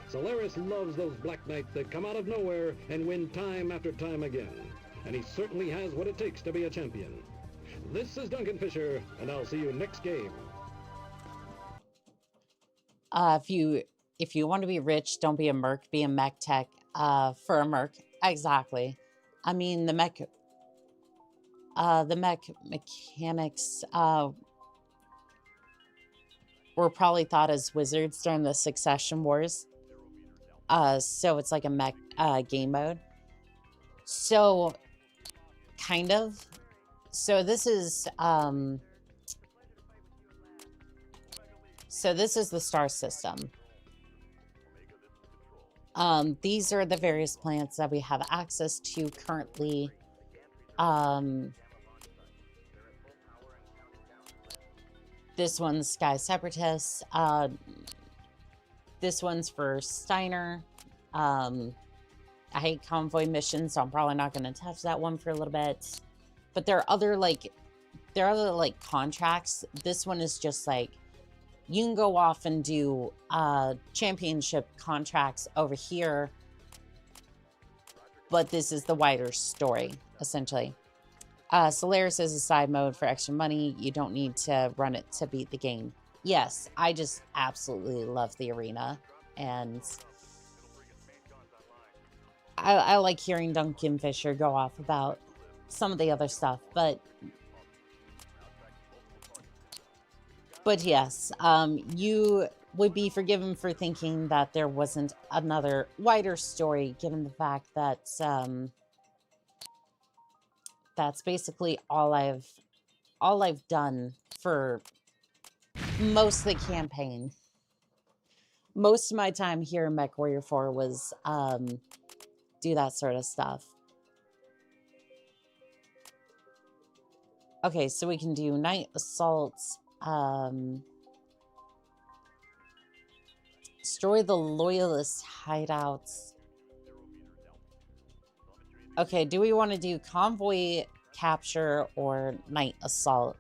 Solaris loves those Black Knights that come out of nowhere and win time after time again. And he certainly has what it takes to be a champion. This is Duncan Fisher, and I'll see you next game. If you want to be rich, don't be a merc, be a mech tech for a merc. Exactly. I mean, the mech mechanics were probably thought as wizards during the Succession Wars. So it's like a mech game mode. So, kind of. So this is the star system. These are the various planets that we have access to currently. This one's Sky Separatists. This one's for Steiner. I hate convoy missions, so I'm probably not going to touch that one for a little bit. But there are other contracts. This one is just like you can go off and do championship contracts over here, but this is the wider story, essentially. Solaris is a side mode for extra money. You don't need to run it to beat the game. Yes, I just absolutely love the arena, and I like hearing Duncan Fisher go off about some of the other stuff, but yes, you would be forgiven for thinking that there wasn't another wider story, given the fact that that's basically all I've done for most of the campaign. Most of my time here in MechWarrior 4 was do that sort of stuff. Okay, so we can do night assaults. Destroy the loyalist hideouts. Okay, do we want to do convoy capture or night assault?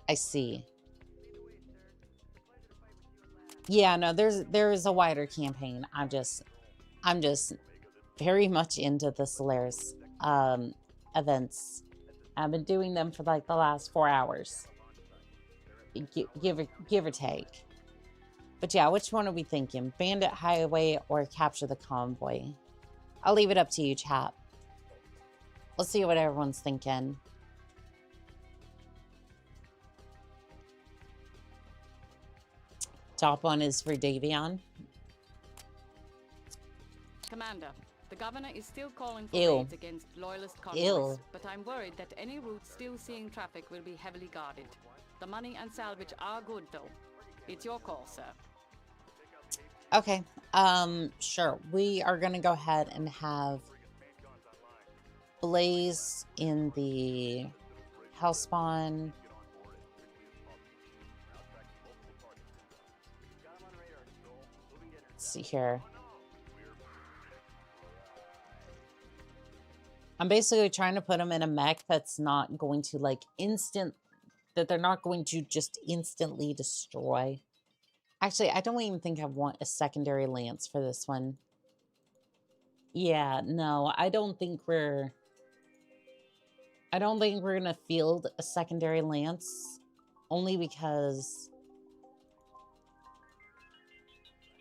I see. Yeah, no, there is a wider campaign. I'm just very much into the Solaris events. I've been doing them for like the last 4 hours. Give or take. But yeah, which one are we thinking? Bandit Highway or capture the convoy? I'll leave it up to you, chat. Let's see what everyone's thinking. Top one is for Davion. Commander, the governor is still calling for Ew. raids against loyalist convoys, Ew. but I'm worried that any route still seeing traffic will be heavily guarded. The money and salvage are good, though. It's your call, sir. Okay, sure. We are gonna go ahead and have Blaze in the Hellspawn. Let's see here. I'm basically trying to put them in a mech that's not going to like that they're not going to just instantly destroy. Actually, I don't even think I want a secondary lance for this one. Yeah, no, I don't think we're gonna field a secondary lance, only because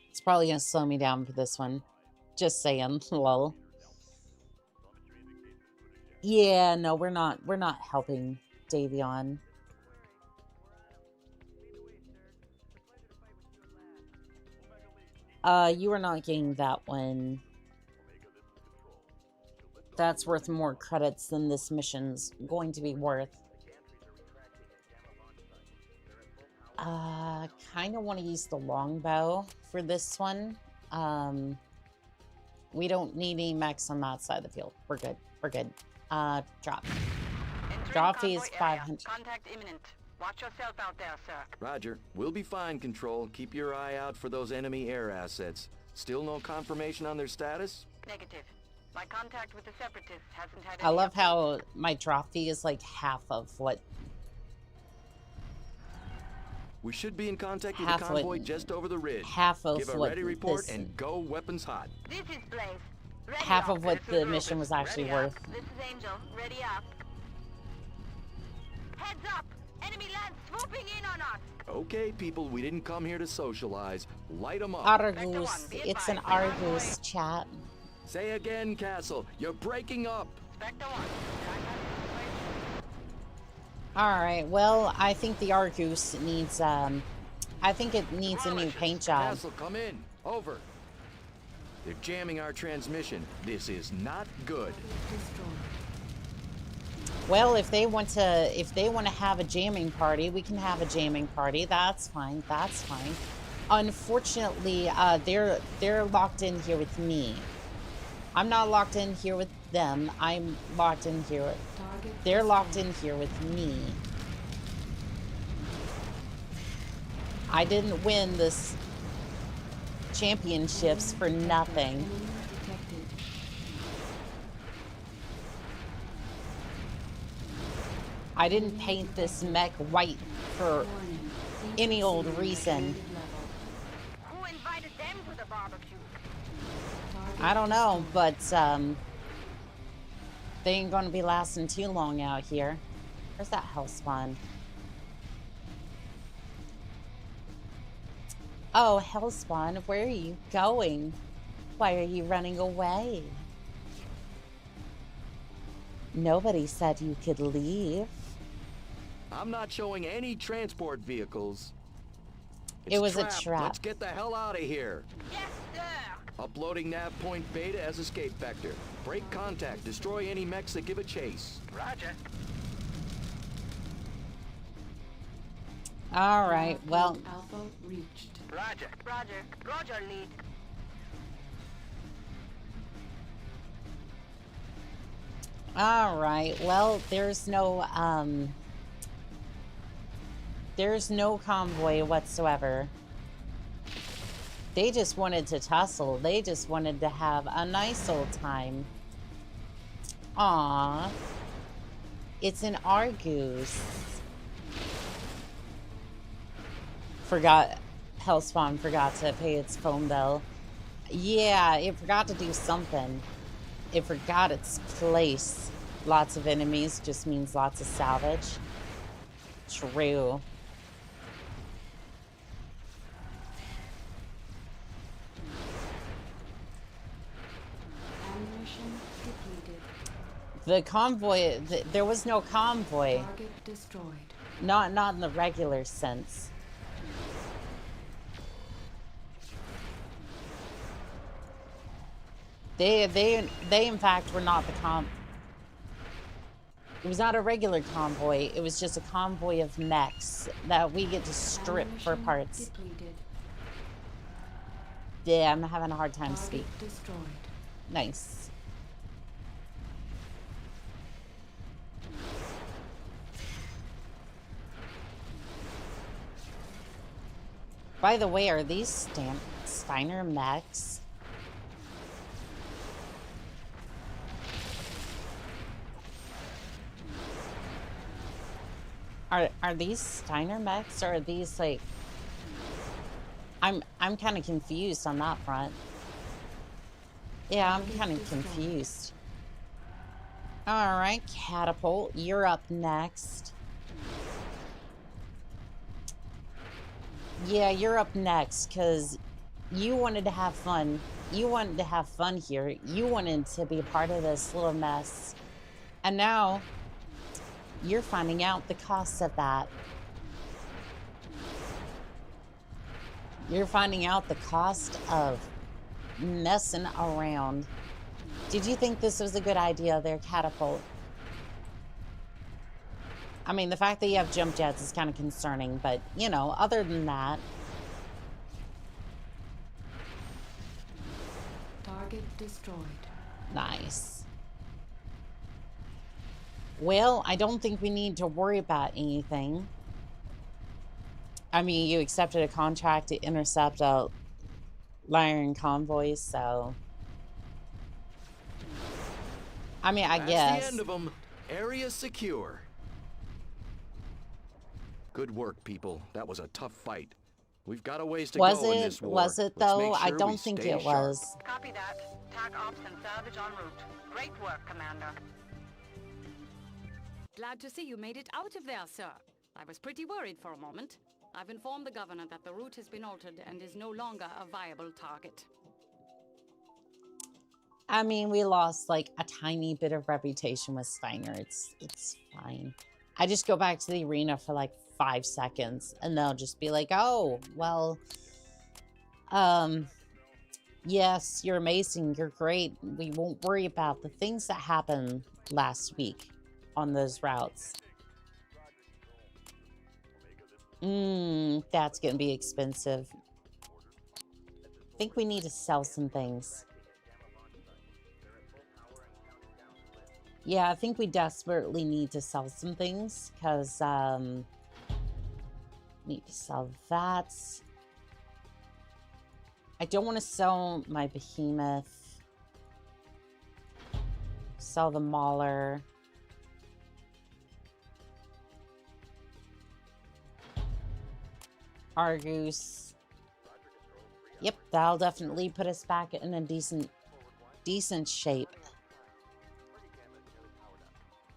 it's probably gonna slow me down for this one. Just saying, lol. Yeah, no, we're not helping Davion. You are not getting that one. That's worth more credits than this mission's going to be worth. Kind of want to use the longbow for this one. We don't need any mechs on that side of the field. We're good. We're good. Drop. Drop fee is 500. Contact imminent. Watch yourself out there, sir. Roger. We'll be fine, Control. Keep your eye out for those enemy air assets. Still no confirmation on their status? Negative. My contact with the Separatists hasn't had any I love updates. how my drop fee is like half of what... We should be in contact with the convoy just over the ridge. Half of Give a what ready report this... and go weapons hot. This is Blaze. Ready half up. of what the mission was actually Ready worth. up. This is Angel. Ready up. Heads up! Enemy land swooping in on us! Okay, people, we didn't come here to socialize. Light them up. Argus. It's an Argus, chat. Say again, Castle. You're breaking up. Spectre 1. Alright, well, I think the Argus needs, I think it needs a new paint job. Castle, come in. Over. They're jamming our transmission. This is not good. Well, if they want to have a jamming party, we can have a jamming party. That's fine. That's fine. Unfortunately, they're locked in here with me. I'm not locked in here with them. I'm locked in here with... They're locked in here with me. I didn't win this championships for nothing. I didn't paint this mech white any old reason. Who invited them to the barbecue? I don't know, but they ain't gonna be lasting too long out here. Where's that hell spawn? Oh, Hellspawn, where are you going? Why are you running away? Nobody said you could leave. I'm not showing any transport vehicles. It was a trap. Let's get the hell out of here. Yes, sir. Uploading nav point beta as escape vector. Break contact. Destroy any mechs that give a chase. Roger. All right, well. Alpha reached. Roger. Roger. Roger, lead. All right, well, there's no convoy whatsoever. They just wanted to tussle. They just wanted to have a nice old time. Aww. It's an Argus. Hellspawn forgot to pay its phone bill. Yeah, it forgot to do something. It forgot its place. Lots of enemies just means lots of salvage. True. Ammunition depleted. The convoy, there was no convoy. Target destroyed. Not in the regular sense. They in fact were not the It was not a regular convoy. It was just a convoy of mechs that we get to strip for parts. Depleted. Yeah, I'm having a hard time Target speaking. destroyed. Nice. By the way, are these Steiner mechs? Are these Steiner mechs, or are these like... I'm kind of confused on that front. Yeah, I'm kind of confused. All right, Catapult, you're up next. Yeah, you're up next, because you wanted to have fun. You wanted to have fun here. You wanted to be a part of this little mess. And now, you're finding out the costs of that. You're finding out the cost of messing around. Did you think this was a good idea there, Catapult? I mean, the fact that you have jump jets is kind of concerning, but, you know, other than that... Target destroyed. Nice. Well, I don't think we need to worry about anything. I mean, you accepted a contract to intercept a Lyran convoy, so... I mean, I guess... That's the end of them. Area secure. Good work, people. That was a tough fight. We've got a ways to go in this war. Was it, though? I don't think it was. Copy that. Tac ops and salvage en route. Great work, Commander. Glad to see you made it out of there, sir. I was pretty worried for a moment. I've informed the governor that the route has been altered and is no longer a viable target. I mean, we lost like a tiny bit of reputation with Steiner. It's fine. I just go back to the arena for like 5 seconds and they'll just be like, oh, well, yes, you're amazing. You're great. We won't worry about the things that happened last week on those routes. That's going to be expensive. I think we need to sell some things. Yeah, I think we desperately need to sell some things because need to sell that. I don't want to sell my behemoth. Sell the mauler. Argus. Yep, that'll definitely put us back in a decent shape.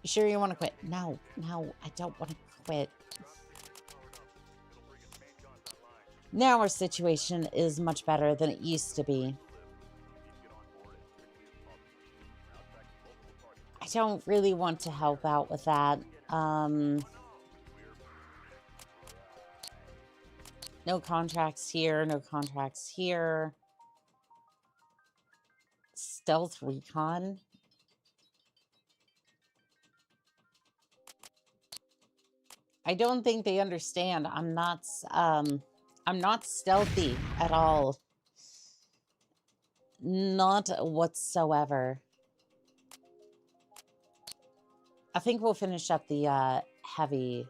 You sure you want to quit? No, I don't want to quit. Now our situation is much better than it used to be. I don't really want to help out with that. No contracts here, no contracts here. Stealth recon. I don't think they understand. I'm not stealthy at all. Not whatsoever. I think we'll finish up the heavy.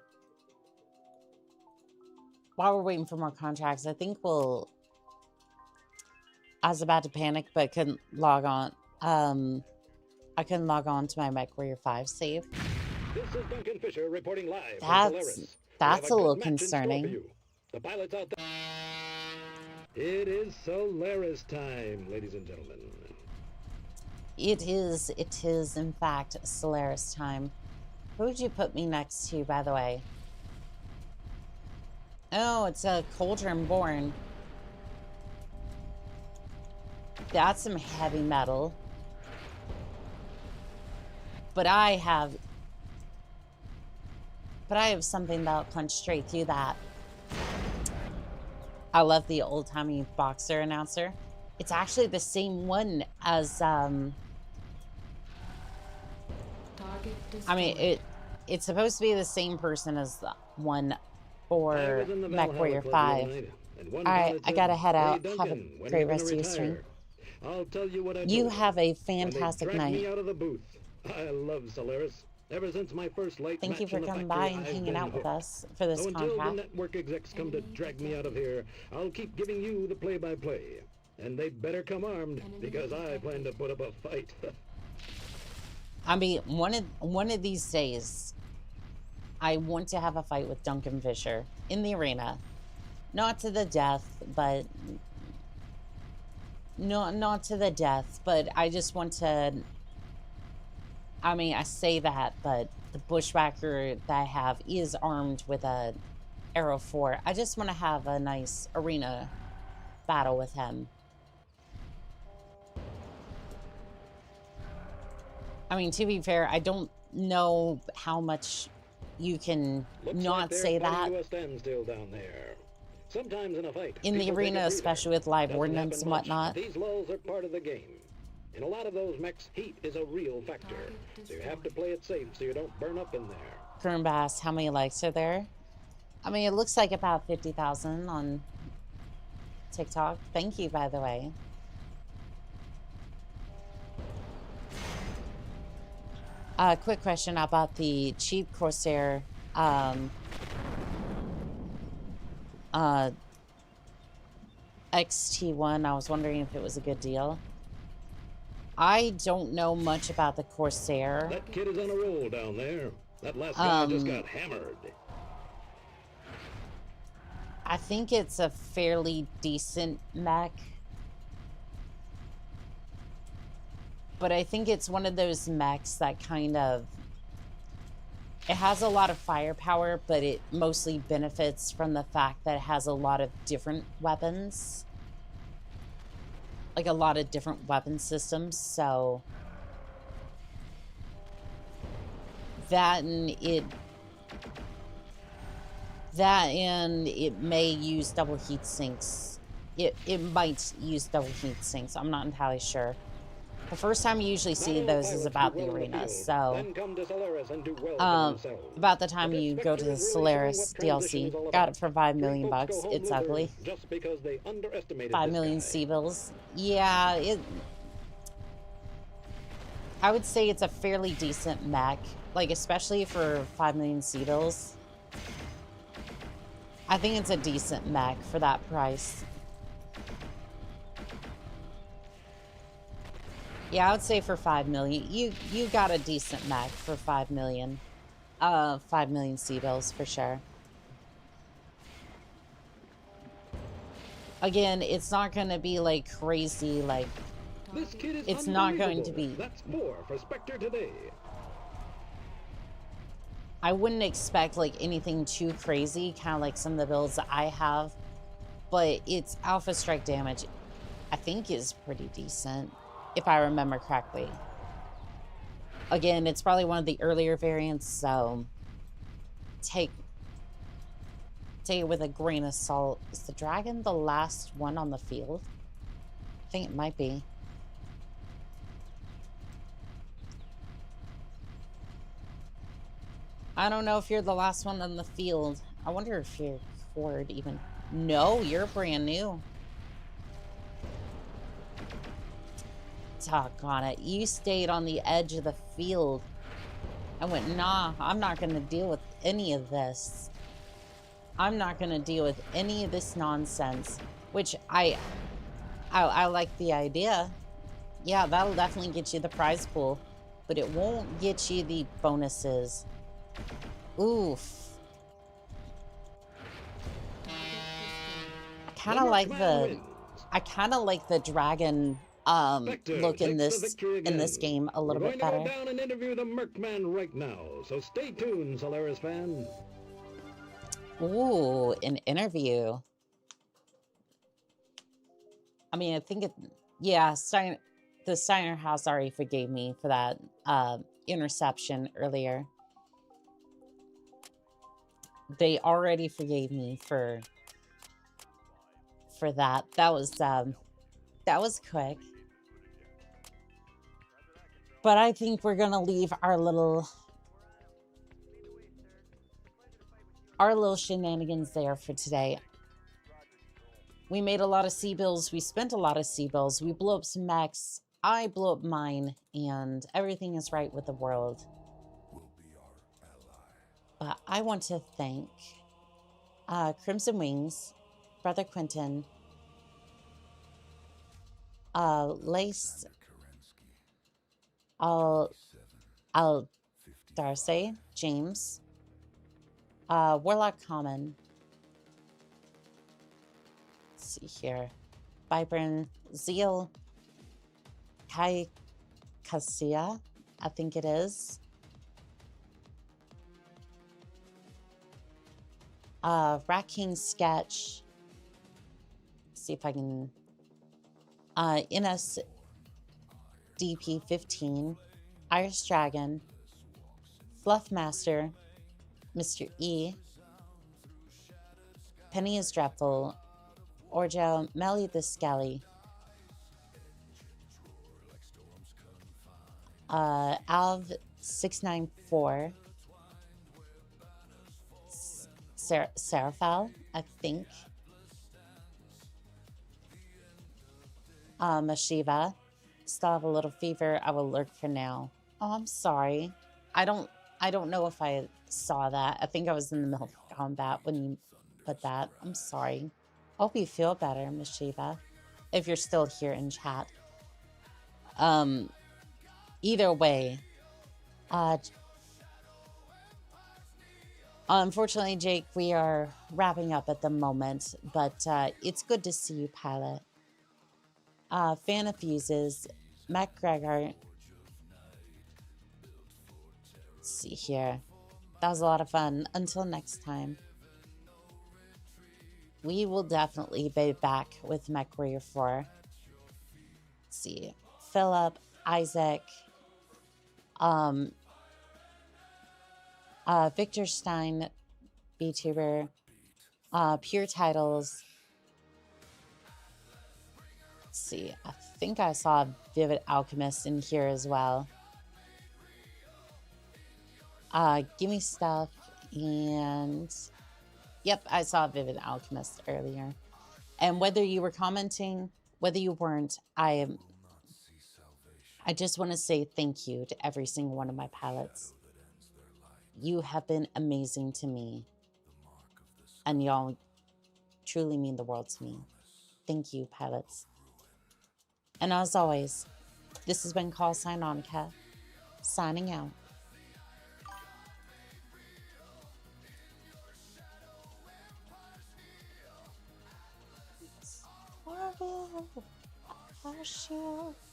While we're waiting for more contracts, I think we'll... I was about to panic, but couldn't log on. I couldn't log on to my MechWarrior 5 save. This is Duncan Fisher reporting live from That's Solaris. a little concerning. The pilots out there. It is Solaris time, ladies and gentlemen. It is in fact Solaris time. Who would you put me next to, by the way? Oh, it's a Cauldron Born. That's some heavy metal. But I have something that'll punch straight through that. I love the old-timey boxer announcer. It's actually the same one as I mean, it's supposed to be the same person as the one for MechWarrior 5. Alright, I gotta head out. Have a great rest of your stream. I'll tell you what I You told have a when they fantastic dragged night. me out of the booth. I love Solaris. Ever since my first light Thank you match for in the coming factory, by and I've hanging been out with hooked. us for this So until the contract. network execs come to drag me out of here, I'll keep giving you the play-by-play. And they better come armed, because I plan to put up a fight. I mean, one of these days, I want to have a fight with Duncan Fisher in the arena. Not to the death, but... Not to the death, but I just want to... I mean, I say that, but the bushwhacker that I have is armed with a Arrow 4. I just want to have a nice arena battle with him. I mean, to be fair, I don't know how much you can Looks not like they're say fighting that to a standstill down there. Sometimes in a fight, in the people take arena, a breather. especially with live Doesn't ordnance happen and much. whatnot. These lulls are part of the game. In a lot of those mechs, heat is a real factor. So you have to play it safe so you don't burn up in there. Kern Bass, how many likes are there? I mean, it looks like about 50,000 on TikTok. Thank you, by the way. Quick question about the cheap Corsair XT1. I was wondering if it was a good deal. I don't know much about the Corsair. That kid is on a roll down there. That last guy just got hammered. I think it's a fairly decent mech. But I think it's one of those mechs that kind of... It has a lot of firepower, but it mostly benefits from the fact that it has a lot of different weapons. Like a lot of different weapon systems, so... That and it may use double heat sinks. It might use double heat sinks. I'm not entirely sure. The first time you usually see those is about the arena, so about the time you go to the Solaris DLC, got it for $5 million bucks. It's ugly. 5 million C-bills. Yeah, I would say it's a fairly decent mech, like especially for 5 million C-bills. I think it's a decent mech for that price. Yeah, I would say for 5 million. You got a decent mech for 5 million. 5 million C-bills for sure. Again, it's not going to be like crazy, like This kid is it's not going to unbelievable. be. That's 4 for Spectre today. I wouldn't expect like anything too crazy, kind of like some of the builds that I have, but its alpha strike damage, I think, is pretty decent, if I remember correctly. Again, it's probably one of the earlier variants, so take it with a grain of salt. Is the dragon the last one on the field? I think it might be. I don't know if you're the last one on the field. I wonder if you're cord even. No, you're brand new. Doggone it. You stayed on the edge of the field. I went, nah, I'm not going to deal with any of this. I'm not going to deal with any of this nonsense. Which I like the idea. Yeah, that'll definitely get you the prize pool. But it won't get you the bonuses. Oof. I kind of like the dragon look in this game a little bit better. We're going to go down and interview the Mercman right now, so stay tuned, Solaris fan. Ooh, an interview. I mean, I think it, yeah, the Steiner house already forgave me for that interception earlier. They already forgave me for that. That was quick. But I think we're gonna leave our little shenanigans there for today. We made a lot of C-bills. We spent a lot of C-bills. We blew up some mechs. I blew up mine, and everything is right with the world. But I want to thank Crimson Wings, Brother Quentin, Lace, Darcy, James, Warlock Common. Let's see here. Vibrant Zeal, Kai Cassia, I think it is. Rat King Sketch. Let's see if I can. NSDP15, Irish Dragon, Fluffmaster, Mr. E, Penny is Dreadful, Orjo, Melly the Scally, Alv694, Seraphal, I think. Mashiva, still have a little fever. I will lurk for now. Oh, I'm sorry. I don't know if I saw that. I think I was in the middle of combat when you put that. I'm sorry. Hope you feel better, Mashiva, if you're still here in chat. Either way, unfortunately, Jake, we are wrapping up at the moment, but it's good to see you, Pilot. Fan of Fuses, MechWarrior. Let's see here. That was a lot of fun. Until next time, we will definitely be back with MechWarrior 4. Let's see. Philip, Isaac, Victor Stein, Vtuber, Pure Titles. Let's see. I think I saw Vivid Alchemist in here as well. Gimme Stuff, and yep, I saw Vivid Alchemist earlier. And whether you were commenting, whether you weren't, I just want to say thank you to every single one of my pilots. You have been amazing to me, and y'all truly mean the world to me. Thank you, pilots. And as always, this has been Call Sign Onica, signing out. your shield.